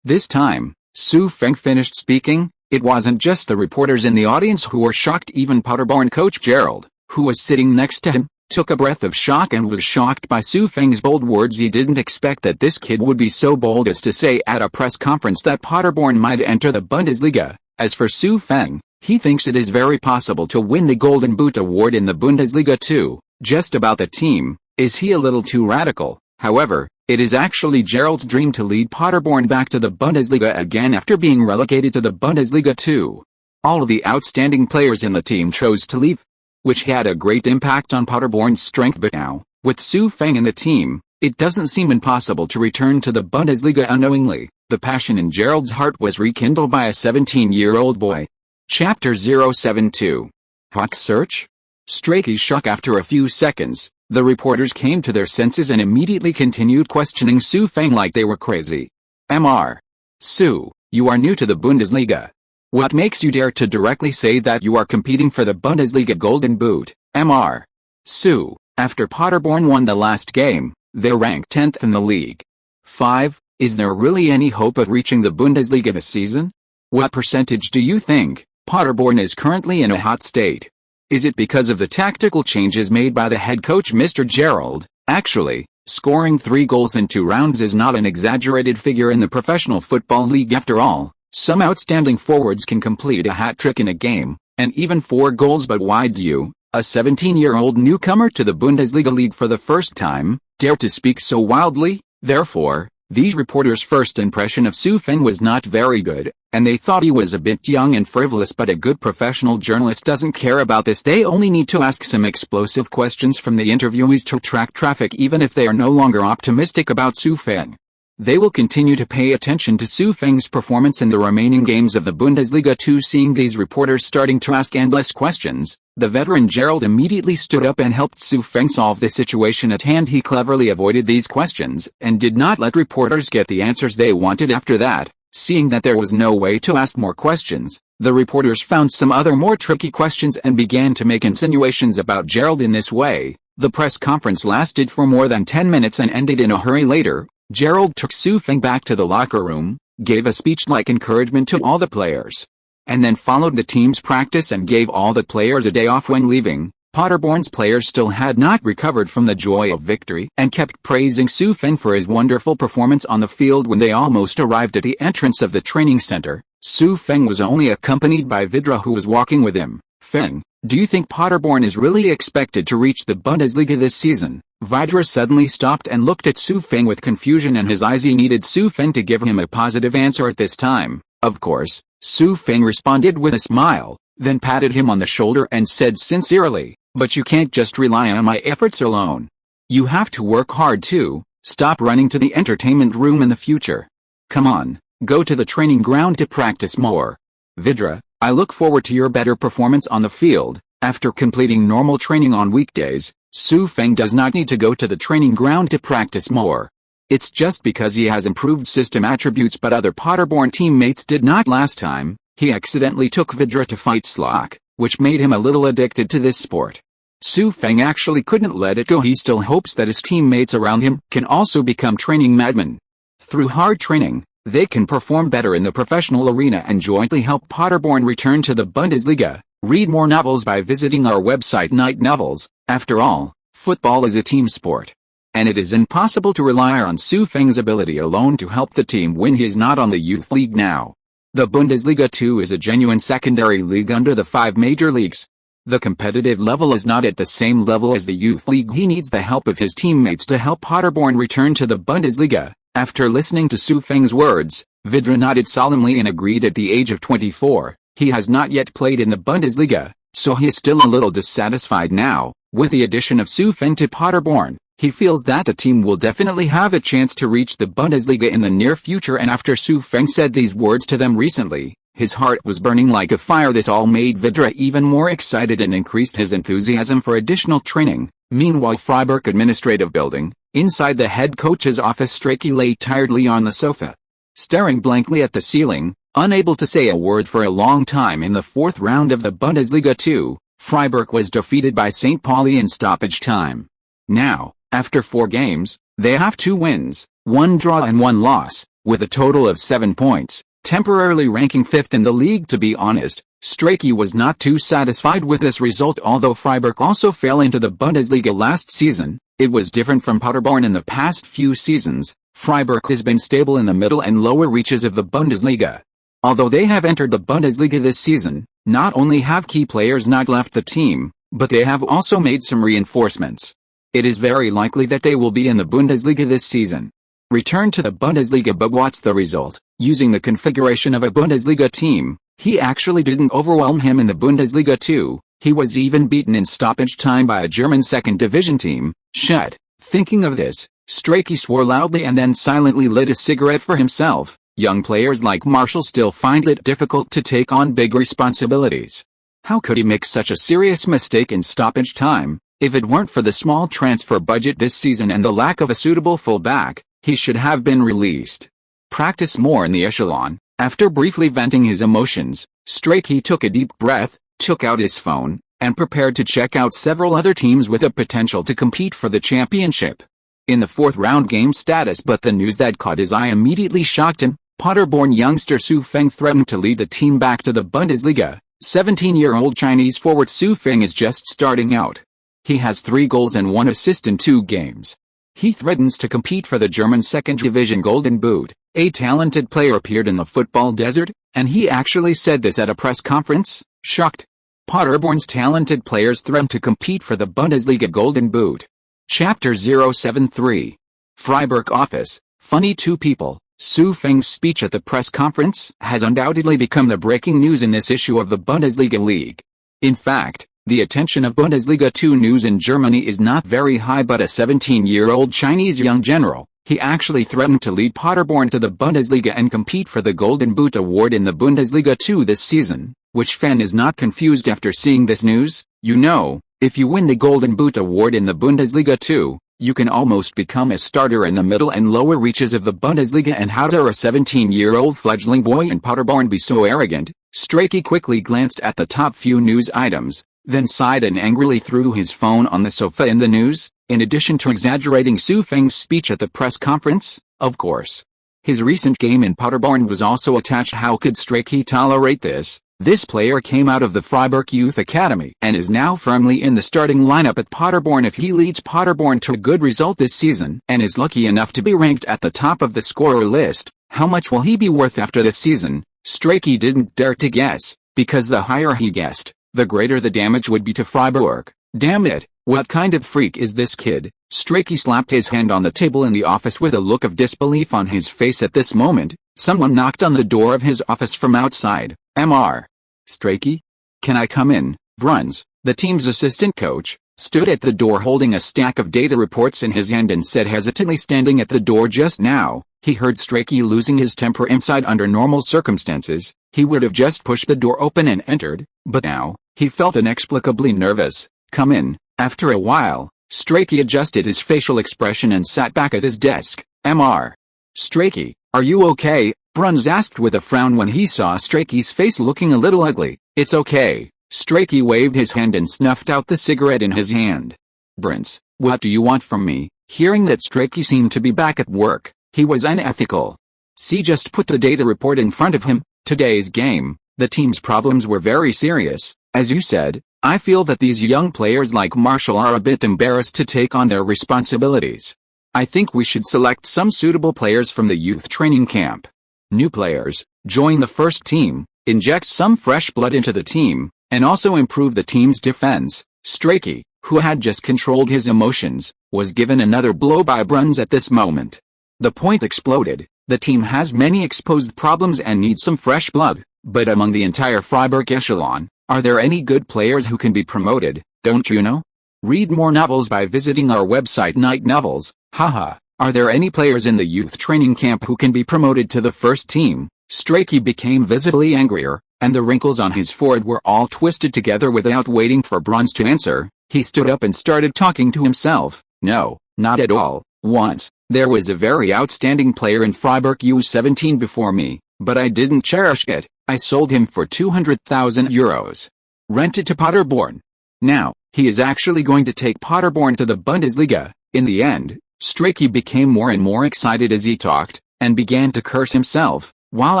This time, Feng finished speaking. It wasn't just the reporters in the audience who were shocked. Even Paderborn coach Gerald, who was sitting next to him, took a breath of shock and was shocked by Feng's bold words. He didn't expect that this kid would be so bold as to say at a press conference that Paderborn might enter the Bundesliga. As for Feng, he thinks it is very possible to win the Golden Boot award in the Bundesliga too. Just about the team, is he a little too radical? However, it is actually Gerald's dream to lead Paderborn back to the Bundesliga again after being relegated to the Bundesliga too. All of the outstanding players in the team chose to leave, which had a great impact on Paderborn's strength. But now, with Feng in the team, it doesn't seem impossible to return to the Bundesliga. Unknowingly, the passion in Gerald's heart was rekindled by a 17-year-old boy. Chapter 072. Hawk Search? Strachey shock. After a few seconds, the reporters came to their senses and immediately continued questioning Feng like they were crazy. "Mr. Su, you are new to the Bundesliga. What makes you dare to directly say that you are competing for the Bundesliga Golden Boot?" Mr. Su, after Paderborn won the last game, they're ranked 10th in the league. 5. Is there really any hope of reaching the Bundesliga this season? What percentage do you think Paderborn is currently in a hot state? Is it because of the tactical changes made by the head coach Mr. Gerald? Actually, scoring 3 goals in 2 rounds is not an exaggerated figure in the professional football league. After all, some outstanding forwards can complete a hat-trick in a game, and even 4 goals. But why do you, a 17-year-old newcomer to the Bundesliga league for the first time, dare to speak so wildly? Therefore, these reporters' first impression of Feng was not very good, and they thought he was a bit young and frivolous. But a good professional journalist doesn't care about this. They only need to ask some explosive questions from the interviewees to attract traffic, even if they are no longer optimistic about Feng. They will continue to pay attention to Su Feng's performance in the remaining games of the Bundesliga 2. Seeing these reporters starting to ask endless questions, the veteran Gerald immediately stood up and helped Su Feng solve the situation at hand. He cleverly avoided these questions and did not let reporters get the answers they wanted. After that, seeing that there was no way to ask more questions, the reporters found some other more tricky questions and began to make insinuations about Gerald. In this way, the press conference lasted for more than 10 minutes and ended in a hurry. Later, Gerald took Su Feng back to the locker room, gave a speech like encouragement to all the players, and then followed the team's practice and gave all the players a day off. When leaving, Paderborn's players still had not recovered from the joy of victory and kept praising Su Feng for his wonderful performance on the field. When they almost arrived at the entrance of the training center, Su Feng was only accompanied by Vidra, who was walking with him. "Feng, do you think Paderborn is really expected to reach the Bundesliga this season?" Vidra suddenly stopped and looked at Su Feng with confusion in his eyes. He needed Su Feng to give him a positive answer at this time. Of course, Su Feng responded with a smile, then patted him on the shoulder and said sincerely, "But you can't just rely on my efforts alone. You have to work hard too. Stop running to the entertainment room in the future. Come on, go to the training ground to practice more. Vidra, I look forward to your better performance on the field." After completing normal training on weekdays, Su Feng does not need to go to the training ground to practice more. It's just because he has improved system attributes, but other Paderborn teammates did not. Last time, he accidentally took Vidra to fight Slock, which made him a little addicted to this sport. Su Feng actually couldn't let it go. He still hopes that his teammates around him can also become training madmen. Through hard training, they can perform better in the professional arena and jointly help Paderborn return to the Bundesliga. Read more novels by visiting our website Night Novels. After all, football is a team sport, and it is impossible to rely on Su Feng's ability alone to help the team win. He is not on the youth league now. The Bundesliga 2 is a genuine secondary league under the 5 major leagues. The competitive level is not at the same level as the youth league. He needs the help of his teammates to help Paderborn return to the Bundesliga. After listening to Su Feng's words, Vidra nodded solemnly and agreed. At the age of 24, he has not yet played in the Bundesliga, so he is still a little dissatisfied now. With the addition of Su Feng to Paderborn, he feels that the team will definitely have a chance to reach the Bundesliga in the near future. And after Su Feng said these words to them recently, his heart was burning like a fire. This all made Vidra even more excited and increased his enthusiasm for additional training. Meanwhile, Freiburg administrative building, inside the head coach's office, Strachey lay tiredly on the sofa, staring blankly at the ceiling, unable to say a word for a long time. In the 4th round of the Bundesliga 2, Freiburg was defeated by St. Pauli in stoppage time. Now, after 4 games, they have 2 wins, 1 draw and 1 loss, with a total of 7 points, temporarily ranking 5th in the league. To be honest, Strachey was not too satisfied with this result. Although Freiburg also fell into the Bundesliga last season, it was different from Paderborn in the past few seasons. Freiburg has been stable in the middle and lower reaches of the Bundesliga. Although they have entered the Bundesliga this season, not only have key players not left the team, but they have also made some reinforcements. It is very likely that they will be in the Bundesliga this season. Return to the Bundesliga. But what's the result? Using the configuration of a Bundesliga team, he actually didn't overwhelm him in the Bundesliga 2. He was even beaten in stoppage time by a German 2nd division team, Schett. Thinking of this, Strachey swore loudly and then silently lit a cigarette for himself. Young players like Marshall still find it difficult to take on big responsibilities. How could he make such a serious mistake in stoppage time? If it weren't for the small transfer budget this season and the lack of a suitable fullback, he should have been released. Practice more in the echelon. After briefly venting his emotions, Strachey took a deep breath, took out his phone, and prepared to check out several other teams with a potential to compete for the championship in the 4th round game status. But the news that caught his eye immediately shocked him. Paderborn youngster Su Feng threatened to lead the team back to the Bundesliga. 17-year-old Chinese forward Su Feng is just starting out. He has 3 goals and 1 assist in 2 games. He threatens to compete for the German 2nd division Golden Boot. A talented player appeared in the football desert, and he actually said this at a press conference. Shocked. Paderborn's talented players threaten to compete for the Bundesliga Golden Boot. Chapter 073. Freiburg office. Funny 2 people. Su Feng's speech at the press conference has undoubtedly become the breaking news in this issue of the Bundesliga League. In fact, the attention of Bundesliga 2 news in Germany is not very high, but a 17-year-old Chinese young general, He actually threatened to lead Paderborn to the Bundesliga and compete for the Golden Boot award in the Bundesliga 2 this season, which fan is not confused after seeing this news? You know, if you win the Golden Boot award in the Bundesliga 2, you can almost become a starter in the middle and lower reaches of the Bundesliga. And how dare a 17-year-old fledgling boy in Paderborn be so arrogant? Strachey quickly glanced at the top few news items, then sighed and angrily threw his phone on the sofa. In the news, in addition to exaggerating Feng's speech at the press conference, of course, his recent game in Paderborn was also attached. How could Strachey tolerate this? This player came out of the Freiburg Youth Academy and is now firmly in the starting lineup at Paderborn. If he leads Paderborn to a good result this season and is lucky enough to be ranked at the top of the scorer list, how much will he be worth after this season? Strachey didn't dare to guess, because the higher he guessed, the greater the damage would be to Freiburg. Damn it, what kind of freak is this kid? Strachey slapped his hand on the table in the office with a look of disbelief on his face. At this moment, someone knocked on the door of his office from outside. Mr. Strachey? Can I come in? Bruns, the team's assistant coach, stood at the door holding a stack of data reports in his hand and said hesitantly. Standing at the door just now, he heard Strachey losing his temper inside. Under normal circumstances, he would have just pushed the door open and entered, but now, he felt inexplicably nervous. Come in. After a while, Strachey adjusted his facial expression and sat back at his desk. Mr. Strachey, are you okay? Bruns asked with a frown when he saw Strachey's face looking a little ugly. It's okay. Strachey waved his hand and snuffed out the cigarette in his hand. Bruns, what do you want from me? Hearing that Strachey seemed to be back at work, he was unethical. C just put the data report in front of him. Today's game, the team's problems were very serious. As you said, I feel that these young players like Marshall are a bit embarrassed to take on their responsibilities. I think we should select some suitable players from the youth training camp. New players, join the first team, inject some fresh blood into the team, and also improve the team's defense. Strachey, who had just controlled his emotions, was given another blow by Bruns at this moment. The point exploded. The team has many exposed problems and needs some fresh blood, but among the entire Freiburg echelon, are there any good players who can be promoted? Don't you know? Read more novels by visiting our website Night Novels. Haha. Are there any players in the youth training camp who can be promoted to the first team? Strachey became visibly angrier, and the wrinkles on his forehead were all twisted together. Without waiting for Bruns to answer, he stood up and started talking to himself. No, not at all. Once, there was a very outstanding player in Freiburg U17 before me, but I didn't cherish it. I sold him for 200,000 euros. Rented to Paderborn. Now, he is actually going to take Paderborn to the Bundesliga. In the end, Strachey became more and more excited as he talked, and began to curse himself, while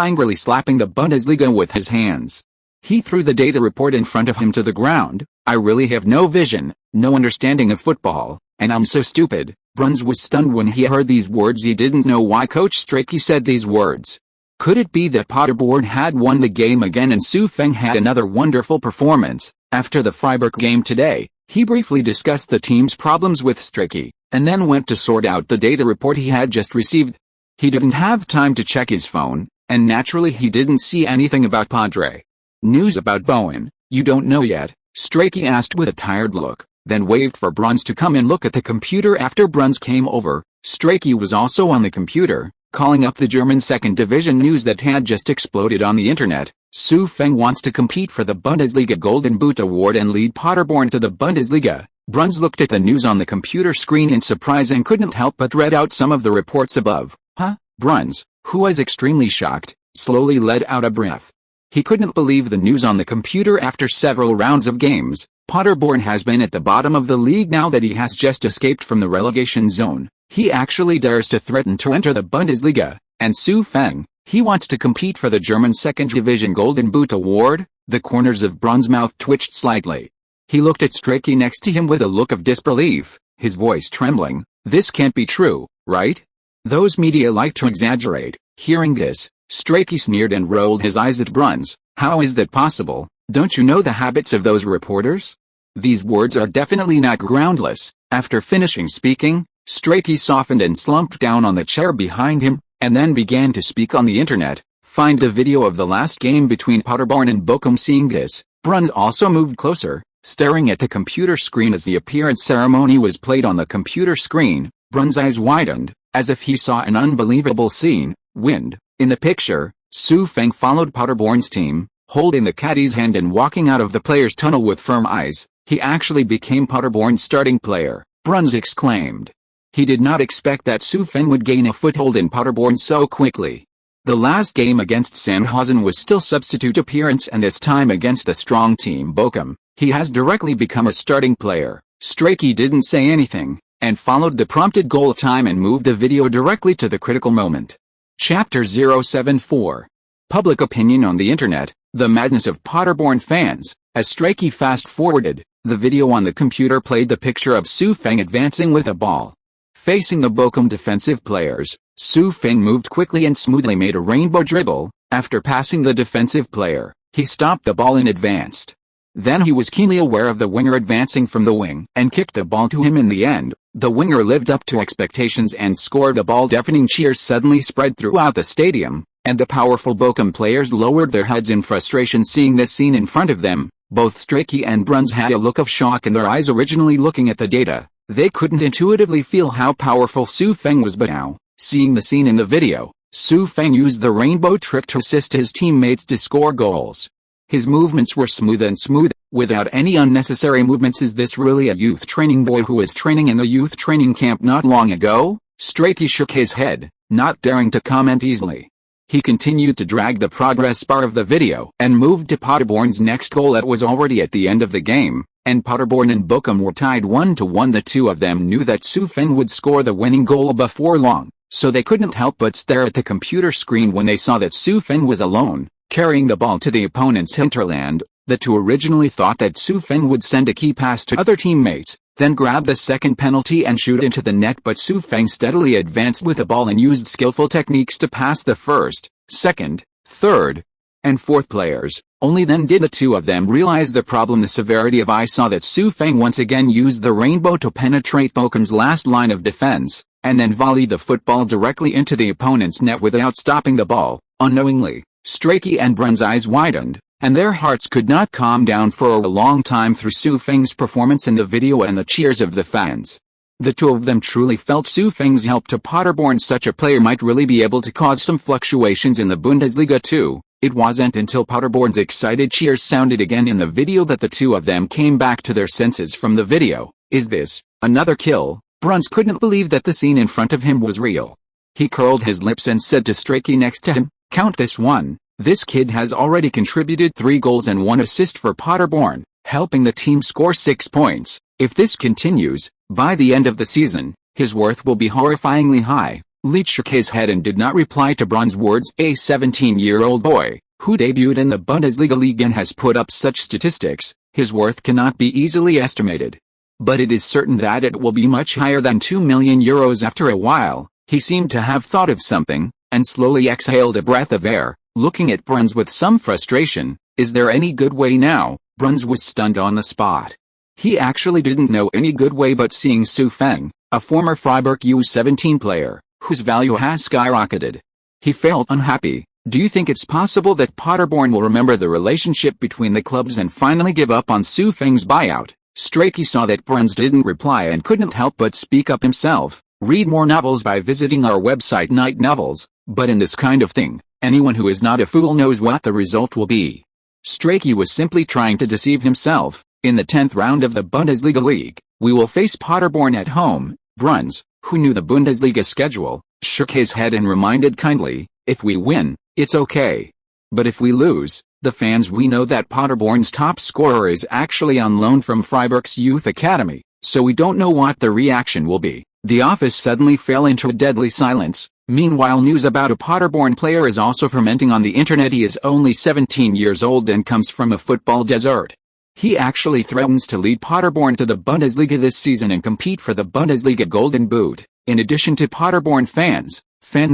angrily slapping the Bundesliga with his hands. He threw the data report in front of him to the ground. I really have no vision, no understanding of football, and I'm so stupid. Bruns was stunned when he heard these words. He didn't know why Coach Strachey said these words. Could it be that Paderborn had won the game again and Feng had another wonderful performance? After the Freiburg game today, he briefly discussed the team's problems with Strachey, and then went to sort out the data report he had just received. He didn't have time to check his phone, and naturally he didn't see anything about Padre. News about Bowen, you don't know yet? Strachey asked with a tired look, then waved for Bruns to come and look at the computer. After Bruns came over, Strachey was also on the computer, calling up the German second division news that had just exploded on the internet. Feng wants to compete for the Bundesliga Golden Boot award and lead Paderborn to the Bundesliga. Bruns looked at the news on the computer screen in surprise and couldn't help but read out some of the reports above. Huh? Bruns, who was extremely shocked, slowly let out a breath. He couldn't believe the news on the computer. After several rounds of games, Paderborn has been at the bottom of the league. Now that he has just escaped from the relegation zone, he actually dares to threaten to enter the Bundesliga. And Feng, he wants to compete for the German second division Golden Boot award. The corners of Bruns' mouth twitched slightly. He looked at Strachey next to him with a look of disbelief, his voice trembling. This can't be true, right? Those media like to exaggerate. Hearing this, Strachey sneered and rolled his eyes at Bruns. How is that possible? Don't you know the habits of those reporters? These words are definitely not groundless. After finishing speaking, Strachey softened and slumped down on the chair behind him, and then began to speak on the internet. Find a video of the last game between Paderborn and Bochum. Seeing this, Bruns also moved closer, staring at the computer screen as the appearance ceremony was played on the computer screen. Bruns' eyes widened, as if he saw an unbelievable scene. Wind. In the picture, Feng followed Paderborn's team, holding the caddy's hand and walking out of the player's tunnel with firm eyes. He actually became Paderborn's starting player, Bruns exclaimed. He did not expect that Feng would gain a foothold in Paderborn so quickly. The last game against Sandhausen was still substitute appearance, and this time against the strong team Bochum, he has directly become a starting player. Strachey didn't say anything, and followed the prompted goal time and moved the video directly to the critical moment. Chapter 074. Public opinion on the internet, the madness of Paderborn fans. As Strachey fast-forwarded, the video on the computer played the picture of Feng advancing with a ball. Facing the Bochum defensive players, Feng moved quickly and smoothly made a rainbow dribble. After passing the defensive player, he stopped the ball and advanced. Then he was keenly aware of the winger advancing from the wing and kicked the ball to him. In the end, the winger lived up to expectations and scored a ball. Deafening cheers suddenly spread throughout the stadium, and the powerful Bochum players lowered their heads in frustration seeing this scene in front of them. Both Strachey and Bruns had a look of shock in their eyes. Originally looking at the data, they couldn't intuitively feel how powerful Feng was, but now, seeing the scene in the video, Feng used the rainbow trick to assist his teammates to score goals. His movements were smooth, without any unnecessary movements. Is this really a youth training boy who was training in the youth training camp not long ago? Strachey shook his head, not daring to comment easily. He continued to drag the progress bar of the video and moved to Paderborn's next goal. That was already at the end of the game, and Paderborn and Bochum were tied 1-1. The two of them knew that Feng would score the winning goal before long, so they couldn't help but stare at the computer screen when they saw that Feng was alone, carrying the ball to the opponent's hinterland. The two originally thought that Feng would send a key pass to other teammates, then grab the second penalty and shoot into the net, but Feng steadily advanced with the ball and used skillful techniques to pass the first, second, third, and fourth players. Only then did the two of them realize the problem. The severity of I saw that Feng once again used the rainbow to penetrate Bochum's last line of defense, and then volleyed the football directly into the opponent's net without stopping the ball. Unknowingly, Strachey and Bruns' eyes widened, and their hearts could not calm down for a long time through Feng's performance in the video and the cheers of the fans. The two of them truly felt Feng's help to Paderborn. Such a player might really be able to cause some fluctuations in the Bundesliga too. It wasn't until Paderborn's excited cheers sounded again in the video that the two of them came back to their senses from the video. Is this another kill? Bruns couldn't believe that the scene in front of him was real. He curled his lips and said to Strachey next to him, "Count this one. This kid has already contributed 3 goals and 1 assist for Paderborn, helping the team score 6 points. If this continues, by the end of the season, his worth will be horrifyingly high." Leach shook his head and did not reply to Bruns' words. A 17-year-old boy, who debuted in the Bundesliga league and has put up such statistics, his worth cannot be easily estimated. But it is certain that it will be much higher than €2 million. After a while, he seemed to have thought of something, and slowly exhaled a breath of air, looking at Bruns with some frustration. "Is there any good way now?" Bruns was stunned on the spot. He actually didn't know any good way but seeing Feng, a former Freiburg U17 player, whose value has skyrocketed. He felt unhappy. "Do you think it's possible that Paderborn will remember the relationship between the clubs and finally give up on Feng's buyout?" Strachey saw that Bruns didn't reply and couldn't help but speak up himself. "Read more novels by visiting our website Night Novels, but in this kind of thing, anyone who is not a fool knows what the result will be." Strachey was simply trying to deceive himself. "In the 10th round of the Bundesliga league, we will face Paderborn at home." Bruns, who knew the Bundesliga schedule, shook his head and reminded kindly, "If we win, it's okay. But if we lose, the fans we know that Paderborn's top scorer is actually on loan from Freiburg's youth academy, so we don't know what the reaction will be." The office suddenly fell into a deadly silence. Meanwhile, news about a Paderborn player is also fermenting on the internet. He is only 17 years old and comes from a football desert. He actually threatens to lead Paderborn to the Bundesliga this season and compete for the Bundesliga Golden Boot. In addition to Paderborn fans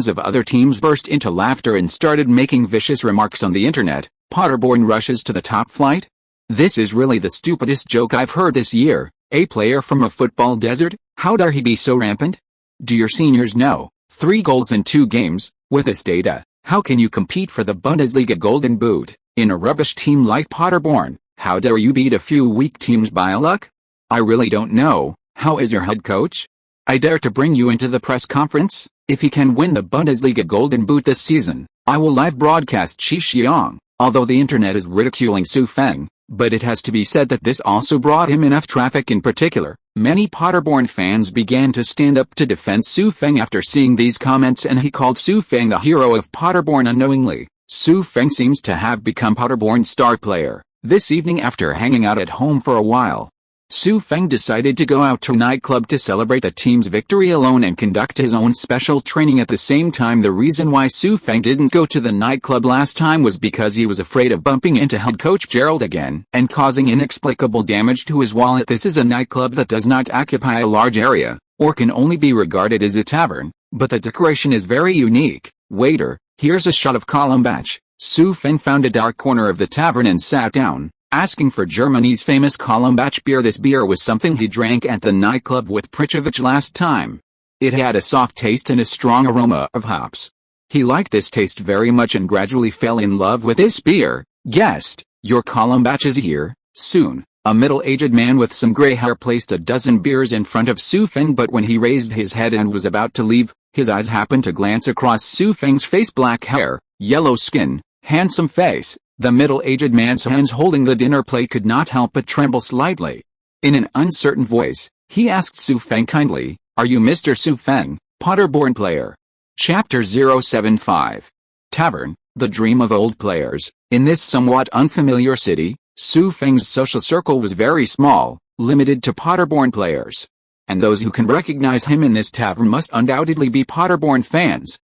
of other teams burst into laughter and started making vicious remarks on the internet. Paderborn rushes to the top flight? This is really the stupidest joke I've heard this year. A player from a football desert? How dare he be so rampant? Do your seniors know? 3 goals in 2 games. With this data, how can you compete for the Bundesliga Golden Boot? In a rubbish team like Paderborn, how dare you beat a few weak teams by luck? I really don't know. How is your head coach? I dare to bring you into the press conference. If he can win the Bundesliga Golden Boot this season, I will live broadcast Qi Xiang. Although the internet is ridiculing Su Feng, but it has to be said that this also brought him enough traffic. In particular, many Paderborn fans began to stand up to defend Su Feng after seeing these comments, and he called Su Feng the hero of Paderborn unknowingly. Su Feng seems to have become Paderborn's star player. This evening, after hanging out at home for a while, Su Feng decided to go out to a nightclub to celebrate the team's victory alone and conduct his own special training at the same time. The reason why Su Feng didn't go to the nightclub last time was because he was afraid of bumping into head coach Gerald again and causing inexplicable damage to his wallet. This is a nightclub that does not occupy a large area, or can only be regarded as a tavern, but the decoration is very unique. Waiter, here's a shot of Kalmbach. Su Feng found a dark corner of the tavern and sat down, asking for Germany's famous Kalmbach beer. This beer was something he drank at the nightclub with prejudice last time. It had a soft taste and a strong aroma of hops. He liked this taste very much and gradually fell in love with this beer. Guest, your Kalmbach is here, soon. A middle-aged man with some gray hair placed a dozen beers in front of Su Feng, but when he raised his head and was about to leave, his eyes happened to glance across Su Feng's face. Black hair, yellow skin, handsome face. The middle-aged man's hands holding the dinner plate could not help but tremble slightly. In an uncertain voice, he asked Su Feng kindly, "Are you Mr. Su Feng, Paderborn player?" Chapter 075. Tavern, the dream of old players. In this somewhat unfamiliar city, Su Feng's social circle was very small, limited to Paderborn players. And those who can recognize him in this tavern must undoubtedly be Paderborn fans.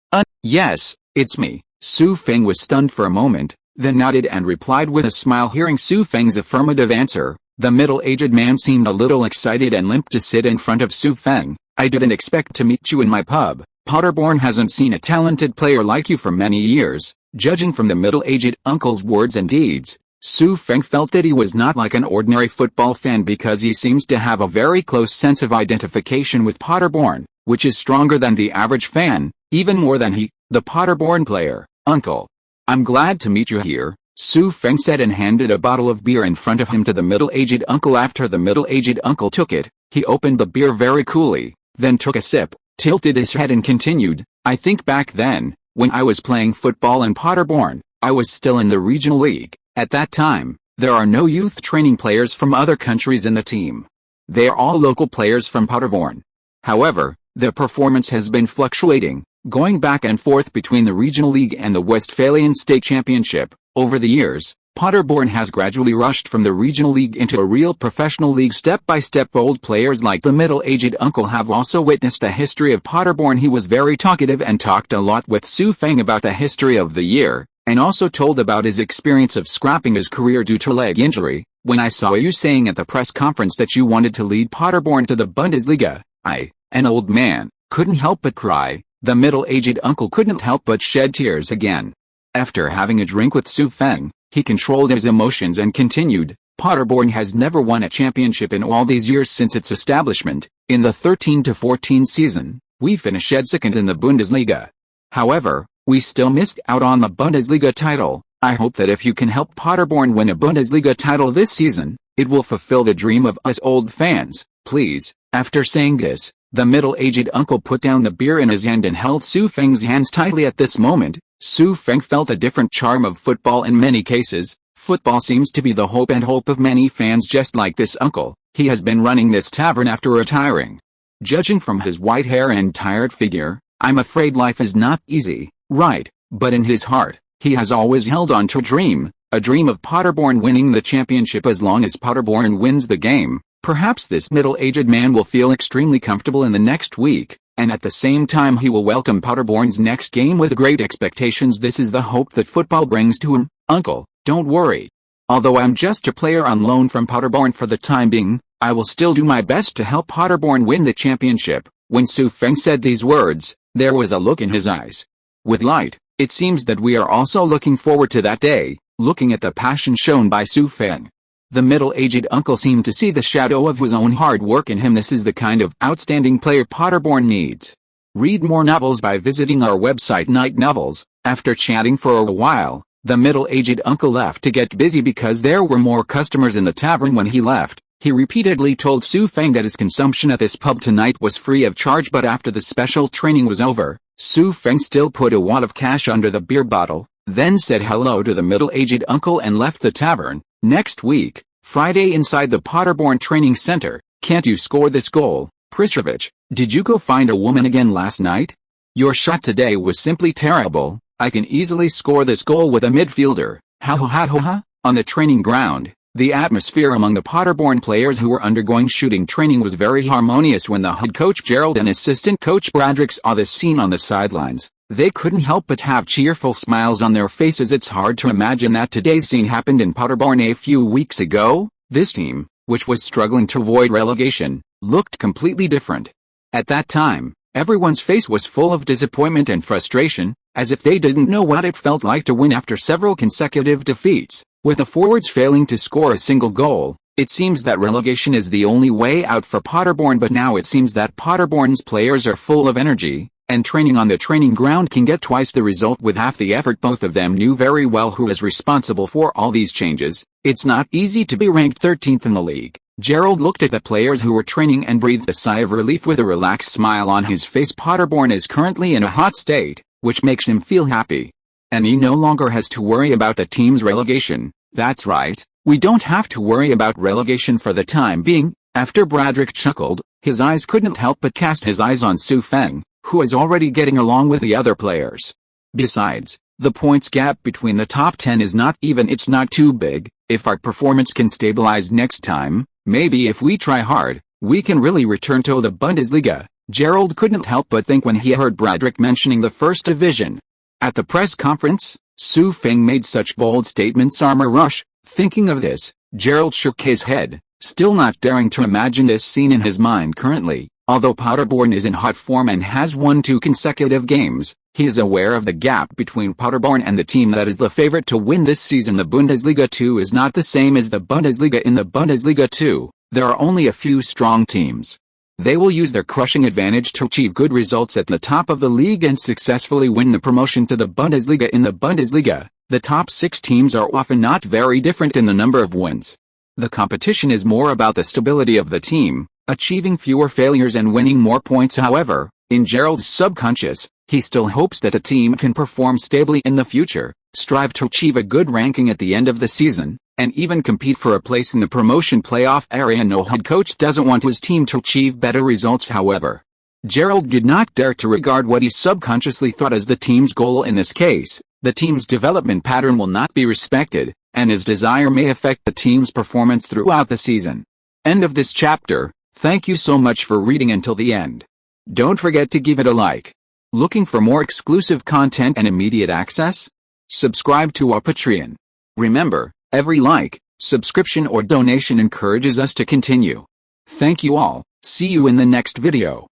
Yes, it's me. Su Feng was stunned for a moment, then nodded and replied with a smile. Hearing Su Feng's affirmative answer, the middle-aged man seemed a little excited and limped to sit in front of Su Feng. "I didn't expect to meet you in my pub. Paderborn hasn't seen a talented player like you for many years." Judging from the middle-aged uncle's words and deeds, Su Feng felt that he was not like an ordinary football fan because he seems to have a very close sense of identification with Paderborn, which is stronger than the average fan, even more than he, the Paderborn player. "Uncle, I'm glad to meet you here," Su Feng said and handed a bottle of beer in front of him to the middle-aged uncle. After the middle-aged uncle took it, he opened the beer very coolly, then took a sip, tilted his head and continued, "I think back then, when I was playing football in Paderborn, I was still in the regional league. At that time, there are no youth training players from other countries in the team. They are all local players from Paderborn. However, their performance has been fluctuating, going back and forth between the regional league and the Westphalian state championship. Over the years, Paderborn has gradually rushed from the regional league into a real professional league step by step. Old players like the middle-aged uncle have also witnessed the history of Paderborn." He was very talkative and talked a lot with Su Feng about the history of the year, and also told about his experience of scrapping his career due to leg injury. "When I saw you saying at the press conference that you wanted to lead Paderborn to the Bundesliga, I, an old man, couldn't help but cry." The middle-aged uncle couldn't help but shed tears again. After having a drink with Su Feng, he controlled his emotions and continued, "Paderborn has never won a championship in all these years since its establishment. In the 13-14 season, we finished second in the Bundesliga. However, we still missed out on the Bundesliga title. I hope that if you can help Paderborn win a Bundesliga title this season, it will fulfill the dream of us old fans, please." After saying this, the middle-aged uncle put down the beer in his hand and held Su Feng's hands tightly. At this moment, Su Feng felt a different charm of football. In many cases, football seems to be the hope of many fans, just like this uncle. He has been running this tavern after retiring. Judging from his white hair and tired figure, I'm afraid life is not easy, right? But in his heart, he has always held on to a dream of Paderborn winning the championship. As long as Paderborn wins the game, perhaps this middle-aged man will feel extremely comfortable in the next week, and at the same time he will welcome Paderborn's next game with great expectations. This is the hope that football brings to him. "Uncle, don't worry. Although I'm just a player on loan from Paderborn for the time being, I will still do my best to help Paderborn win the championship." When Su Feng said these words, there was a look in his eyes. With light, it seems that we are also looking forward to that day. Looking at the passion shown by Su Feng, the middle-aged uncle seemed to see the shadow of his own hard work in him. This is the kind of outstanding player Paderborn needs. Read more novels by visiting our website Night Novels. After chatting for a while, the middle-aged uncle left to get busy because there were more customers in the tavern. When he left, He repeatedly told Feng that his consumption at this pub tonight was free of charge, but after the special training was over, Feng still put a wad of cash under the beer bottle, then said hello to the middle-aged uncle and left the tavern. Next week, Friday, inside the Paderborn training center. Can't you score this goal, Prejudice? Did you go find a woman again last night? Your shot today was simply terrible. I can easily score this goal with a midfielder. Ha ha ha ha ha. On the training ground, the atmosphere among the Paderborn players who were undergoing shooting training was very harmonious when the head coach Gerald and assistant coach Prejudice saw this scene on the sidelines. They couldn't help but have cheerful smiles on their faces. It's hard to imagine that today's scene happened in Paderborn a few weeks ago. This team, which was struggling to avoid relegation, looked completely different. At that time, everyone's face was full of disappointment and frustration, as if they didn't know what it felt like to win after several consecutive defeats. With the forwards failing to score a single goal, it seems that relegation is the only way out for Paderborn, but now it seems that Paderborn's players are full of energy, and training on the training ground can get twice the result with half the effort. Both of them knew very well who is responsible for all these changes. It's not easy to be ranked 13th in the league. Gerald looked at the players who were training and breathed a sigh of relief with a relaxed smile on his face. Paderborn is currently in a hot state, which makes him feel happy. And he no longer has to worry about the team's relegation. That's right, we don't have to worry about relegation for the time being. After Prejudice chuckled, his eyes couldn't help but cast his eyes on Feng, who is already getting along with the other players. Besides, the points gap between the top 10 is not even, it's not too big. If our performance can stabilize next time, maybe if we try hard, we can really return to the Bundesliga. Gerald couldn't help but think when he heard Prejudice mentioning the first division. At the press conference, Feng made such bold statements. Armor rush. Thinking of this, Gerald shook his head, still not daring to imagine this scene in his mind currently. Although Paderborn is in hot form and has won 2 consecutive games, he is aware of the gap between Paderborn and the team that is the favorite to win this season. The Bundesliga 2 is not the same as the Bundesliga. In the Bundesliga 2, there are only a few strong teams. They will use their crushing advantage to achieve good results at the top of the league and successfully win the promotion to the Bundesliga. In the Bundesliga, the top 6 teams are often not very different in the number of wins. The competition is more about the stability of the team, achieving fewer failures and winning more points. However, in Gerald's subconscious, he still hopes that the team can perform stably in the future, strive to achieve a good ranking at the end of the season, and even compete for a place in the promotion playoff area. No head coach doesn't want his team to achieve better results. However, Gerald did not dare to regard what he subconsciously thought as the team's goal. In this case, the team's development pattern will not be respected, and his desire may affect the team's performance throughout the season. End of this chapter. Thank you so much for reading until the end. Don't forget to give it a like. Looking for more exclusive content and immediate access? Subscribe to our Patreon. Remember, every like, subscription or donation encourages us to continue. Thank you all. See you in the next video.